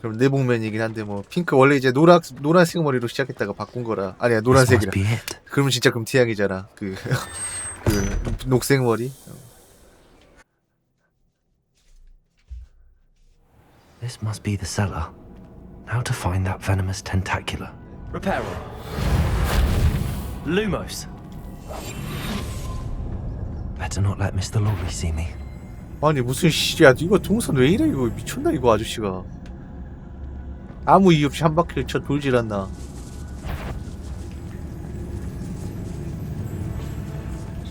[SPEAKER 1] 그럼 내복면이긴 한데 뭐 핑크 원래 이제 노란색 머리로 시작했다가 바꾼 거라. 아니야 노란색이라. 그러면 진짜 금태양이잖아. 그 녹색 머리.
[SPEAKER 2] This must be the cellar. How to find that venomous tentacular?
[SPEAKER 10] Reparo. Lumos.
[SPEAKER 2] Better not let Mr. Lawley see me.
[SPEAKER 1] 아니 무슨 씨야 이거 동선 왜 이래 이거 미쳤나 이거 아저씨가. 아무 이유 없이 한 바퀴를 쳐 돌질 않나.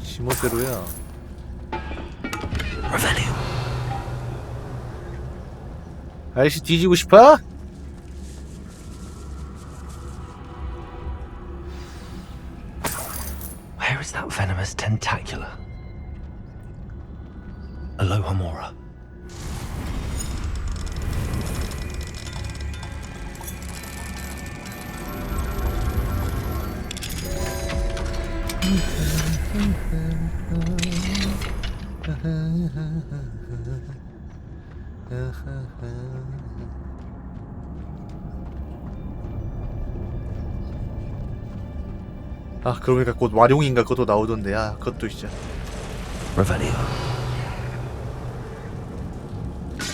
[SPEAKER 1] 지멋대로야. 아저씨 뒤지고 싶어?
[SPEAKER 2] Where is that venomous tentacular? Alohomora.
[SPEAKER 1] 아 그러니까 곧 와룡인가 그것도 나오던데. 아 그것도 진짜.
[SPEAKER 2] Revelio.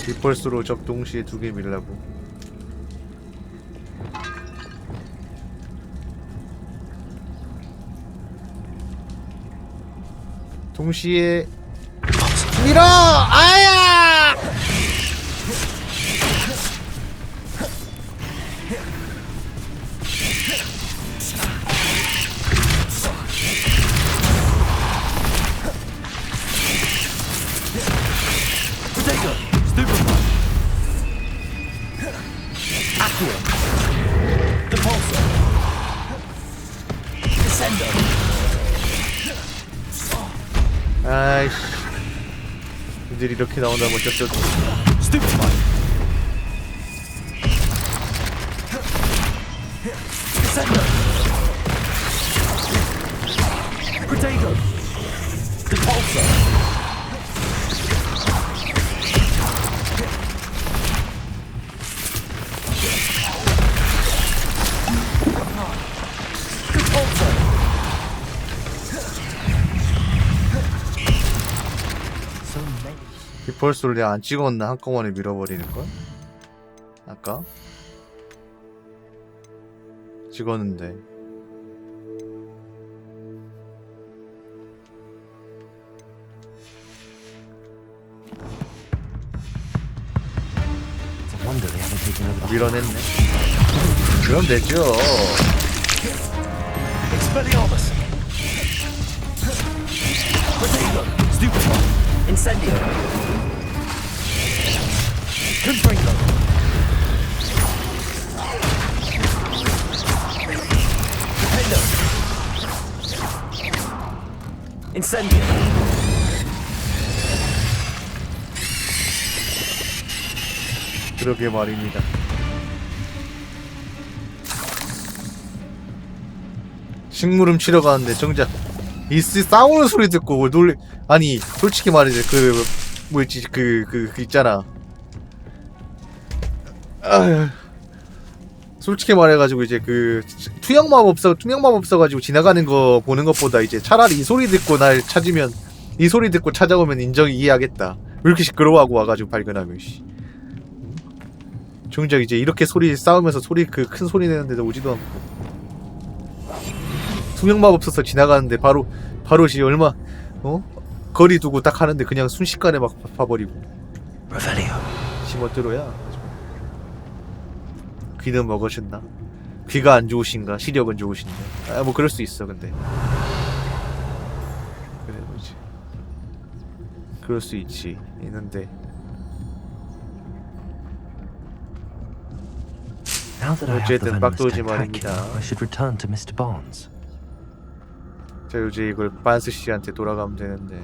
[SPEAKER 1] 리펄스로 적 동시에 두 개 밀라고. 동시에 밀어! 아야! 아이씨 이들이 이렇게 나온다면 어쩔 수 없지. 리펄스를 내가 안 찍었나 한꺼번에 밀어버리는걸? 아까? 찍었는데 밀어냈네. 그럼 되죠.
[SPEAKER 3] Expelliarmus. Potato. Stupefy. Incendio. Confringo. Dependo. Incendio.
[SPEAKER 1] 그러게 말입니다. 식물음 치러 가는데 정작 이스 싸우는 소리 듣고 놀래. 아니 솔직히 말이지 그 뭐였지 그 있잖아. 아휴. 솔직히 말해가지고 이제 그 투영 마법 써가지고 지나가는 거 보는 것보다 이제 차라리 이 소리 듣고 날 찾으면 이 소리 듣고 찾아오면 이해하겠다. 왜 이렇게 시끄러워하고 와가지고 발견하면 씨. 정작 이제 이렇게 소리 싸우면서 소리 그 큰 소리 내는데도 오지도 않고. 투명 마법 써서 지나가는데 바로 시 얼마 거리 두고 딱 하는데 그냥 순식간에 막 봐버리고. 시멋대로야. 귀는 먹으셨나? 귀가 안 좋으신가? 시력은 좋으신가? 아, 뭐 그럴 수 있어 근데. 그래 뭐지. 그럴 수 있지. 있는데. 어쨌든 빡도지 말입니다.
[SPEAKER 2] I should return to Mr. Barnes.
[SPEAKER 1] 자 이제 이걸 반스 씨한테 돌아가면 되는데.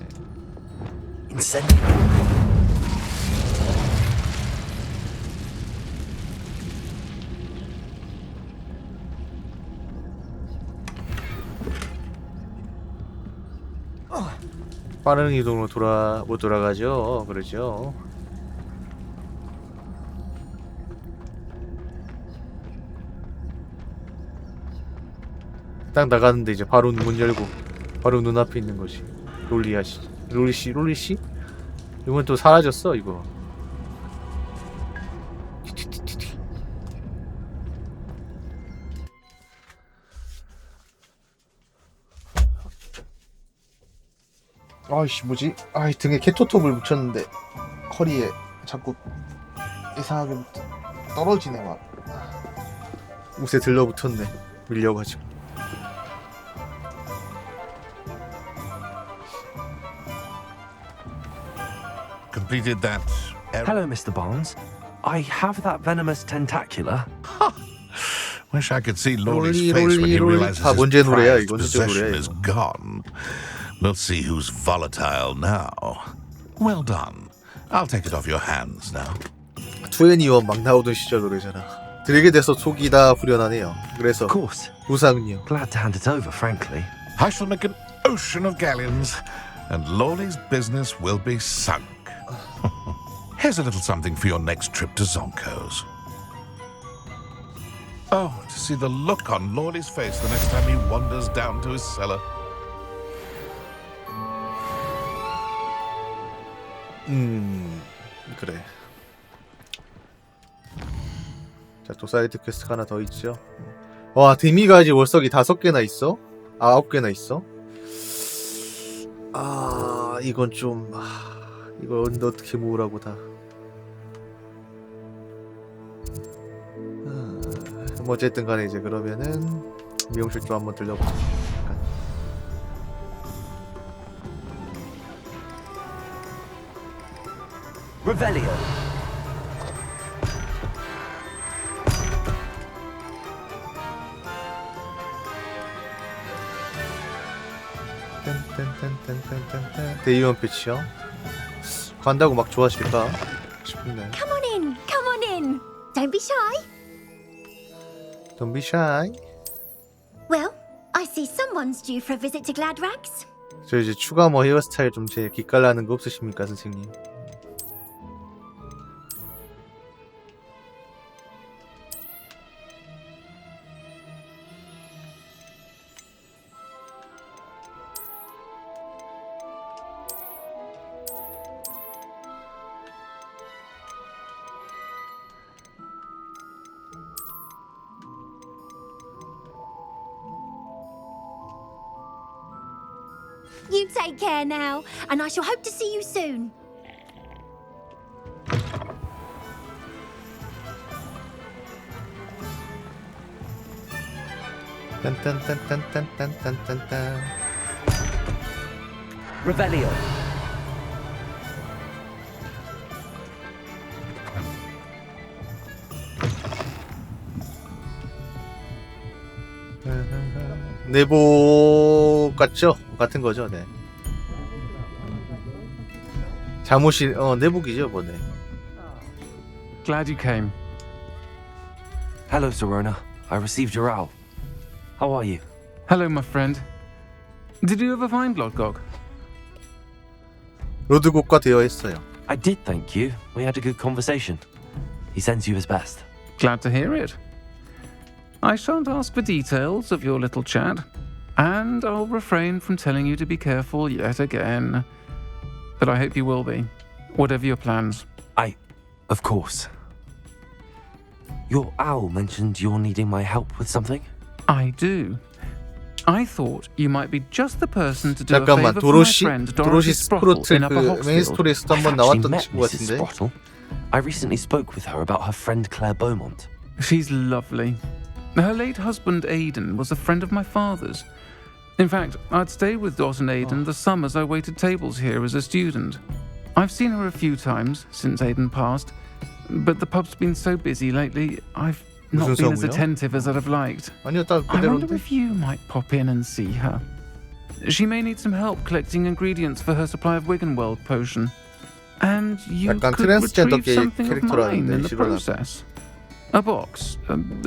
[SPEAKER 1] 빠른 이동으로 못 돌아가죠. 그러죠. 딱 나가는데 이제 바로 문 열고 바로 눈앞에 있는 것이 롤리씨? 이건 또 사라졌어 이거. 아이씨 뭐지? 아이 등에 캐토톱을 묻혔는데 허리에 자꾸 이상하게 떨어지네 막. 옷에 들러붙었네 밀려가지고.
[SPEAKER 12] Completed that.
[SPEAKER 2] Hello, Mr. Barnes. I have that venomous tentacular.
[SPEAKER 12] Wish I could see Lawley's face when he realizes his prized possession is gone. We'll see who's volatile now. Well done. I'll take it off your hands now.
[SPEAKER 1] 2NE1 막 나오던 시절 노래잖아. 들게 돼서 속이 다 후련하네요. 그래서 우상요.
[SPEAKER 2] Glad to hand it over, frankly.
[SPEAKER 12] I shall make an ocean of galleons, and Lawley's business will be sunk. Here's a little something for your next trip to Zonko's. Oh, to see the look on Lawley's face the next time he wanders down to his cellar.
[SPEAKER 1] 그래. 자, 또 사이드 퀘스트가 하나 더 있죠. 와, 데미가지 월석이 5개나 있어? 9개나 있어? 아, 이건 좀 이건 어떻게 모으라고 다. 뭐 어쨌든 간에 이제 그러면은 미용실 좀 한번 들려보자.
[SPEAKER 3] Revelio.
[SPEAKER 1] 대의원 패치요? 간다고 막 좋아하실까 싶은데.
[SPEAKER 8] Come on in, come on in. Don't be shy.
[SPEAKER 1] Don't be shy.
[SPEAKER 19] Well, I see someone's due for a visit to Gladrags.
[SPEAKER 1] 저 이제 추가 뭐 헤어스타일 좀 제 기깔나는 거 없으십니까, 선생님?
[SPEAKER 19] You take care now, and I shall hope to see you soon.
[SPEAKER 1] 딴딴딴딴딴딴딴딴.
[SPEAKER 10] Revelio.
[SPEAKER 1] 내복 같죠? 같은 거죠, 네. 잠옷이 내복이죠, 뭐네.
[SPEAKER 7] Glad you came.
[SPEAKER 2] Hello, Serona. I received your owl. How are you?
[SPEAKER 7] Hello, my friend. Did you ever find Lodgog?
[SPEAKER 1] 로드곡과 대화했어요.
[SPEAKER 2] I did, thank you. We had a good conversation. He sends you his best.
[SPEAKER 7] Glad to hear it. I shan't ask for details of your little chat, and I'll refrain from telling you to be careful yet again. But I hope you will be, whatever your plans.
[SPEAKER 2] Of course. Your owl mentioned you're needing my help with something?
[SPEAKER 7] I do. I thought you might be just the person to do a
[SPEAKER 1] 잠깐만,
[SPEAKER 7] favor for my friend Dorothy Sprottle
[SPEAKER 1] 스프로트
[SPEAKER 7] in Upper
[SPEAKER 1] 그 메인
[SPEAKER 7] Hogsfield.
[SPEAKER 1] 스토리에서도
[SPEAKER 2] I've
[SPEAKER 1] 한번
[SPEAKER 2] actually
[SPEAKER 1] 나왔던
[SPEAKER 2] met
[SPEAKER 1] 친구
[SPEAKER 2] Mrs.
[SPEAKER 1] 같은데.
[SPEAKER 2] Sprottle. I recently spoke with her about her friend Claire Beaumont.
[SPEAKER 7] She's lovely. Her late husband Aidan was a friend of my father's. In fact, I'd stayed with Dot and Aidan the summers I waited tables here as a student. I've seen her a few times since Aidan passed, but the pub's been so busy lately, I've not been as attentive as I'd have liked.
[SPEAKER 1] 아니요, 딱
[SPEAKER 7] I wonder
[SPEAKER 1] 그대로인데.
[SPEAKER 7] if you might pop in and see her. She may need some help collecting ingredients for her supply of Wiggenweld potion. And you
[SPEAKER 1] 약간
[SPEAKER 7] could
[SPEAKER 1] 트랜스젠더
[SPEAKER 7] retrieve something of mine
[SPEAKER 1] 캐릭터라는데
[SPEAKER 7] in the
[SPEAKER 1] 싫어하나.
[SPEAKER 7] process. A box,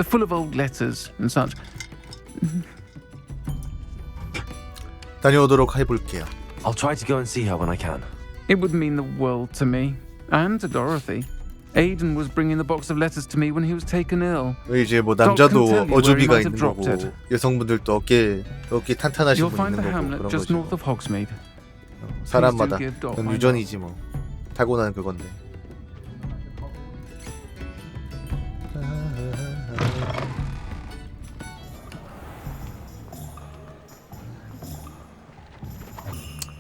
[SPEAKER 7] full of old letters and such.
[SPEAKER 1] 다녀오도록 해볼게요.
[SPEAKER 2] I'll try to go and see her when I can.
[SPEAKER 7] It would mean the world to me, and to Dorothy. Aidan was bringing the box of letters to me when he was taken ill.
[SPEAKER 1] 이제 뭐 남자도 어조비가 있는 거고 여성분들도 어깨 탄탄하신
[SPEAKER 7] You'll
[SPEAKER 1] 분
[SPEAKER 7] find
[SPEAKER 1] 있는
[SPEAKER 7] the
[SPEAKER 1] 거고
[SPEAKER 7] hamlet
[SPEAKER 1] 그런
[SPEAKER 7] just
[SPEAKER 1] 거죠.
[SPEAKER 7] north of Hogsmeade.
[SPEAKER 1] 사람마다
[SPEAKER 7] Please do give Dot
[SPEAKER 1] 그건
[SPEAKER 7] my
[SPEAKER 1] 유전이지 뭐. 타고나는 그건데.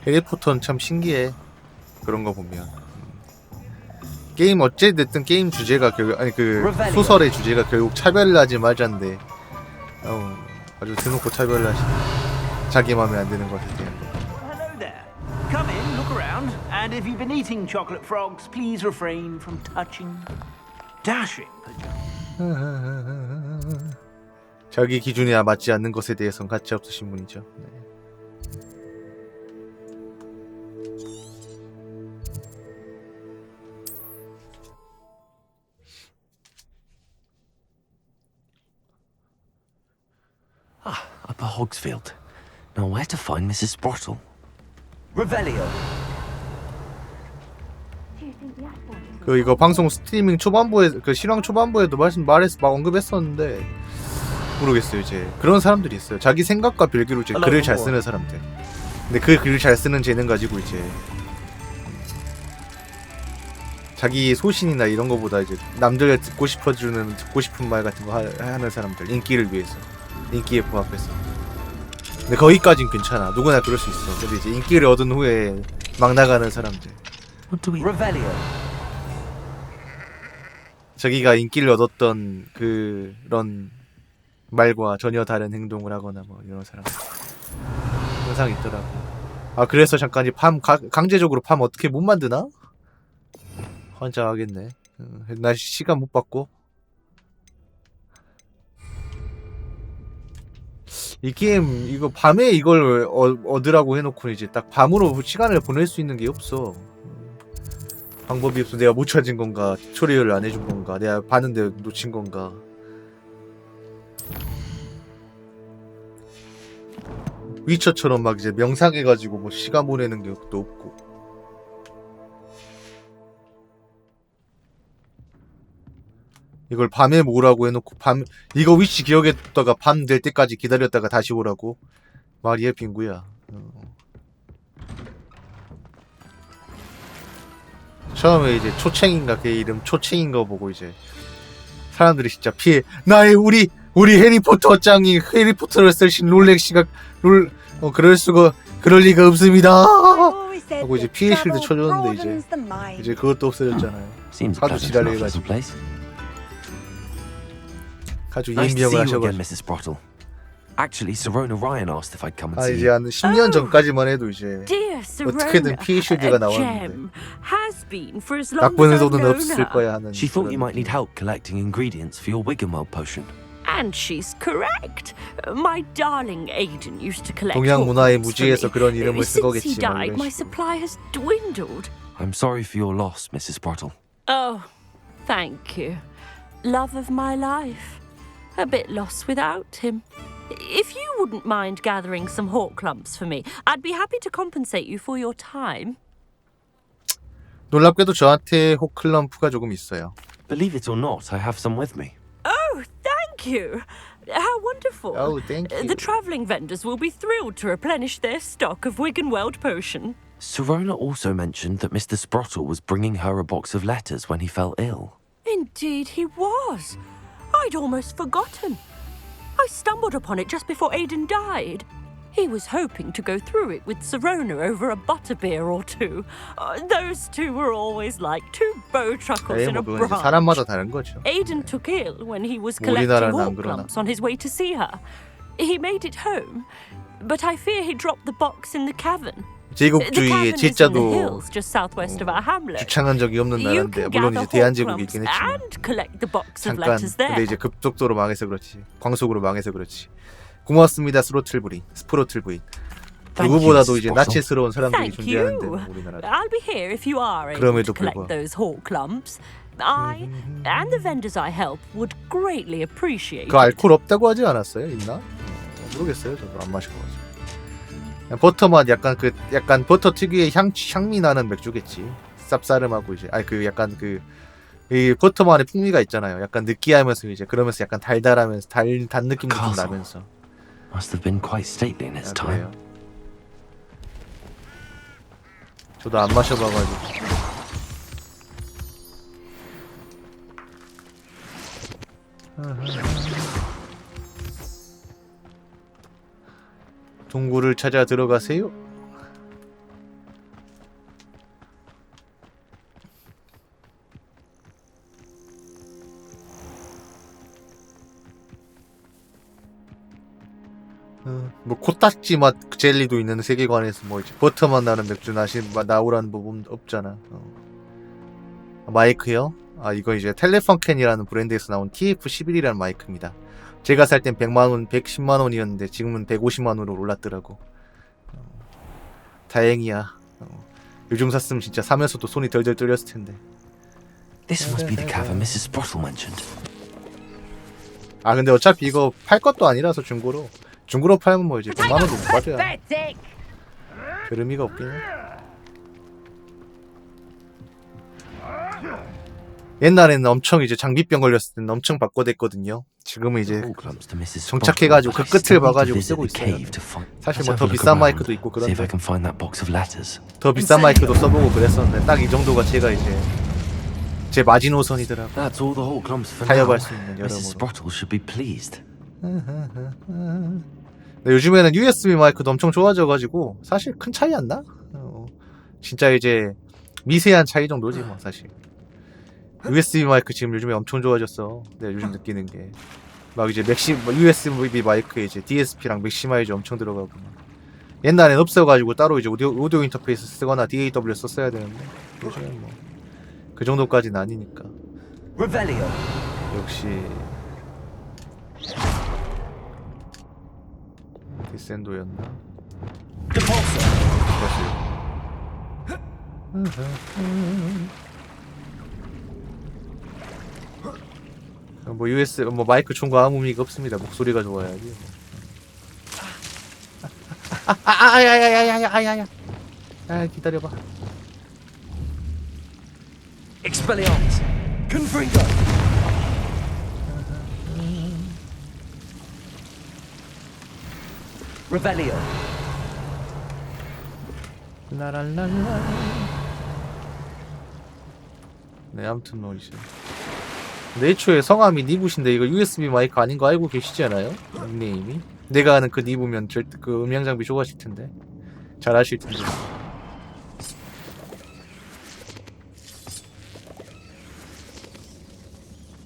[SPEAKER 1] 해리포터는 참 신기해. 그런 거 보면. 게임 어찌 됐든 게임 주제가 결국 아니 그 소설의 주제가 결국 차별하지 말자인데. 아주 대놓고 차별하시. 자기 마음에 안 드는 것에 대한 거.
[SPEAKER 10] Hello there. Come in, look around, and if you've been eating chocolate frogs, please refrain from touching, dashing.
[SPEAKER 1] 자기 기준에 맞지 않는 것에 대해서는 가치 없으신 분이죠. 네.
[SPEAKER 2] Upper Hogsfield. Now where to find Mrs. Sprottle?
[SPEAKER 10] Revelio.
[SPEAKER 1] 그 이거 방송 스트리밍 초반부에 그 실황 초반부에도 언급했었는데 모르겠어요. 이제 그런 사람들이 있어요. 자기 생각과 별개로 이제 글을 잘 쓰는 사람들. 근데 그 글을 잘 쓰는 재능 가지고 이제 자기 소신이나 이런 거보다 이제 남들 듣고 싶은 말 같은 거 하는 사람들. 인기를 위해서. 인기에 부합해서. 근데 거기까진 괜찮아. 누구나 그럴 수 있어. 근데 이제 인기를 얻은 후에 막 나가는 사람들.
[SPEAKER 10] Revelio.
[SPEAKER 1] 자기가 인기를 얻었던 그런 말과 전혀 다른 행동을 하거나 뭐 이런 사람들 항상 있더라고. 아 그래서 잠깐 강제적으로 팜 어떻게 못 만드나? 환장하겠네. 나 시간 못 받고. 이 게임 이거 밤에 이걸 얻으라고 해놓고 이제 딱 밤으로 시간을 보낼 수 있는 게 없어. 방법이 없어. 내가 못 찾은 건가, 튜토리얼을 안 해준 건가, 내가 봤는데 놓친 건가. 위쳐처럼 막 이제 명상해가지고 뭐 시간 보내는 게 또 없고. 이걸 밤에 모으라고 해놓고 이거 위치 기억했다가 밤 될 때까지 기다렸다가 다시 오라고? 말이야 빙구야. 처음에 이제 초챙인가 걔 이름 초챙인 거 보고 이제 사람들이 진짜 피해. 나의 우리 해리포터 짱이 해리포터를 쓰신 롤렉시가 그럴 리가 없습니다 하고 이제 피해 실드 쳐줬는데 이제 그것도 없어졌잖아요. 하도 지랄해가지고 가지고 예임병을 하셔가지고.
[SPEAKER 2] Actually, Serona Ryan asked if I'd come and
[SPEAKER 1] 아
[SPEAKER 2] see
[SPEAKER 1] 이제
[SPEAKER 2] you.
[SPEAKER 1] 한 10년 전까지만 해도 이제
[SPEAKER 8] Dear
[SPEAKER 1] 어떻게든
[SPEAKER 8] Serona,
[SPEAKER 1] PhD가 나왔는데
[SPEAKER 8] Gem has been for as long
[SPEAKER 1] 나쁜
[SPEAKER 8] as I've
[SPEAKER 1] 의도는
[SPEAKER 8] known
[SPEAKER 1] 없을
[SPEAKER 8] her.
[SPEAKER 1] 거야 하는
[SPEAKER 2] She thought
[SPEAKER 1] 그런
[SPEAKER 2] you might need help collecting ingredients for your Wiggenweld potion.
[SPEAKER 8] And she's correct. My darling Aiden used to collect
[SPEAKER 1] 동양 문화의
[SPEAKER 8] orchids for
[SPEAKER 1] 무지에서
[SPEAKER 8] me.
[SPEAKER 1] 그런 이름을 쓴
[SPEAKER 8] Since he
[SPEAKER 1] 거겠지 막
[SPEAKER 8] died,
[SPEAKER 1] 이런
[SPEAKER 8] my
[SPEAKER 1] 식으로.
[SPEAKER 8] supply has dwindled.
[SPEAKER 2] I'm sorry for your loss, Mrs. Sprottle.
[SPEAKER 8] Oh, thank you. Love of my life. A bit lost without him. If you wouldn't mind gathering some hawk clumps for me, I'd be happy to compensate you for your time.
[SPEAKER 1] 놀랍게도 저한테 호클럼프가 조금 있어요.
[SPEAKER 2] Believe it or not, I have some with me.
[SPEAKER 8] Oh, thank you. How wonderful.
[SPEAKER 1] Oh, thank you.
[SPEAKER 8] The travelling vendors will be thrilled to replenish their stock of Wiggenweld potion.
[SPEAKER 2] Serona also mentioned that Mr. Sprottle was bringing her a box of letters when he fell ill.
[SPEAKER 8] Indeed he was. I'd almost forgotten. I stumbled upon it just before Aiden died. He was hoping to go through it with Serona over a butterbeer or two. Those two were always like two bow truckles
[SPEAKER 1] 에이,
[SPEAKER 8] in a
[SPEAKER 1] 뭐 그건 이제
[SPEAKER 8] branch.
[SPEAKER 1] 사람마다 다른 거죠.
[SPEAKER 8] Aiden took ill when he was
[SPEAKER 1] 뭐
[SPEAKER 8] collecting
[SPEAKER 1] 우리나라는 안
[SPEAKER 8] hawk
[SPEAKER 1] 그러나.
[SPEAKER 8] clumps on his way to see her. He made it home, but I fear he dropped the box in the cavern. The
[SPEAKER 1] 제국주의의
[SPEAKER 8] cavern is in the
[SPEAKER 1] 제자도
[SPEAKER 8] hills just southwest of our hamlet.
[SPEAKER 1] 주창한 적이 없는
[SPEAKER 8] You
[SPEAKER 1] 나라인데
[SPEAKER 8] can
[SPEAKER 1] 물론
[SPEAKER 8] gather
[SPEAKER 1] 이제 대한제국이
[SPEAKER 8] hawk
[SPEAKER 1] 있긴
[SPEAKER 8] clumps
[SPEAKER 1] 했지만
[SPEAKER 8] and collect the box of
[SPEAKER 1] 잠깐
[SPEAKER 8] letters there.
[SPEAKER 1] 근데 이제 급속도로 망해서 그렇지 광속으로 망해서 그렇지. 고맙습니다 스로틀 부인. 누구보다도 이제 나치스러운 사람들이
[SPEAKER 8] Thank
[SPEAKER 1] 존재하는데
[SPEAKER 8] you.
[SPEAKER 1] 우리나라에.
[SPEAKER 8] I'll be here if you are able
[SPEAKER 1] 그럼에도
[SPEAKER 8] to collect
[SPEAKER 1] 불구하고.
[SPEAKER 8] those hawk clumps. I and the vendors I help would greatly appreciate
[SPEAKER 1] 그
[SPEAKER 8] it.
[SPEAKER 1] 알코올 없다고 하지 않았어요? 있나? 모르겠어요. 저도 안 마셔가지고. 버터맛 약간 버터 특유의 향미 나는 맥주겠지. 쌉싸름하고 이제 그 약간 이 버터만의 풍미가 있잖아요. 약간 느끼하면서 이제 그러면서 약간 달달하면서 단 느낌도 좀 나면서.
[SPEAKER 2] Must have been quite stately in its time.
[SPEAKER 1] 그래요. 저도 안 마셔봐가지고. 동굴을 찾아 들어가세요. 뭐 코딱지 맛 젤리도 있는 세계관에서 뭐 이제 버터만 나는 맥주 나오라는 부분 없잖아. 마이크요? 아 이거 이제 텔레펑켄이라는 브랜드에서 나온 TF11이라는 마이크입니다. 제가 살 땐 100만원, 110만원이었는데 지금은 150만원으로 올랐더라고. 다행이야. 요즘 샀으면 진짜 사면서도 손이 덜덜 떨렸을 텐데.
[SPEAKER 2] This must be the cavern Mrs. Sprottle mentioned.
[SPEAKER 1] 아 근데 어차피 이거 팔 것도 아니라서 중고로 팔면 뭐 이제 100만원도 못 받아요. 별 의미가 없긴 해. 옛날에는 엄청 이제 장비병 걸렸을 때는 엄청 바꿔댔거든요. 지금은 이제 정착해가지고 그 끝을 봐가지고 쓰고 있어요. 사실 뭐 더 비싼 마이크도 있고 그런데 더 비싼 마이크도 써보고 그랬었는데 딱 이 정도가 제가 이제 제 마지노선이더라고. 타협할 수 있는 여러모로. 요즘에는 USB 마이크도 엄청 좋아져가지고 사실 큰 차이 안 나? 진짜 이제 미세한 차이 정도지 뭐 사실. USB 마이크 지금 요즘에 엄청 좋아졌어. 내가 요즘 느끼는 게 막 이제 USB 마이크에 이제 DSP랑 맥시마이저 엄청 들어가고 옛날엔 없어가지고 따로 이제 오디오 인터페이스 쓰거나 DAW 썼어야 되는데 요즘엔 뭐 그 정도까지는 아니니까. 역시 디센도였나? 뭐 USB 뭐 마이크 좋은 거 아무 의미가 없습니다. 목소리가 좋아야지. 아야야야야야야야. 아 기다려봐.
[SPEAKER 10] Expelliarmus. Confringo. Revelio.
[SPEAKER 1] 라랄랄라. 네 아무튼 뭐 이제. 근데 애초에 성함이 니부신데 이거 USB 마이크 아닌 거 알고 계시지 않아요? 닉네임이? 내가 아는 그 니부면 그 음향 장비 좋아하실 텐데 잘 아실 텐데.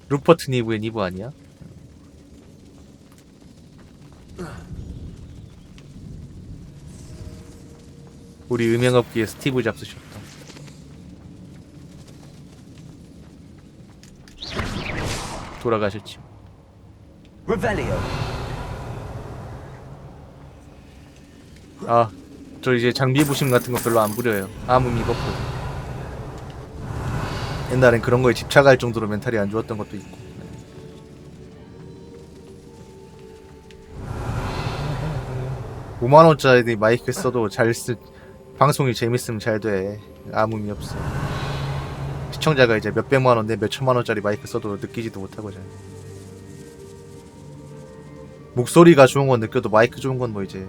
[SPEAKER 1] 루퍼트 니부의 니부 아니야? 우리 음향업계의 스티브 잡스셨다. 돌아가셨지. 아, 저 이제 장비 부심 같은 거 별로 안 부려요. 아무 의미가 없고. 옛날엔 그런 거에 집착할 정도로 멘탈이 안 좋았던 것도 있고. 5만원짜리 마이크 써도 방송이 재밌으면 잘 돼. 아무 의미 없어. 시청자가 이제 몇백만원 내 몇천만원짜리 마이크 써도 느끼지도 못하고 잘. 목소리가 좋은 건 느껴도 마이크 좋은 건 뭐 이제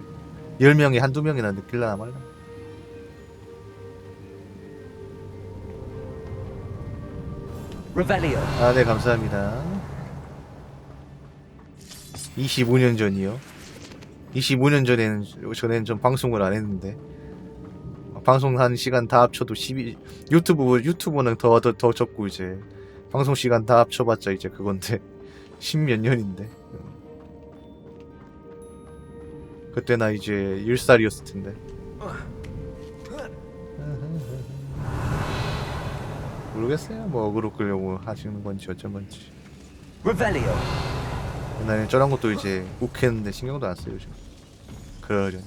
[SPEAKER 1] 10명이 한두 명이나 느낄라나 말라. 아, 네, 감사합니다. 25년 전이요. 25년 전에는 좀 방송을 안 했는데 방송한 시간 다 합쳐도 유튜브는 더 적고 이제 방송 시간 다 합쳐봤자 이제 그건데 10몇 년인데 그때나 이제 10살이었을 텐데. 모르겠어요. 뭐 어그로 끌려고 하시는 건지 어쩐 건지. 옛날에 저런 것도 이제 욱했는데 신경도 안 써요 요즘. 그러려니.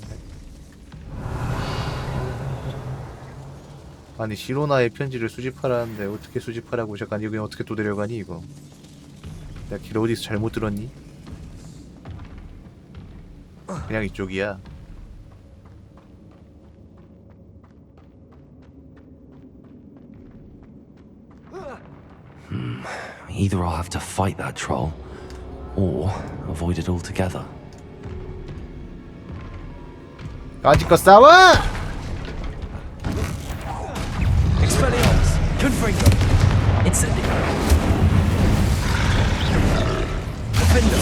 [SPEAKER 1] 아니 시로나의 편지를 수집하라는데 어떻게 수집하라고. 잠깐 여기 어떻게 또 데려가니 이거. 내가 길 어디서 잘못 들었니? 그냥 이쪽이야.
[SPEAKER 2] Either I'll have to fight that troll, or avoid it altogether.
[SPEAKER 1] 까짓 싸워!
[SPEAKER 10] Expelliarmus, Confringo, Incendio, Defender,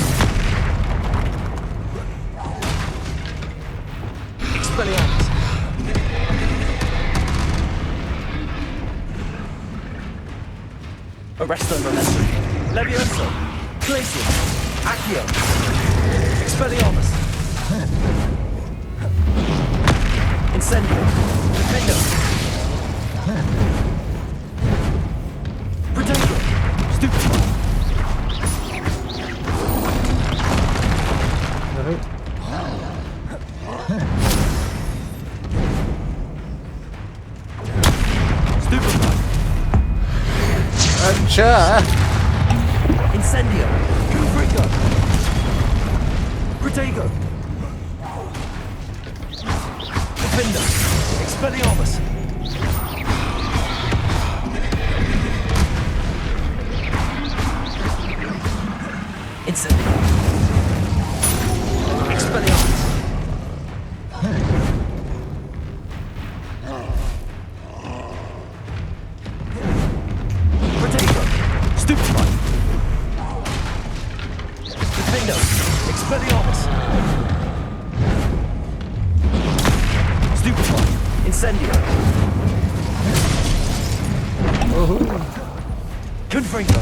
[SPEAKER 10] Expelliarmus, Arresto Momentum, Levioso, Glacium, Accio, Expelliarmus, Incendio, Defender, Protego, Stupefy, Stupefy,
[SPEAKER 1] 안차.
[SPEAKER 10] Incendio, Confringo, Protego, Defender, Expelliarmus, Incendio, Expelliarmus, Protego, Stupefy, Defender, Expelliarmus, Stupefy, Incendio, Confringo,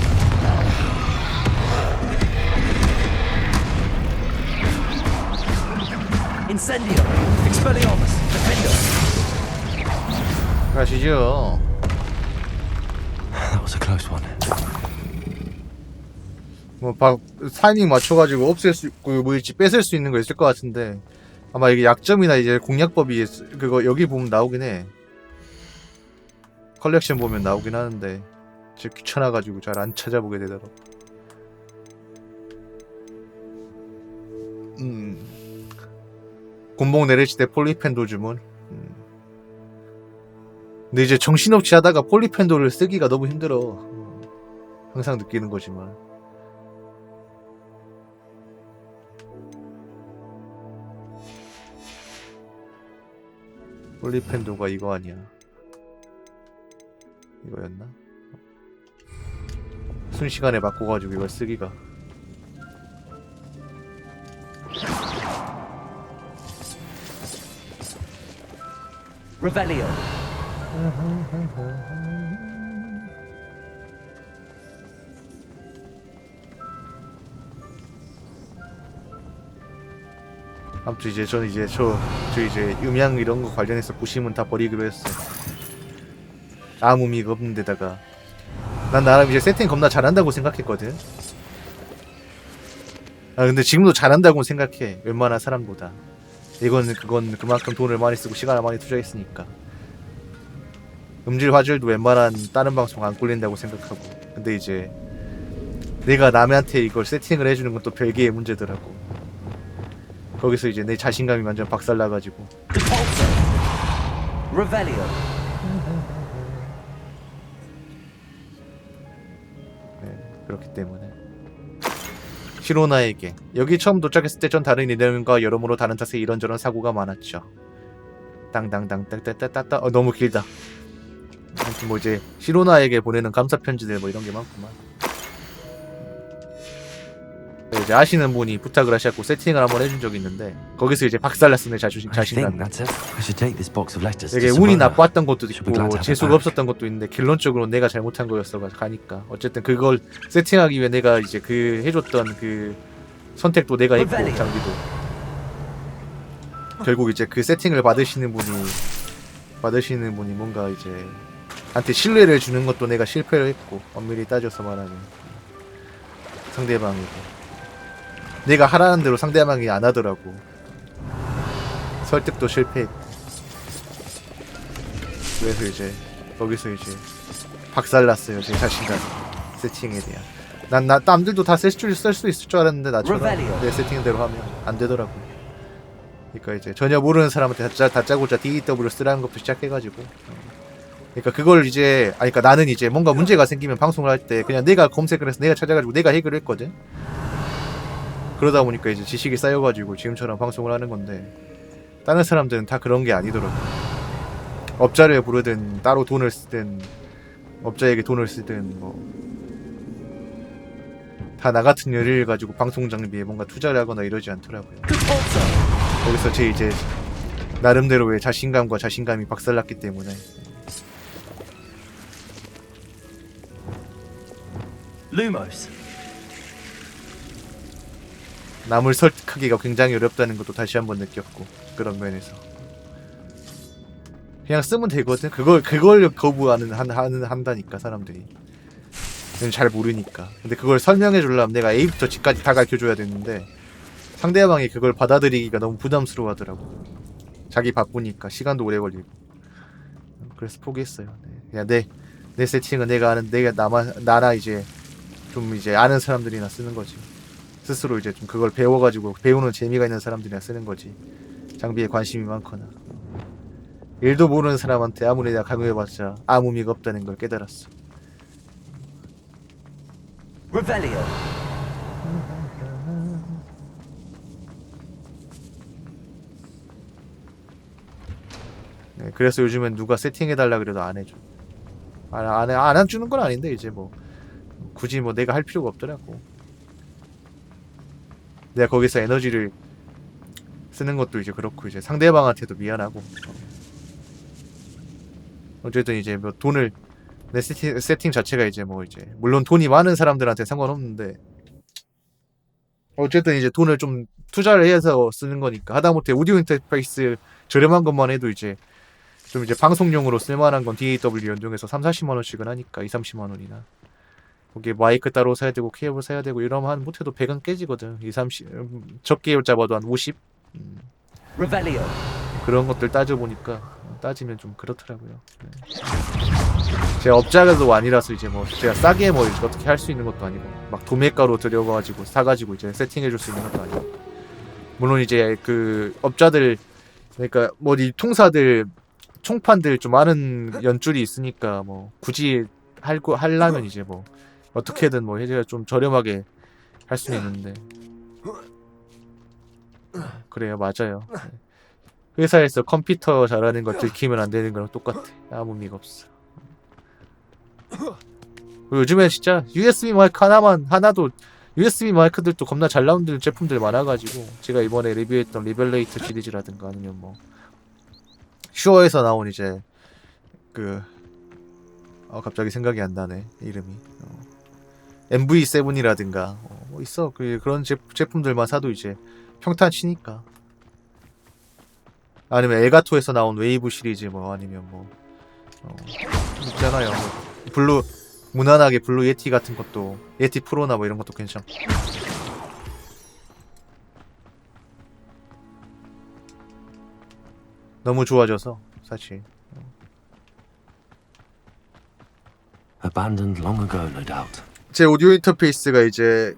[SPEAKER 10] Incendio, Expelliarmus, Defender.
[SPEAKER 1] 가시죠.
[SPEAKER 2] That was a close one.
[SPEAKER 1] 뭐 타이밍 맞춰가지고 없앨 수 있고 뭐 있지 뺏을 수 있는 거 있을 것 같은데 아마 이게 약점이나 이제 공략법이 그거 여기 보면 나오긴 해. 컬렉션 보면 나오긴 하는데 진짜 귀찮아가지고 잘 안 찾아보게 되더라고. 곤봉 내리시대 폴리펜도 주문. 근데 이제 정신없이 하다가 폴리펜도를 쓰기가 너무 힘들어. 항상 느끼는 거지만. 폴리펜도가 이거 아니야. 이거였나? 순식간에 바꿔가지고 이걸 쓰기가.
[SPEAKER 10] Revelio.
[SPEAKER 1] 아무튼 이제 저는 이제 저 이제 음향 이런 거 관련해서 구심은 다 버리기로 했어요. 아무 의미가 없는 데다가 난 나름 이제 세팅 겁나 잘한다고 생각했거든. 아 근데 지금도 잘한다고 생각해. 웬만한 사람보다. 그건 그만큼 돈을 많이 쓰고 시간을 많이 투자했으니까. 음질 화질도 웬만한 다른 방송 안 꿀린다고 생각하고. 근데 이제 내가 남한테 이걸 세팅을 해주는 건 또 별개의 문제더라고. 거기서 이제 내 자신감이 완전 박살나가지고. 네, 그렇기 때문에. 시로나에게 여기 처음 도착했을 때 전 다른 이들과 여러모로 다른 탓에 이런저런 사고가 많았죠. 땅땅땅땅땅땅땅. 너무 길다. 아무튼 뭐 이제 시로나에게 보내는 감사 편지들 뭐 이런 게 많구만. 네, 이제 아시는 분이 부탁을 하셨고 세팅을 한번 해준 적이 있는데 거기서 이제 박살났어 내 자신감. 되게 운이 나빴던 것도 있고 재수가 없었던 것도 있는데 결론적으로 내가 잘못한 거였어 가니까 어쨌든 그걸 세팅하기 위해 내가 이제 그 해줬던 그 선택도 내가 했고 장비도 결국 이제 그 세팅을 받으시는 분이 뭔가 이제 한테 신뢰를 주는 것도 내가 실패를 했고 엄밀히 따져서 말하면 상대방이고 내가 하라는 대로 상대방이 안 하더라고. 설득도 실패했고. 그래서 이제 거기서 이제 박살났어요. 제 자신감 세팅에 대한. 남들도 다 쓸 수 있을 줄 알았는데 나처럼 내 세팅대로 하면 안 되더라고. 그러니까 이제 전혀 모르는 사람한테 다짜고짜 DW 쓰라는 것부터 시작해가지고. 그러니까 그걸 이제 그러니까 나는 이제 뭔가 문제가 생기면 방송을 할 때 그냥 내가 검색을 해서 내가 찾아가지고 내가 해결을 했거든. 그러다 보니까 이제 지식이 쌓여가지고 지금처럼 방송을 하는 건데 다른 사람들은 다 그런 게 아니더라고. 업자를 부르든 따로 돈을 쓰든 업자에게 돈을 쓰든 뭐 다 나 같은 열의를 가지고 방송 장비에 뭔가 투자를 하거나 이러지 않더라고요. 거기서 제 이제 나름대로의 자신감이 박살났기 때문에.
[SPEAKER 2] 루모스.
[SPEAKER 1] 남을 설득하기가 굉장히 어렵다는 것도 다시 한번 느꼈고 그런 면에서 그냥 쓰면 되거든. 그걸 한다니까 사람들이. 잘 모르니까. 근데 그걸 설명해 주려면 내가 A부터 G까지 다 가르쳐줘야 되는데 상대방이 그걸 받아들이기가 너무 부담스러워하더라고. 자기 바쁘니까 시간도 오래 걸리고. 그래서 포기했어요. 그냥 내 세팅은 내가 아는 나나 이제 좀 이제 아는 사람들이나 쓰는 거지. 스스로 이제 좀 그걸 배워가지고 배우는 재미가 있는 사람들이나 쓰는 거지. 장비에 관심이 많거나. 일도 모르는 사람한테 아무리 내가 강요해봤자 아무 의미가 없다는 걸 깨달았어. 네, 그래서 요즘엔 누가 세팅해달라 그래도 안 해줘. 안 해주는 건 아닌데 이제 뭐 굳이 뭐 내가 할 필요가 없더라고. 내가 거기서 에너지를 쓰는 것도 이제 그렇고 이제 상대방한테도 미안하고. 어쨌든 이제 뭐 돈을 내 세팅 자체가 이제 뭐 이제 물론 돈이 많은 사람들한테 상관없는데 어쨌든 이제 돈을 좀 투자를 해서 쓰는 거니까 하다못해 오디오 인터페이스 저렴한 것만 해도 이제 좀 이제 방송용으로 쓸만한 건 DAW 연동해서 3-40만 원씩은 하니까 2-30만 원이나. 거기에 마이크 따로 사야 되고 케이블 사야 되고 이러면 한 못해도 100은 깨지거든. 2-30 적게 잡아도 한 50. 그런 것들 따지면 좀 그렇더라고요. 네. 제가 업자도 아니라서 이제 뭐 제가 싸게 뭐 어떻게 할 수 있는 것도 아니고 막 도매가로 들여가지고 사가지고 이제 세팅해줄 수 있는 것도 아니고. 물론 이제 그 업자들 그러니까 뭐 이 통사들 총판들 좀 많은 연줄이 있으니까 뭐 굳이 하려면 이제 뭐 어떻게든 뭐 해줘야 좀 저렴하게 할 수는 있는데. 그래요, 맞아요. 회사에서 컴퓨터 잘하는 거 들키면 안 되는 거랑 똑같아. 아무 의미가 없어. 요즘엔 진짜 USB 마이크 하나도 USB 마이크들도 겁나 잘 나오는 제품들 많아가지고 제가 이번에 리뷰했던 리벨레이터 시리즈라든가 아니면 뭐 슈어에서 나온 이제 갑자기 생각이 안 나네 이름이. MV7이라든가 뭐 있어. 그런 제품들만 사도 이제 평탄 치니까. 그래서 이제 좀 그렇더라고요. 네. 그래서 이제 돈을 내 세팅은 내가 아는 내가 남을 설득하기가 굉장히 어렵다는 것도 다시 한번 느꼈고 아니면 엘가토에서 나온 웨이브 시리즈 뭐 아니면 뭐 있잖아요. 뭐 블루 무난하게 블루 예티 같은 것도 예티 프로나 뭐 이런 것도 괜찮고. 너무 좋아져서 사실.
[SPEAKER 2] Abandoned long ago, no doubt.
[SPEAKER 1] 제 오디오 인터페이스가 이제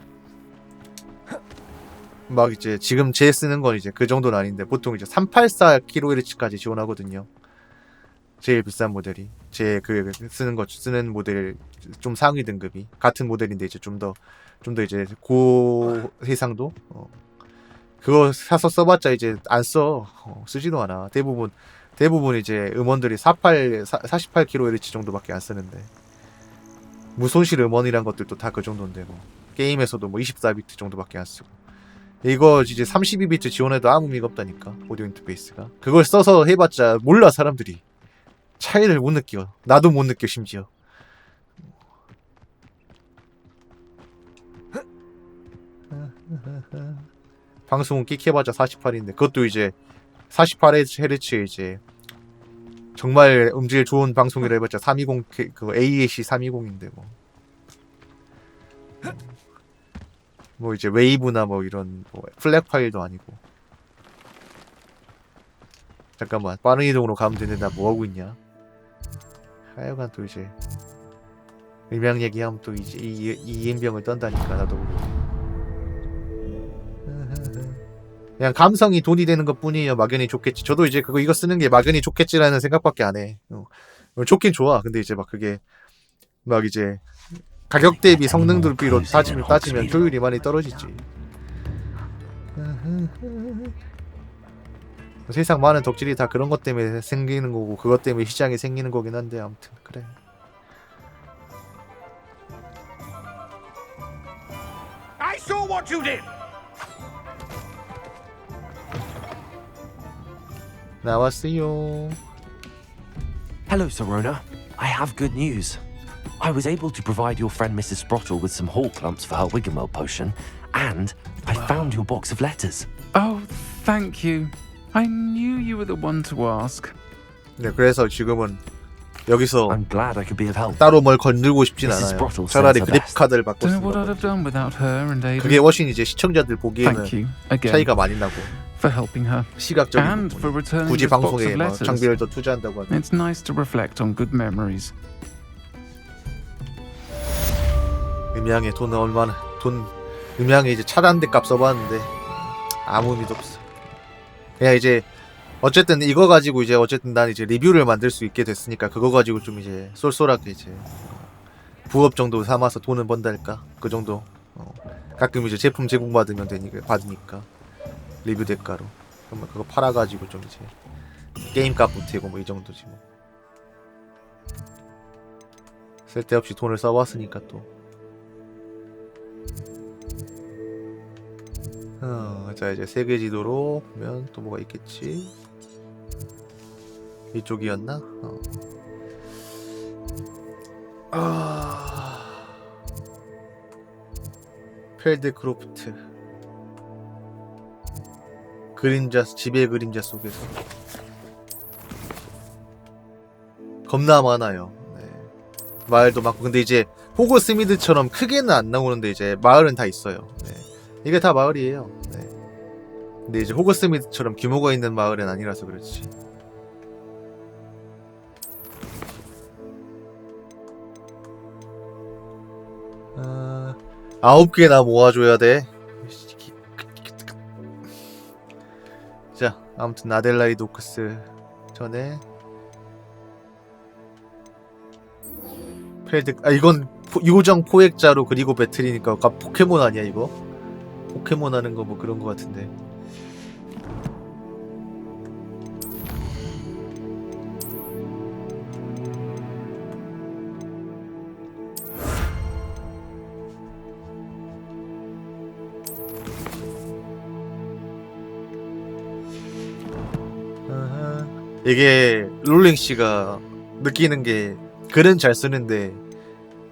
[SPEAKER 1] 막 이제 지금 제 쓰는 건 이제 그 정도는 아닌데 보통 이제 384kHz까지 지원하거든요. 제일 비싼 모델이 제 그 쓰는 모델 좀 상위 등급이 같은 모델인데 이제 좀 더 이제 고 해상도 그거 사서 써봤자 이제 안 써. 쓰지도 않아. 대부분 이제 음원들이 48kHz 정도밖에 안 쓰는데 무손실 음원이란 것들도 다 그 정도인데 뭐 게임에서도 뭐 24비트 정도밖에 안 쓰고 이거 이제 32비트 지원해도 아무 의미가 없다니까 오디오 인터페이스가. 그걸 써서 해봤자 몰라 사람들이. 차이를 못 느껴. 나도 못 느껴 심지어. 방송은 끽해봤자 48인데 그것도 이제 48Hz에 이제 정말 음질 좋은 방송이라 해봤자 320 그 AAC 320인데 뭐 이제 웨이브나 뭐 이런 뭐 플랫 파일도 아니고. 잠깐만 빠른 이동으로 가면 되는데 나 뭐하고 있냐. 하여간 또 이제 음향 얘기하면 또 이제 이인병을 떤다니까 나도. 그냥 감성이 돈이 되는 것 뿐이에요. 막연히 좋겠지. 저도 이제 이거 쓰는 게 막연히 좋겠지라는 생각밖에 안 해. 좋긴 좋아. 근데 이제 막 그게 막 이제 가격 대비 성능들비로 따지면 효율이 많이 떨어지지. 세상 많은 덕질이 다 그런 것 때문에 생기는 거고 그것 때문에 시장이 생기는 거긴 한데 아무튼 그래.
[SPEAKER 5] I saw what you did.
[SPEAKER 1] 나왔어요.
[SPEAKER 2] Hello, Sorona. I have good news. I was able to provide your friend Mrs. Sprottle with some hall clumps for her Wiggenweld potion, and I found your box of letters.
[SPEAKER 7] Oh, thank you. I knew you were the one to ask.
[SPEAKER 1] 네, 그래서 지금은 여기서
[SPEAKER 2] I'm glad I could be of help.
[SPEAKER 1] 따로 뭘 건들고 싶진 않아요. 차라리 그래픽 카드를 바꿔 쓰는 거. 그게 훨씬 이제 시청자들 보기에는 차이가 많이 나고.
[SPEAKER 7] For helping her.
[SPEAKER 1] 시각적인 부분. 굳이 방송에 뭐 장비를 더 투자한다고 하면.
[SPEAKER 7] It's nice to reflect on good memories.
[SPEAKER 1] 음향에 돈은 얼마나 음향에 이제 차단대 값 써봤는데 아무 의미도 없어. 그냥 이제 어쨌든 이거 가지고 이제 어쨌든 난 이제 리뷰를 만들 수 있게 됐으니까 그거 가지고 좀 이제 쏠쏠하게 이제 부업 정도 삼아서 돈은 번달까 그 정도. 가끔 이제 제품 제공받으면 받으니까 리뷰 대가로 그러면 그거 팔아가지고 좀 이제 게임 값 보태고 뭐 이 정도지 뭐. 쓸데없이 돈을 써봤으니까 또. 자 이제 세계 지도로 보면 또 뭐가 있겠지. 이쪽이었나? 펠드크로프트 그림자 지배의 그림자 속에서 겁나 많아요. 네. 마을도 많고 근데 이제 호그스미드처럼 크게는 안 나오는데 이제 마을은 다 있어요. 네. 이게 다 마을이에요. 네. 근데 이제 호그스미드처럼 규모가 있는 마을은 아니라서 그렇지. 아홉 개나 모아줘야 돼. 자, 아무튼 아델라이드 오크스 전에 펠드 이건 요정 포획자로 그리고 배틀이니까 포켓몬 아니야 이거? 포켓몬 하는 거 뭐 그런 거 같은데. 이게 롤링씨가 느끼는 게 글은 잘 쓰는데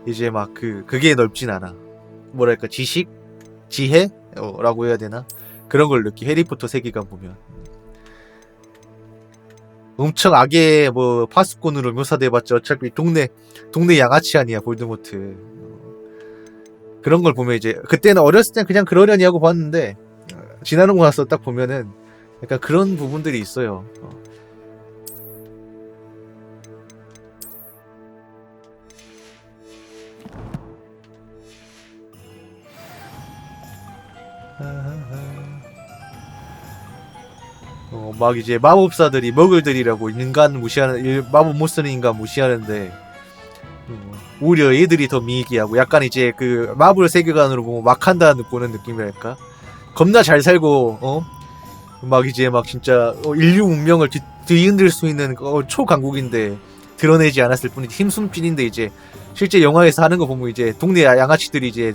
[SPEAKER 1] 이제 막 그게 넓진 않아. 뭐랄까 지식? 지혜? 라고 해야 되나? 그런 걸 느끼. 해리포터 세계관 보면 엄청 악의 뭐 파수꾼으로 묘사돼봤자 어차피 동네 양아치 아니야 볼드모트. 그런 걸 보면 이제 그때는 어렸을 땐 그냥 그러려니 하고 봤는데 지나고 나서 딱 보면은 약간 그런 부분들이 있어요. 막 이제 마법사들이 머글들이라고 인간 무시하는 마법 못 쓰는 인간 무시하는데 오히려 얘들이 더 미기하고 약간 이제 그 마블 세계관으로 보면 막 한다는 보는 느낌이랄까. 겁나 잘 살고 막 이제 막 진짜 인류 문명을 뒤흔들 수 있는 초강국인데 드러내지 않았을 뿐이지 힘숨찐인데 이제 실제 영화에서 하는 거 보면 이제 동네 양아치들이 이제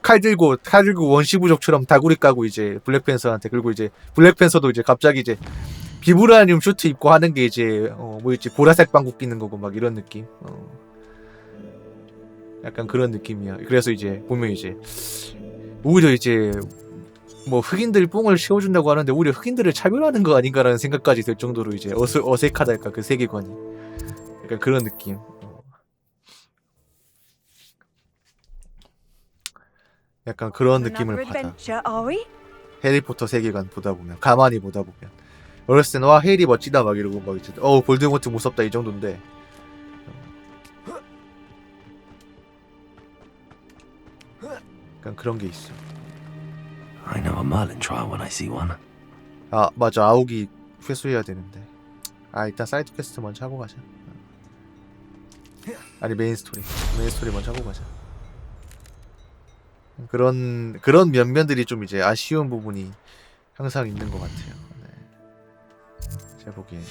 [SPEAKER 1] 칼 들고 원시부족처럼 다구리 까고 이제 블랙팬서한테 그리고 이제 블랙팬서도 이제 갑자기 이제 비브라늄 슈트 입고 하는 게 이제 뭐 있지 보라색 방구 끼는 거고 막 이런 느낌. 약간 그런 느낌이야. 그래서 이제 보면 이제 오히려 이제 뭐 흑인들 뽕을 씌워준다고 하는데 오히려 흑인들을 차별하는 거 아닌가라는 생각까지 들 정도로 이제 어색하달까 그 세계관이. 약간 그런 느낌. 약간 그런 느낌을 받아. 해리포터 세계관 보다 보면 가만히 보다 보면 어렸을 때는 와 해리 멋지다 막 이러고 막 이제 볼드모트 무섭다 이 정도인데 약간 그런 게 있어.
[SPEAKER 2] I know a Merlin trial when I see one.
[SPEAKER 1] 아 맞아 아욱이 회수해야 되는데 일단 사이드 퀘스트 먼저 하고 가자. 아니 메인 스토리 먼저 하고 가자. 그런 면면들이 좀 이제 아쉬운 부분이 항상 있는 것 같아요. 네. 제가 보기에는.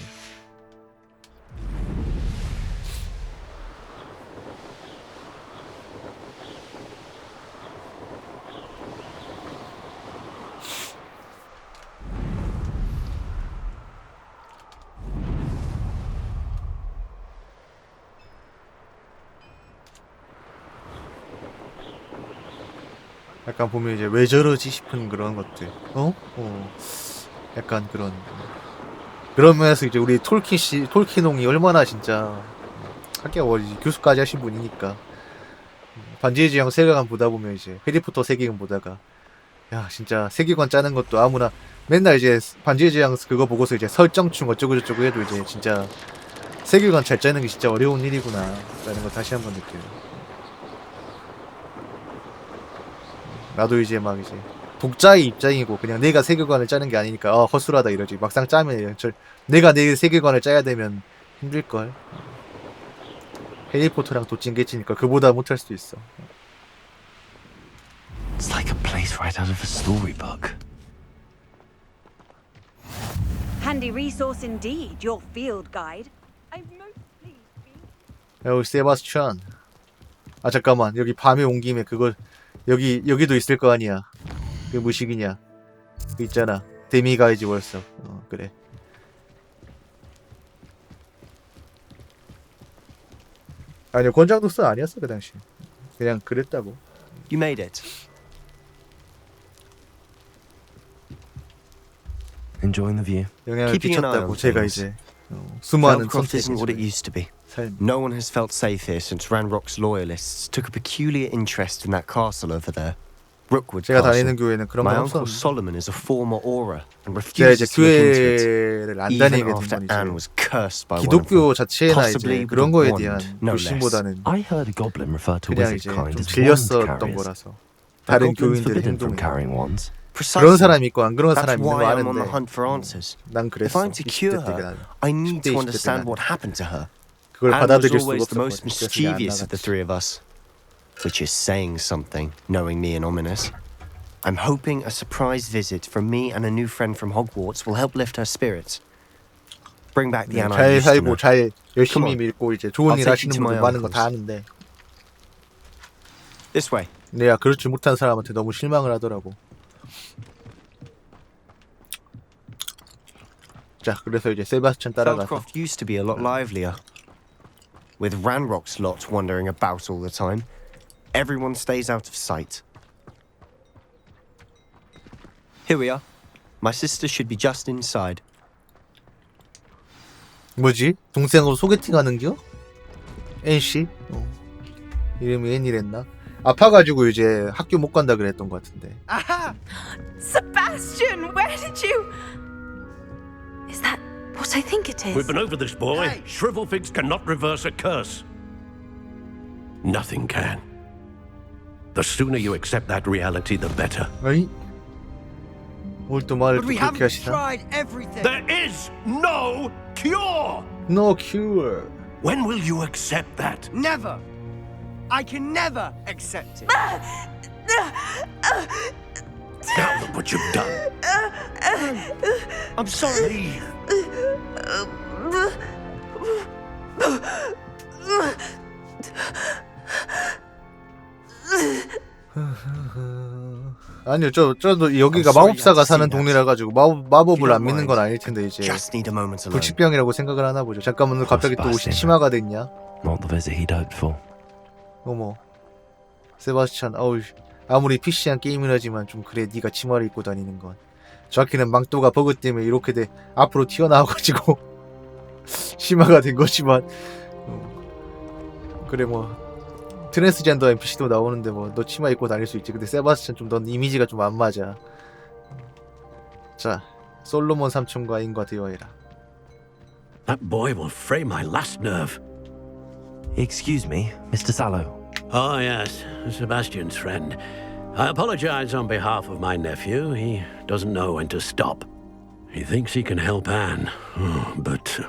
[SPEAKER 1] 약간 보면 이제 왜 저러지 싶은 그런 것들. 약간 그런 면에서 이제 우리 톨킨홍이 얼마나 진짜 하기가 교수까지 하신 분이니까 반지의 제왕 세계관 보다 보면 이제 해리포터 세계관 보다가 야 진짜 세계관 짜는 것도 아무나 맨날 이제 반지의 제왕 그거 보고서 이제 설정충 어쩌고 저쩌고 해도 이제 진짜 세계관 잘 짜는 게 진짜 어려운 일이구나 라는 거 다시 한번 느껴요. 나도 이제 막 이제 독자의 입장이고 그냥 내가 세계관을 짜는 게 아니니까 허술하다 이러지. 막상 짜면 내가 내 세계관을 짜야 되면 힘들걸. 해리포터랑 도찐개찌니까 그보다 못할 수도 있어.
[SPEAKER 2] It's like a place right out of a storybook.
[SPEAKER 4] Handy resource indeed, your field guide. I'm most pleased.
[SPEAKER 1] 여기 세바스찬. 잠깐만 여기 밤에 온 김에 그걸 여기도 있을 거 아니야. 그 무식이냐. 그 있잖아. 데미가이즈 월석. 그래. 아니요 권장 독서 아니었어 그 당시. 그냥 그랬다고.
[SPEAKER 21] You made it.
[SPEAKER 2] Enjoying the view.
[SPEAKER 1] 영향을 끼쳤다고 제가 이제 수많은
[SPEAKER 21] isn't what it used to be. No one has felt safe here since Ranrock's loyalists took a peculiar interest in that castle over there. Brookwood
[SPEAKER 1] 제가
[SPEAKER 21] Castle.
[SPEAKER 1] 다니는 교회는 그런
[SPEAKER 21] My
[SPEAKER 1] 건
[SPEAKER 21] uncle
[SPEAKER 1] 없었는데
[SPEAKER 21] Solomon is a former aura and
[SPEAKER 1] 제가 이제
[SPEAKER 21] refuses to look into
[SPEAKER 1] 교회를
[SPEAKER 21] it.
[SPEAKER 1] 안
[SPEAKER 21] Even
[SPEAKER 1] 다니게
[SPEAKER 21] after
[SPEAKER 1] 된
[SPEAKER 21] Anne
[SPEAKER 1] 건
[SPEAKER 21] was cursed by one of
[SPEAKER 1] 기독교
[SPEAKER 21] them.
[SPEAKER 1] 자체나
[SPEAKER 21] Possibly
[SPEAKER 1] 이제
[SPEAKER 21] with
[SPEAKER 1] 그런
[SPEAKER 21] a
[SPEAKER 1] 거에
[SPEAKER 21] wand,
[SPEAKER 1] 대한
[SPEAKER 21] no
[SPEAKER 1] 불신보다는
[SPEAKER 2] I heard a goblin refer to a
[SPEAKER 1] 그냥
[SPEAKER 2] wizard
[SPEAKER 1] 이제
[SPEAKER 2] kind
[SPEAKER 1] 좀
[SPEAKER 2] as wand
[SPEAKER 1] 질렸었던
[SPEAKER 2] carriers.
[SPEAKER 1] 거라서
[SPEAKER 2] Are
[SPEAKER 1] 다른
[SPEAKER 2] goblins
[SPEAKER 1] 교인들의
[SPEAKER 2] forbidden from
[SPEAKER 1] 행동이
[SPEAKER 2] carrying wands?
[SPEAKER 1] 그런 사람이 있고 안 그런
[SPEAKER 21] That's
[SPEAKER 1] 사람이 있는 거
[SPEAKER 21] why I'm on
[SPEAKER 1] 아는데
[SPEAKER 21] the hunt for answers.
[SPEAKER 1] 난
[SPEAKER 21] If
[SPEAKER 1] 그랬어.
[SPEAKER 21] I'm to cure
[SPEAKER 1] 20대 때
[SPEAKER 21] her,
[SPEAKER 1] 나는
[SPEAKER 21] I need
[SPEAKER 1] 10대,
[SPEAKER 21] to
[SPEAKER 1] 20대 때
[SPEAKER 21] understand
[SPEAKER 1] 나는
[SPEAKER 21] what happened to her.
[SPEAKER 1] 그걸
[SPEAKER 21] Anne was
[SPEAKER 1] 받아들일 수가
[SPEAKER 21] always the most
[SPEAKER 1] 없었거든. 그래서 그냥 안
[SPEAKER 21] mischievous of the
[SPEAKER 1] 나갔지.
[SPEAKER 21] three of us. Which is saying something, knowing me and ominous. I'm hoping a surprise visit from me and a new friend from Hogwarts will help lift her spirits. Bring back the Anne
[SPEAKER 1] 잘
[SPEAKER 21] I used to
[SPEAKER 1] 살고
[SPEAKER 21] know.
[SPEAKER 1] 잘 열심히
[SPEAKER 21] Come on.
[SPEAKER 1] 밀고 이제 좋은
[SPEAKER 21] I'll
[SPEAKER 1] 일
[SPEAKER 21] take you
[SPEAKER 1] 하시는
[SPEAKER 21] to
[SPEAKER 1] 분들
[SPEAKER 21] my
[SPEAKER 1] 많은 거 다
[SPEAKER 21] uncle's.
[SPEAKER 1] 아는데
[SPEAKER 21] This way.
[SPEAKER 1] 내가 그렇지 못한 사람한테 너무 실망을 하더라고. 자, 그래서 이제 세바스찬 따라가서
[SPEAKER 21] Feldcroft used to be a lot livelier. With Ranrock's lot wandering about all the time, everyone stays out of sight. Here we are. My sister should be just inside.
[SPEAKER 1] 뭐지? 동생하고 소개팅하는겨? 앤씨? 이름이 앤이랬나? 아파가지고 이제 학교 못 간다 그랬던 것 같은데.
[SPEAKER 8] Aha! Sebastian, where did you... Is that what I think it is?
[SPEAKER 9] We've been over this, boy. Hey. Shrivelfigs cannot reverse a curse. Nothing can. The sooner you accept that reality, the better.
[SPEAKER 1] 아이? 뭘 또 말을 또 그렇게 하시나?
[SPEAKER 9] There is no cure!
[SPEAKER 1] No cure.
[SPEAKER 9] When will you accept that?
[SPEAKER 22] Never! I can never accept it.
[SPEAKER 9] Now look what you've done.
[SPEAKER 22] I'm sorry.
[SPEAKER 1] 아니요, 저도 여기가 마법사가 사는 동네라 가지고 마법을 안 믿는 건 아닐 텐데 이제 불치병이라고 생각을 하나 보죠. 잠깐만, 갑자기 또 옷이 치마가 됐냐?
[SPEAKER 2] Not the visit he'd hoped for.
[SPEAKER 1] 어머, 세바스찬, 어우, 아무리 PC한 게임이라지만 좀 그래, 네가 치마를 입고 다니는 건. 정확히는 망토가 버그 때문에 이렇게 돼 앞으로 튀어나와가지고 치마가 된 거지만, 그래 뭐. 트랜스젠더 NPC도 나오는데 뭐 너 치마 입고 다닐 수 있지. 근데 세바스찬 좀 넌 이미지가 좀 안 맞아. 자, 솔로몬 삼촌과 인과 대화해라.
[SPEAKER 9] That boy will fray my last nerve.
[SPEAKER 2] Excuse me, Mr. Sallow.
[SPEAKER 9] Oh yes, Sebastian's friend. I apologize on behalf of my nephew. He doesn't know when to stop. He thinks he can help Anne, but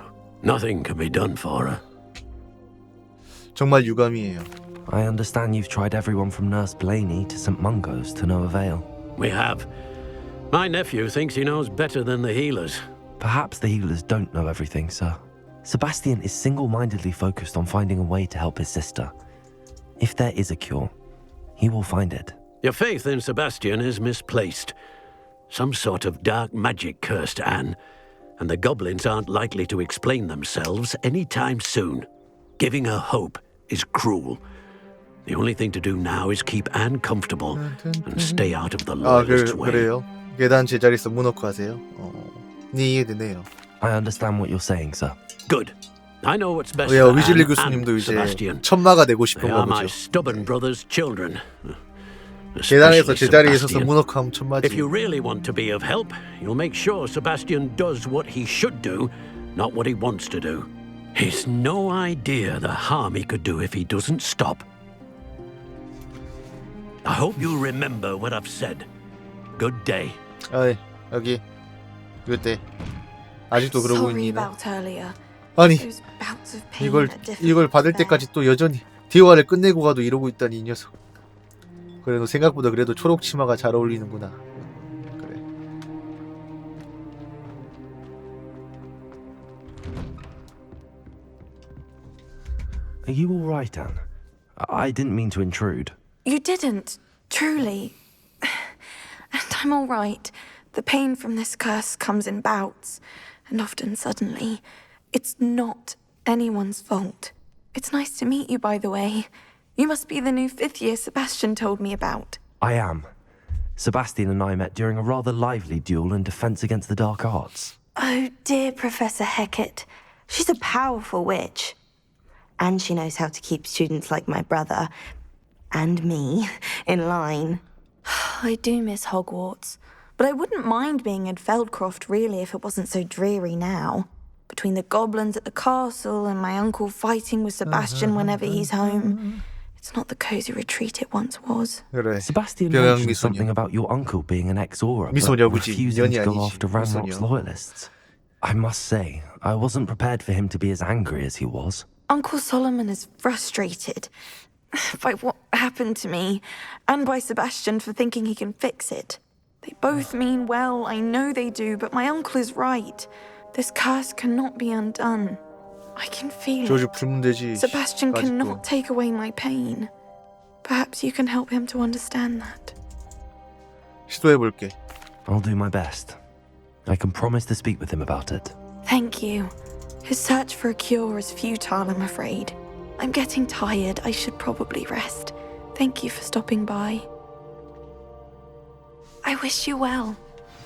[SPEAKER 9] nothing can be done for her.
[SPEAKER 1] 정말 유감이에요.
[SPEAKER 2] I understand you've tried everyone from Nurse Blaney to St. Mungo's to no avail.
[SPEAKER 9] We have. My nephew thinks he knows better than the healers.
[SPEAKER 2] Perhaps the healers don't know everything, sir. Sebastian is single-mindedly focused on finding a way to help his sister. If there is a cure, he will find it.
[SPEAKER 9] Your faith in Sebastian is misplaced. Some sort of dark magic cursed Anne, and the goblins aren't likely to explain themselves anytime soon. Giving her hope is cruel. The only thing to do now is keep Anne comfortable and stay out of the lowest way.
[SPEAKER 1] 그래요? 계단 제자리에서 문 놓고 하세요? 네, 이해되네요.
[SPEAKER 2] I understand what you're saying, sir.
[SPEAKER 9] Good. I know what's best
[SPEAKER 1] 왜요?
[SPEAKER 9] for
[SPEAKER 1] 위즐리
[SPEAKER 9] Anne
[SPEAKER 1] 교수님도
[SPEAKER 9] and
[SPEAKER 1] 이제
[SPEAKER 9] Sebastian.
[SPEAKER 1] 천마가 되고 싶은
[SPEAKER 9] They are
[SPEAKER 1] 거죠.
[SPEAKER 9] my stubborn brother's children.
[SPEAKER 1] 계단에서 제자리에 있어서
[SPEAKER 9] Sebastian.
[SPEAKER 1] 문 놓고 하면 천마지.
[SPEAKER 9] If you really want to be of help, you'll make sure Sebastian does what he should do, not what he wants to do. He's no idea the harm he could do if he doesn't stop. I hope you'll remember what I've said. Good day.
[SPEAKER 1] 여기 그때 아직도 그러고
[SPEAKER 8] Sorry
[SPEAKER 1] 있니?
[SPEAKER 8] about earlier.
[SPEAKER 1] 아니,
[SPEAKER 8] Those bouts of pain at different
[SPEAKER 1] 이걸 받을 때까지 또 여전히 대화를 끝내고 가도 이러고 있다니 이 녀석. 그래도 생각보다 그래도 초록 치마가 잘 어울리는구나. 그래.
[SPEAKER 2] Are you all right, Anne? I didn't mean to intrude.
[SPEAKER 8] You didn't, truly. And I'm all right. The pain from this curse comes in bouts, and often suddenly. It's not anyone's fault. It's nice to meet you, by the way. You must be the new 5th year Sebastian told me about.
[SPEAKER 2] I am. Sebastian and I met during a rather lively duel in defense against the dark arts.
[SPEAKER 23] Oh, dear Professor Hecat. She's a powerful witch. And she knows how to keep students like my brother, and me, in line.
[SPEAKER 8] I do miss Hogwarts, but I wouldn't mind being in Feldcroft, really, if it wasn't so dreary now. Between the goblins at the castle and my uncle fighting with Sebastian whenever he's home. It's not the cozy retreat it once was.
[SPEAKER 1] 그래.
[SPEAKER 2] Sebastian
[SPEAKER 1] 병영
[SPEAKER 2] mentioned
[SPEAKER 1] 미소녀.
[SPEAKER 2] something about your uncle being an ex-Aura, but
[SPEAKER 1] 미소녀구지.
[SPEAKER 2] refusing
[SPEAKER 1] 년이
[SPEAKER 2] to go
[SPEAKER 1] 아니지.
[SPEAKER 2] after Ranrock's
[SPEAKER 1] 미소녀.
[SPEAKER 2] loyalists. I must say, I wasn't prepared for him to be as angry as he was.
[SPEAKER 8] Uncle Solomon is frustrated by what happened to me, and by Sebastian for thinking he can fix it. They both mean well, I know they do, but my uncle is right. This curse cannot be undone. I can feel
[SPEAKER 1] 조지
[SPEAKER 8] it.
[SPEAKER 1] 풀면 되지.
[SPEAKER 8] Sebastian
[SPEAKER 1] 아직도.
[SPEAKER 8] cannot take away my pain. Perhaps you can help him to understand that.
[SPEAKER 1] 시도해볼게.
[SPEAKER 2] I'll do my best. I can promise to speak with him about it.
[SPEAKER 8] Thank you. His search for a cure is futile, I'm afraid. I'm getting tired. I should probably rest. Thank you for stopping by. I wish you well.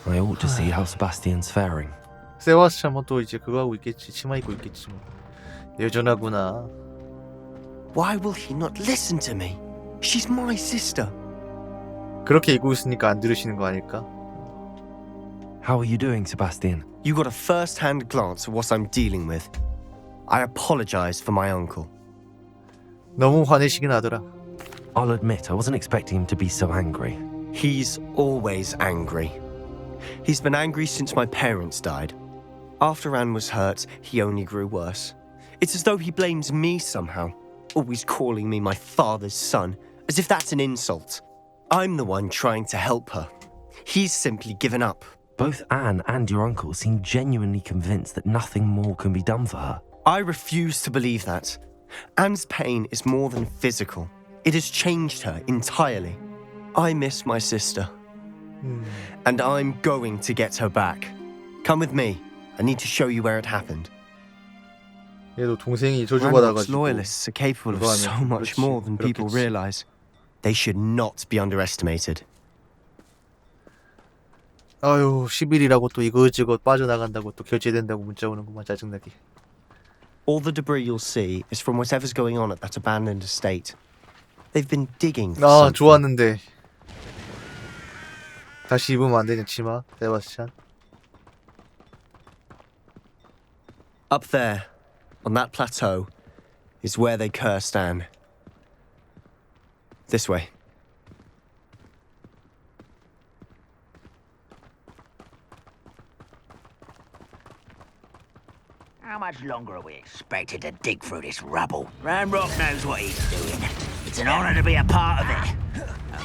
[SPEAKER 2] I ought to see how Sebastian's faring.
[SPEAKER 1] 세바스찬 뭐 또 이제 그거 하고 있겠지. 치마 입고 있겠지 뭐. 여전하구나.
[SPEAKER 21] Why will he not listen to me? She's my sister.
[SPEAKER 1] 그렇게 입고 있으니까 안 들으시는 거 아닐까?
[SPEAKER 2] How are you doing, Sebastian?
[SPEAKER 21] You got a first-hand glance at what I'm dealing with. I apologize for my uncle.
[SPEAKER 1] 너무 화내시긴 하더라.
[SPEAKER 2] I'll admit I wasn't expecting him to be so angry.
[SPEAKER 21] He's always angry. He's been angry since my parents died. After Anne was hurt, he only grew worse. It's as though he blames me somehow, always calling me my father's son, as if that's an insult. I'm the one trying to help her. He's simply given up.
[SPEAKER 2] Both Anne and your uncle seem genuinely convinced that nothing more can be done for her.
[SPEAKER 21] I refuse to believe that. Anne's pain is more than physical. It has changed her entirely. I miss my sister. And I'm going to get her back. Come with me. I need to show you where it happened.
[SPEAKER 1] 얘도 동생이
[SPEAKER 21] Ranrock's
[SPEAKER 1] 저주받아가지고
[SPEAKER 21] loyalists are capable of so much more than people realize. They should not be underestimated.
[SPEAKER 1] 아유 10일이라고 또 이것저것 빠져나간다고 또 결제된다고 문자 오는구만 짜증나게.
[SPEAKER 21] All the debris you'll see is from whatever's going on at that abandoned estate. They've been digging for
[SPEAKER 1] 아
[SPEAKER 21] something.
[SPEAKER 1] 좋았는데 다시 입으면 안 되냐 치마 세바스찬.
[SPEAKER 21] Up there, on that plateau, is where they cursed Anne. This way.
[SPEAKER 3] How much longer are we expected to dig through this rubble? Ranrock knows what he's doing. It's an honor to be a part of it.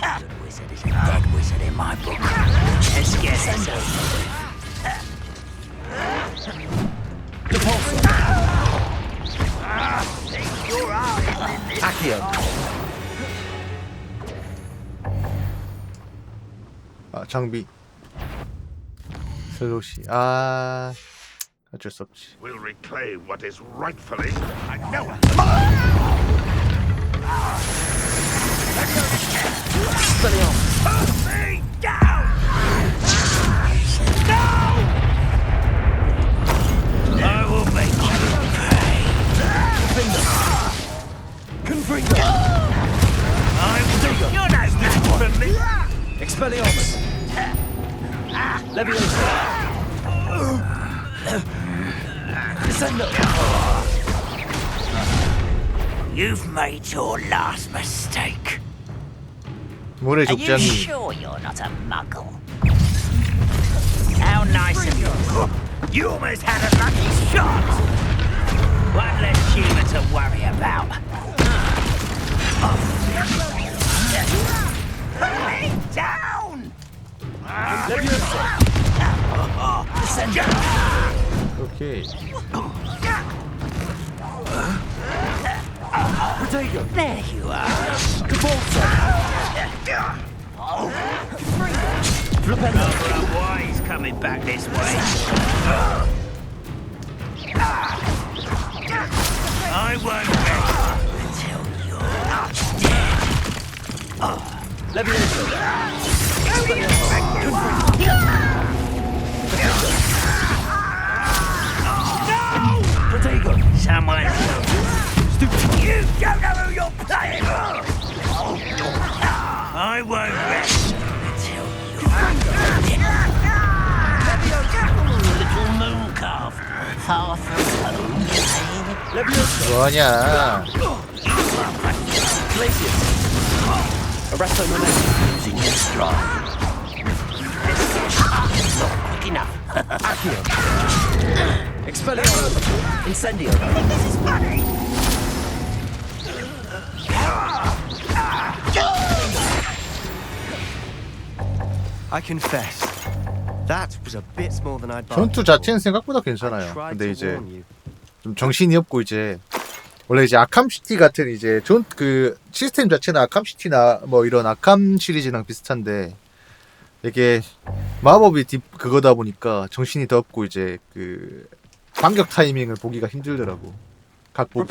[SPEAKER 3] A good wizard is a dead wizard in my book. Let's get this over.
[SPEAKER 1] 아 장비 슬롯이 아 어쩔 수 없지.
[SPEAKER 12] We'll reclaim what is rightfully. I know it.
[SPEAKER 3] I will make you pay. Confringo. You're no match for me.
[SPEAKER 10] Expelliarmus. Leviosa.
[SPEAKER 3] You've made your last mistake.
[SPEAKER 1] 모래
[SPEAKER 3] Are you
[SPEAKER 1] 족장이
[SPEAKER 3] sure you're not a muggle? How nice of you. You almost had a lucky shot. One less human to worry about. Put me down!
[SPEAKER 1] 오케이.
[SPEAKER 3] There you are. Why he's coming back this way? I won't rest until you're dead. Someone. You don't know who you're playing with. I won't rest until little moon calf. Far from home.
[SPEAKER 1] 뭐하냐?
[SPEAKER 10] Arresto momentum.
[SPEAKER 3] Using your stride. Not quick enough.
[SPEAKER 10] Accio. Expelliarmus. Incendio.
[SPEAKER 3] This is funny.
[SPEAKER 21] I confess, that was a bit more than I'd
[SPEAKER 1] 전투 자체는 생각보다 괜찮아요. 근데 이제 좀 정신이 없고 이제 원래 이제 아캄시티 같은 이제 그 시스템 자체는 아캄시티나 뭐 이런 아캄 시리즈랑 비슷한데 이게 마법이 그거다 보니까 정신이 더 없고 이제 그 반격 타이밍을 보기가 힘들더라고. 각본.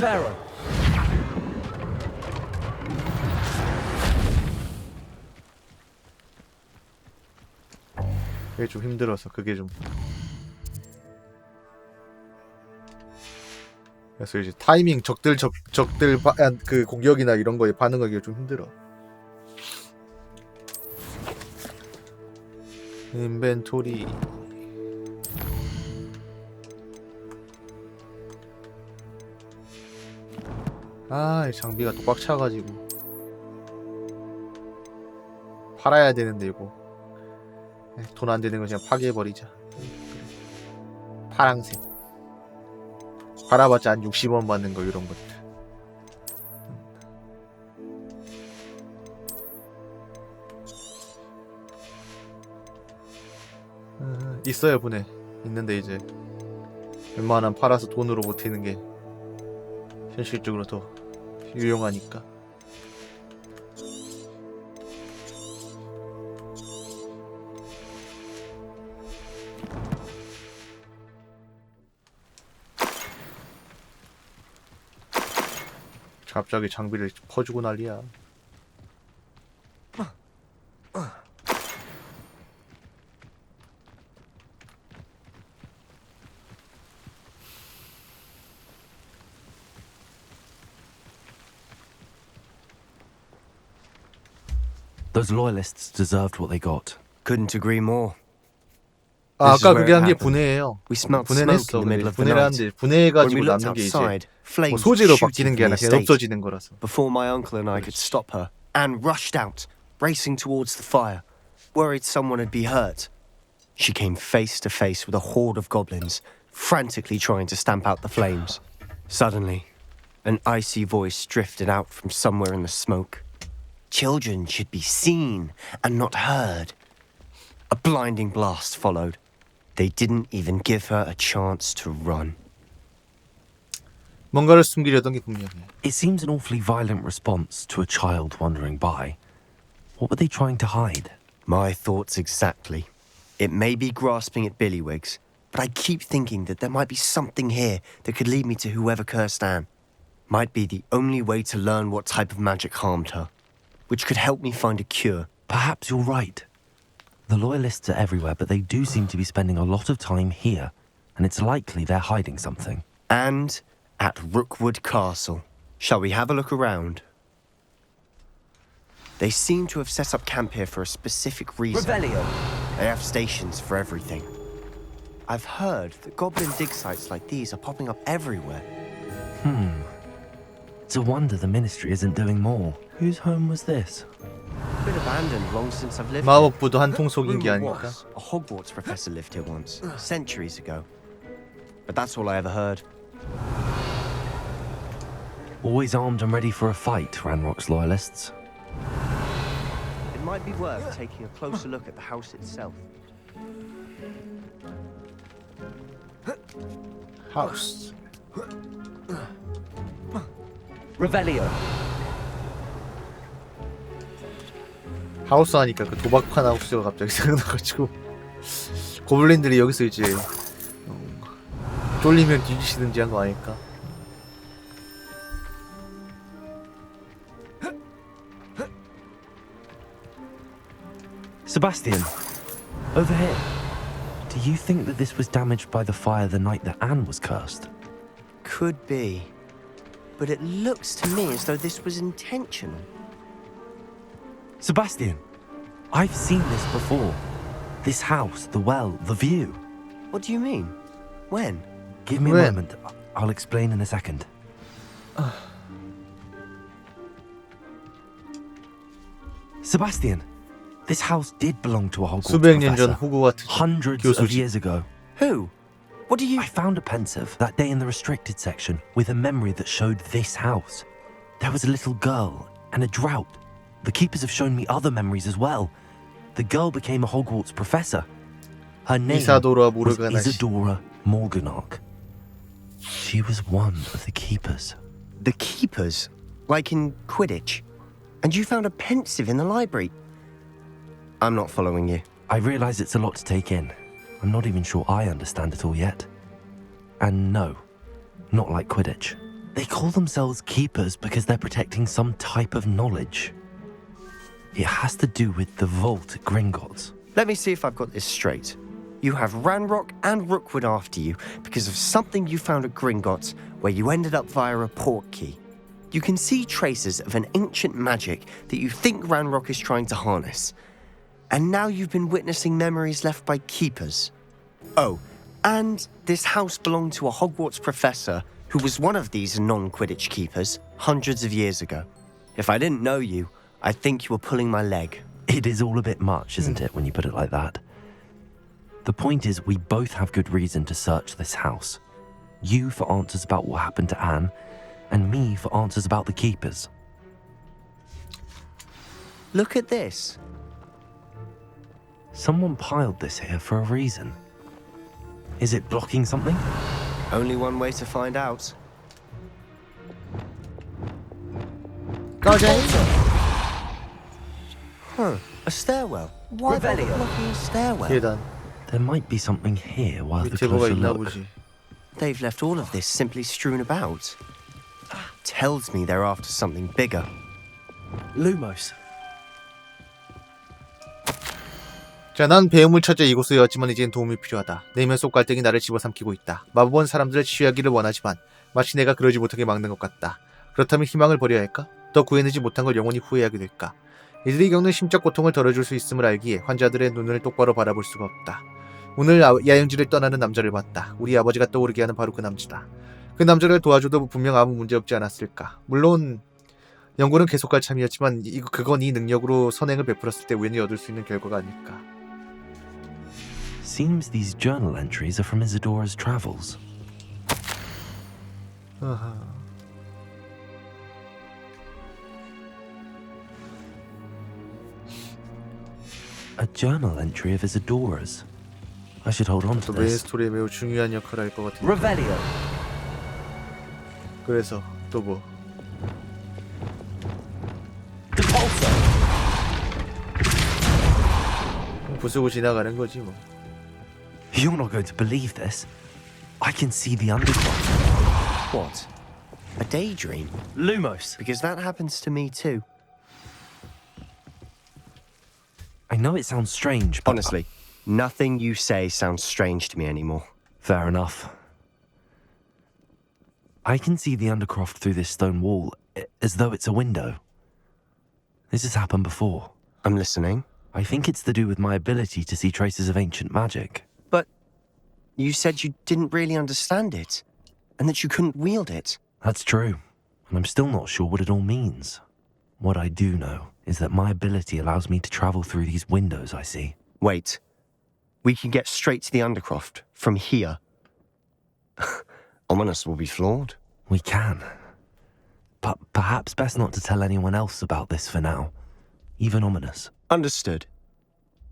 [SPEAKER 1] 그게 좀 힘들어서 그게 좀. 그래서 이제 타이밍 적들 그 공격이나 이런 거에 반응하기가 좀 힘들어. 인벤토리. 아, 이 장비가 또 꽉 차가지고 팔아야 되는데 이거 돈 안 되는 거 그냥 파괴해버리자. 파랑색 팔아봤자 한 60원 받는 거 이런 것들. 있어요 분해. 있는데 이제 웬만하면 팔아서 돈으로 버티는 게 현실적으로 더 유용하니까. 갑자기 장비를 퍼주고 난리야.
[SPEAKER 2] Those loyalists deserved what they got.
[SPEAKER 21] Couldn't agree more.
[SPEAKER 1] 아,
[SPEAKER 21] This is
[SPEAKER 1] 아까
[SPEAKER 21] where
[SPEAKER 1] 그게
[SPEAKER 21] it
[SPEAKER 1] 한 게
[SPEAKER 21] happened.
[SPEAKER 1] 분해예요.
[SPEAKER 21] We smelled
[SPEAKER 1] 분해는
[SPEAKER 21] smoke
[SPEAKER 1] 했어.
[SPEAKER 21] in the middle of the
[SPEAKER 1] 분해를
[SPEAKER 21] night.
[SPEAKER 1] 하는데 분해해가지고
[SPEAKER 21] When we looked
[SPEAKER 1] 남는 게 이제
[SPEAKER 21] outside,
[SPEAKER 1] 뭐
[SPEAKER 21] flames
[SPEAKER 1] 소재로
[SPEAKER 21] shooting
[SPEAKER 1] 바뀌는 게
[SPEAKER 21] from
[SPEAKER 1] 아니라
[SPEAKER 21] the
[SPEAKER 1] 그냥
[SPEAKER 21] estate.
[SPEAKER 1] 없어지는 거라서.
[SPEAKER 21] Before my uncle and I could stop her, Anne rushed out, racing towards the fire, worried someone would be hurt. She came face to face with a horde of goblins, frantically trying to stamp out the flames. Suddenly, an icy voice drifted out from somewhere in the smoke. Children should be seen and not heard. A blinding blast followed. They didn't even give her a chance to run.
[SPEAKER 1] 뭔가를 숨기려던 게 분명해.
[SPEAKER 2] It seems an awfully violent response to a child wandering by. What were they trying to hide?
[SPEAKER 21] My thoughts exactly. It may be grasping at billywhigs, but I keep thinking that there might be something here that could lead me to whoever cursed Anne. Might be the only way to learn what type of magic harmed her, which could help me find a cure.
[SPEAKER 2] Perhaps you're right. The loyalists are everywhere, but they do seem to be spending a lot of time here, and it's likely they're hiding something.
[SPEAKER 21] And at Rookwood Castle. Shall we have a look around? They seem to have set up camp here for a specific reason.
[SPEAKER 22] Revelio.
[SPEAKER 21] They have stations for everything. I've heard that goblin dig sites like these are popping up everywhere.
[SPEAKER 2] It's a wonder the ministry isn't doing more. Whose home was this?
[SPEAKER 21] Been abandoned long since I've lived
[SPEAKER 1] 마법부도 한통 속인 게
[SPEAKER 21] Rumor
[SPEAKER 1] 아닐까?
[SPEAKER 21] was a Hogwarts professor lived here once, centuries ago. But that's all I ever heard.
[SPEAKER 2] Always armed and ready for a fight, Ranrock's loyalists.
[SPEAKER 21] It might be worth taking a closer look at the house itself.
[SPEAKER 1] House.
[SPEAKER 22] Revelio.
[SPEAKER 1] 하우스 하니까 그 도박판 하우스가 갑자기 생각나가지고 고블린들이 여기서 이제 쫄리면 뒤지시든지 한 거 아닐까?
[SPEAKER 2] Sebastian, over here. Do you think that this was damaged by the fire the night that Anne was cursed?
[SPEAKER 21] Could be. But it looks to me as though this was intentional.
[SPEAKER 2] Sebastian, I've seen this before. This house, the well, the view.
[SPEAKER 21] What do you mean? When?
[SPEAKER 2] Give me a moment. I'll explain in a second. Sebastian, this house did belong to a Hogwarts
[SPEAKER 1] 수백 년 전
[SPEAKER 2] professor.
[SPEAKER 1] 호그와트
[SPEAKER 2] Hundreds of
[SPEAKER 1] 교수지.
[SPEAKER 2] years ago.
[SPEAKER 21] Who? What do you...
[SPEAKER 2] I found a pensive that day in the restricted section with a memory that showed this house. There was a little girl and a drought. The keepers have shown me other memories as well. The girl became a Hogwarts professor. Her name
[SPEAKER 1] 이사도라
[SPEAKER 2] was
[SPEAKER 1] 모르가나시.
[SPEAKER 2] Isadora Morganach. She was one of the keepers.
[SPEAKER 21] The keepers? Like in Quidditch? And you found a pensive in the library? I'm not following you.
[SPEAKER 2] I realize it's a lot to take in. I'm not even sure I understand it all yet. And no, not like Quidditch. They call themselves keepers because they're protecting some type of knowledge. It has to do with the vault at Gringotts.
[SPEAKER 21] Let me see if I've got this straight. You have Ranrock and Rookwood after you because of something you found at Gringotts, where you ended up via a port key. You can see traces of an ancient magic that you think Ranrock is trying to harness. And now you've been witnessing memories left by keepers. Oh, and this house belonged to a Hogwarts professor who was one of these non-Quidditch keepers hundreds of years ago. If I didn't know you, I'd think you were pulling my leg.
[SPEAKER 2] It is all a bit much, isn't it, when you put it like that? The point is, we both have good reason to search this house. You for answers about what happened to Anne, and me for answers about the keepers.
[SPEAKER 21] Look at this.
[SPEAKER 2] Someone piled this here for a reason. Is it blocking something?
[SPEAKER 21] Only one way to find out.
[SPEAKER 1] 꺼져.
[SPEAKER 21] Huh, a stairwell.
[SPEAKER 2] Why
[SPEAKER 21] Revelio.
[SPEAKER 2] bother
[SPEAKER 21] Blocking a stairwell.
[SPEAKER 1] 계단.
[SPEAKER 2] There might be something here worth a
[SPEAKER 1] 밑에 뭐가
[SPEAKER 2] closer
[SPEAKER 1] 있나
[SPEAKER 2] look.
[SPEAKER 1] 보지.
[SPEAKER 21] They've left all of this simply strewn about. Tells me they're after something bigger.
[SPEAKER 2] Lumos.
[SPEAKER 1] 자, 난 배움을 찾아 이곳에 왔지만 이젠 도움이 필요하다. 내면 속 갈등이 나를 집어삼키고 있다. 마법은 사람들을 치유하기를 원하지만 마치 내가 그러지 못하게 막는 것 같다. 그렇다면 희망을 버려야 할까? 더 구해내지 못한 걸 영원히 후회하게 될까? 이들이 겪는 심적 고통을 덜어줄 수 있음을 알기에 환자들의 눈을 똑바로 바라볼 수가 없다. 오늘 야영지를 떠나는 남자를 봤다. 우리 아버지가 떠오르게 하는 바로 그 남자다. 그 남자를 도와줘도 분명 아무 문제 없지 않았을까? 물론 연구는 계속할 참이었지만 그건 이 능력으로 선행을 베풀었을 때 우연히 얻을 수 있는 결과가 아닐까.
[SPEAKER 2] Seems these journal entries are from Isadora's travels. A journal entry of Isadora's. I should hold on to
[SPEAKER 1] 메인
[SPEAKER 2] this.
[SPEAKER 1] 스토리에 매우 중요한 역할을 할 것 같은데.
[SPEAKER 21] Revelio.
[SPEAKER 1] 그래서 또 뭐? 부수고 지나가는 거지 뭐.
[SPEAKER 2] You're not going to believe this. I can see the underground.
[SPEAKER 21] What? A daydream?
[SPEAKER 2] Lumos.
[SPEAKER 21] Because that happens to me too.
[SPEAKER 2] I know it sounds strange, but...
[SPEAKER 21] Honestly, nothing you say sounds strange to me anymore.
[SPEAKER 2] Fair enough. I can see the Undercroft through this stone wall, as though it's a window. This has happened before.
[SPEAKER 21] I'm listening.
[SPEAKER 2] I think it's to do with my ability to see traces of ancient magic.
[SPEAKER 21] But you said you didn't really understand it, and that you couldn't wield it.
[SPEAKER 2] That's true, and I'm still not sure what it all means. What I do know is that my ability allows me to travel through these windows I see.
[SPEAKER 21] Wait. We can get straight to the Undercroft from here. Ominous will be flawed.
[SPEAKER 2] We can. But perhaps best not to tell anyone else about this for now. Even Ominous.
[SPEAKER 21] Understood.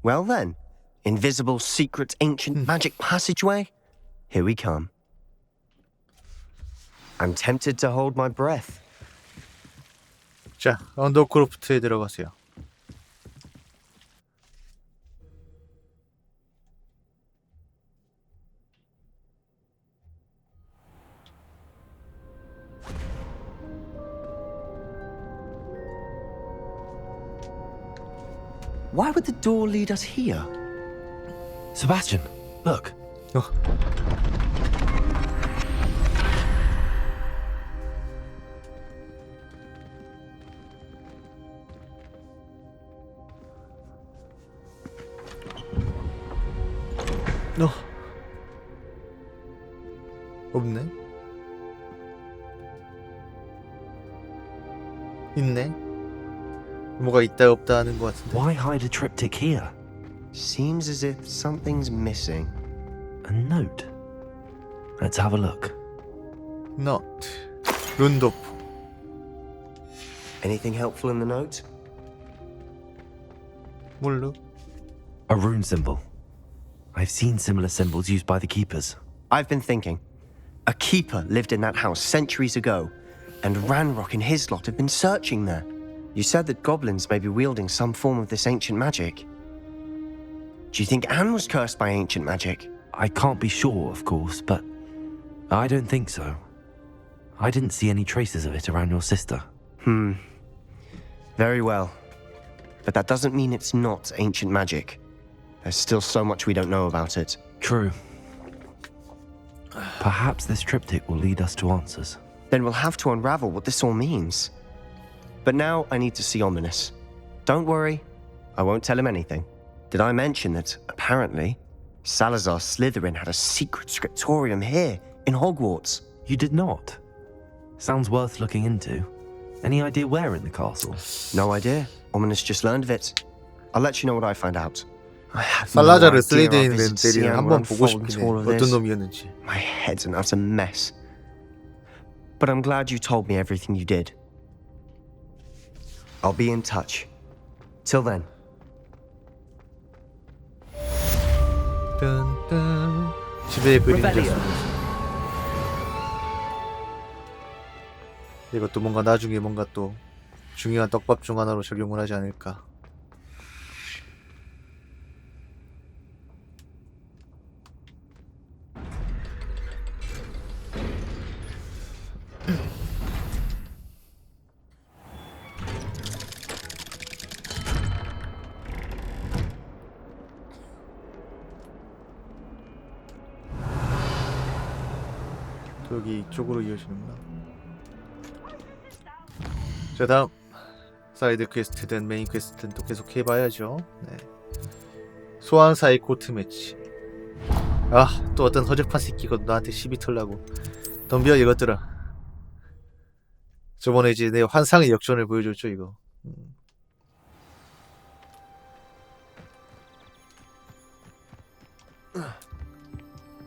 [SPEAKER 21] Well then, invisible, secret, ancient magic passageway? Here we come. I'm tempted to hold my breath.
[SPEAKER 1] 자, 언더크로프트에 들어가세요.
[SPEAKER 21] Why would the door lead us here?
[SPEAKER 2] Sebastian, look.
[SPEAKER 1] 없네. 있네. 뭐가 있다 없다 하는 것 같은데.
[SPEAKER 2] Why hide a triptych here?
[SPEAKER 21] Seems as if something's missing.
[SPEAKER 2] A note. Let's have a look.
[SPEAKER 1] Note. 룬도프.
[SPEAKER 21] Anything helpful in the note?
[SPEAKER 1] 뭘로?
[SPEAKER 2] A rune symbol. I've seen similar symbols used by the keepers.
[SPEAKER 21] I've been thinking. A keeper lived in that house centuries ago, and Ranrock and his lot have been searching there. You said that goblins may be wielding some form of this ancient magic. Do you think Anne was cursed by ancient magic?
[SPEAKER 2] I can't be sure, of course, but I don't think so. I didn't see any traces of it around your sister.
[SPEAKER 21] Very well. But that doesn't mean it's not ancient magic. There's still so much we don't know about it.
[SPEAKER 2] True. Perhaps this triptych will lead us to answers.
[SPEAKER 21] Then we'll have to unravel what this all means. But now I need to see Ominous. Don't worry, I won't tell him anything. Did I mention that, apparently, Salazar Slytherin had a secret scriptorium here, in Hogwarts?
[SPEAKER 2] You did not? Sounds worth looking into. Any idea where in the castle?
[SPEAKER 21] No idea. Ominous just learned of it. I'll let you know what I find out.
[SPEAKER 1] 살라자르 슬리데인 멘테리를 한번 보고 싶긴 해. 어떤 놈이었는지.
[SPEAKER 21] My head's an utter mess. But I'm glad you told me everything you did. I'll be in touch. Till then.
[SPEAKER 1] 뜬뜬 지배의 그림자 이것도 뭔가 나중에 뭔가 또 중요한 떡밥 중 하나로 적용을 하지 않을까. 여기 이쪽으로 이어지는구나. 자, 다음 사이드 퀘스트든 메인 퀘스트든 또 계속 해봐야죠. 네. 소환 사이코 매치. 아, 또 어떤 허접한 새끼가 나한테 시비 털라고. 덤벼 이것들아. 저번에 이제 내 환상의 역전을 보여줬죠 이거.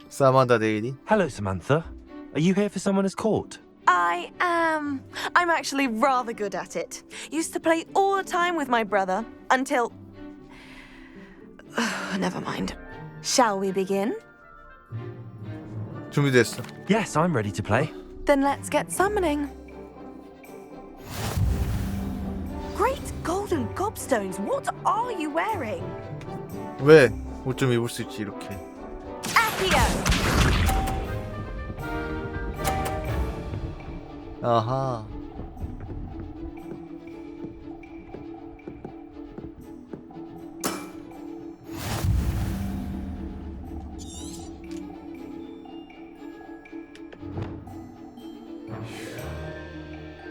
[SPEAKER 1] 사만다 데일리.
[SPEAKER 2] Hello, Samantha. Are you here for someone as caught?
[SPEAKER 6] I am. I'm actually rather good at it. Used to play all the time with my brother until... Never mind. Shall we begin?
[SPEAKER 1] 준비됐어.
[SPEAKER 2] Yes, I'm ready to play.
[SPEAKER 6] Then let's get summoning. Great golden gobstones, what are you wearing?
[SPEAKER 1] 왜? 옷 좀 입을 수 있지 이렇게.
[SPEAKER 6] Accio!
[SPEAKER 1] 아하.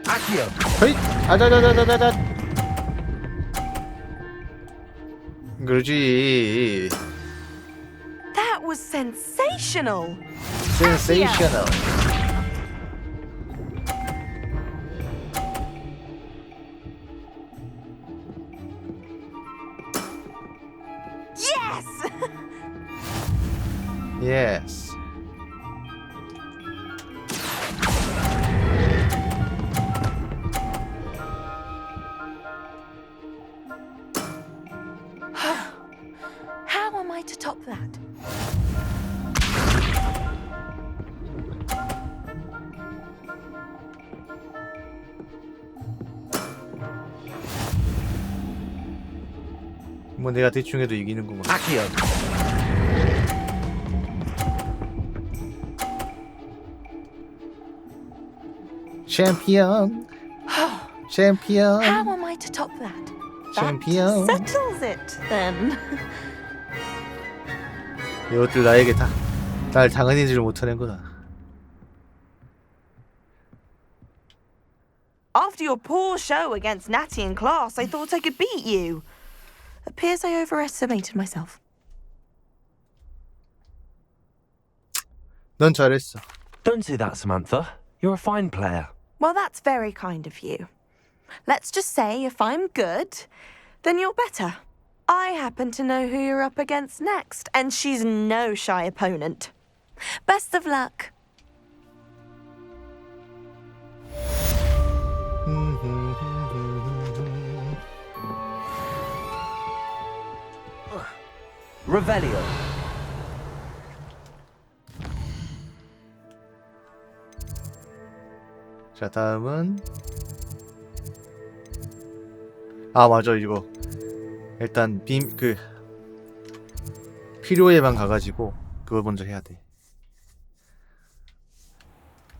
[SPEAKER 2] Accio.
[SPEAKER 1] 헤이! 아자자자자자자. 그러지.
[SPEAKER 6] That was sensational.
[SPEAKER 1] Sensational.
[SPEAKER 6] Yes.
[SPEAKER 1] Yes.
[SPEAKER 6] How am I to top that?
[SPEAKER 1] 뭐 내가 대충 해도 이기는구만.
[SPEAKER 2] Accio.
[SPEAKER 1] 챔피언. 챔피언.
[SPEAKER 6] How am I to top that?
[SPEAKER 1] 챔피언.
[SPEAKER 6] That settles it then.
[SPEAKER 1] 이것들 나에게 날 당연히지를 못하는구나.
[SPEAKER 6] After your poor show against Natty in class, I thought I could beat you. Appears I overestimated myself.
[SPEAKER 1] 넌 잘했어.
[SPEAKER 2] Don't say that, Samantha. You're a fine player.
[SPEAKER 6] Well, that's very kind of you. Let's just say if I'm good, then you're better. I happen to know who you're up against next, and she's no shy opponent. Best of luck.
[SPEAKER 2] Revelio.
[SPEAKER 1] 자, 다음은 아, 맞아. 이거 일단 필요에만 가가지고 그걸 먼저 해야 돼.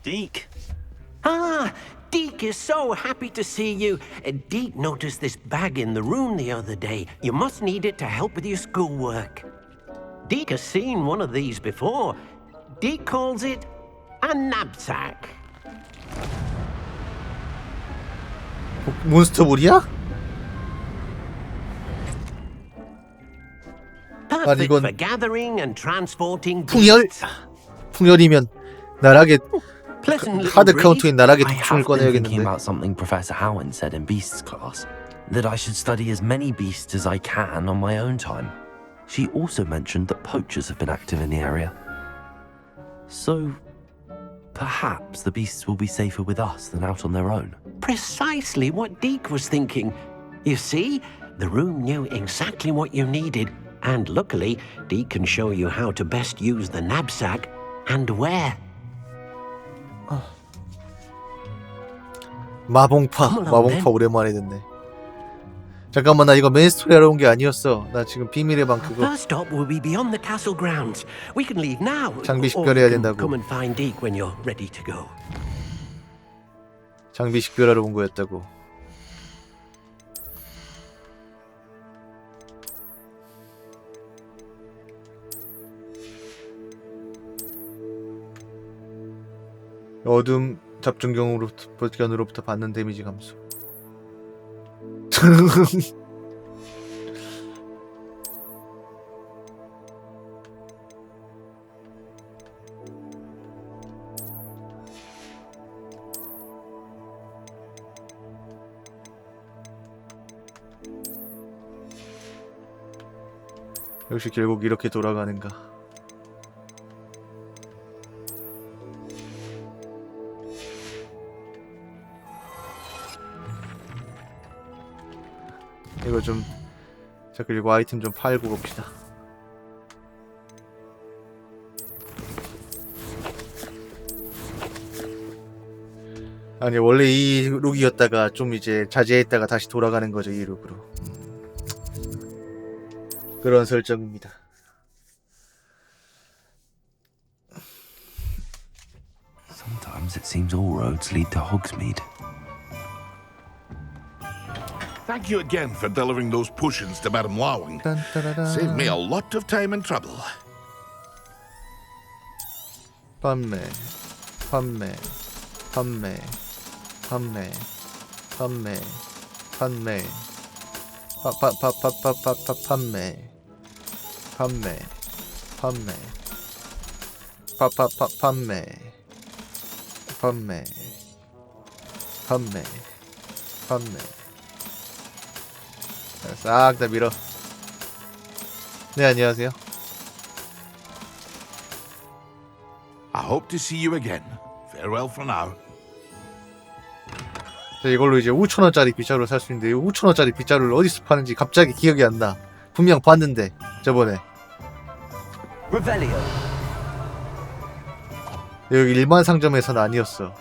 [SPEAKER 21] Deke,
[SPEAKER 11] Ah, Deke is so happy to see you. Deke noticed this bag in the room the other day. You must need it to help with your schoolwork. Deke has seen one of these before. Deke calls it a knapsack.
[SPEAKER 1] 몬스터볼이야? 아니 이건
[SPEAKER 11] For gathering and transporting
[SPEAKER 1] 풍열? 풍열이면 나락의 하드 카운터인 나락의 독충을 꺼내야겠는데.
[SPEAKER 2] Thinking about something Professor Howard said in Beasts class, that I should study as many beasts as I can on my own time. She also mentioned that poachers have been active in the area. So perhaps the beasts will be safer with us than out on their own.
[SPEAKER 11] Precisely what Deke was thinking. You see, the room knew exactly what you needed, and luckily, Deke can show you how to best use the knapsack and where.
[SPEAKER 1] 마봉파 오랜만에 듣네. 잠깐만, 나 이거 메인 스토리 하러 온 게 아니었어. 나 지금 비밀의 방 그거
[SPEAKER 11] First stop will be beyond the castle grounds. We can leave now.
[SPEAKER 1] 장비
[SPEAKER 11] or
[SPEAKER 1] 식별해야
[SPEAKER 11] you can
[SPEAKER 1] 된다고.
[SPEAKER 11] come and find Deke when you're ready to go.
[SPEAKER 1] 장비 식별하러 온 거였다고. 어둠 잡중경으로부터 받는 데미지 감소. 역시 결국 이렇게 돌아가는가. 이거 좀, 자, 그리고 아이템 좀 팔고 봅시다. 아니 원래 이 룩이었다가 좀 이제 자제했다가 다시 돌아가는 거죠, 이 룩으로. 그런 설정입니다.
[SPEAKER 2] Sometimes it seems all roads lead to Hogsmeade.
[SPEAKER 12] Thank you again for delivering those potions to Madame Lawing. Saved me a lot of time and trouble.
[SPEAKER 1] 판매. 판매. 싹 다 밀어. 네, 안녕하세요.
[SPEAKER 12] I hope to see you again. Farewell for now.
[SPEAKER 1] 자, 이걸로 이제 5,000원짜리 빗자루를 살 수 있는데, 이 5,000원짜리 빗자루를 어디서 파는지 갑자기 기억이 안 나. 분명 봤는데 저번에. 여기 일반 상점에서는 아니었어.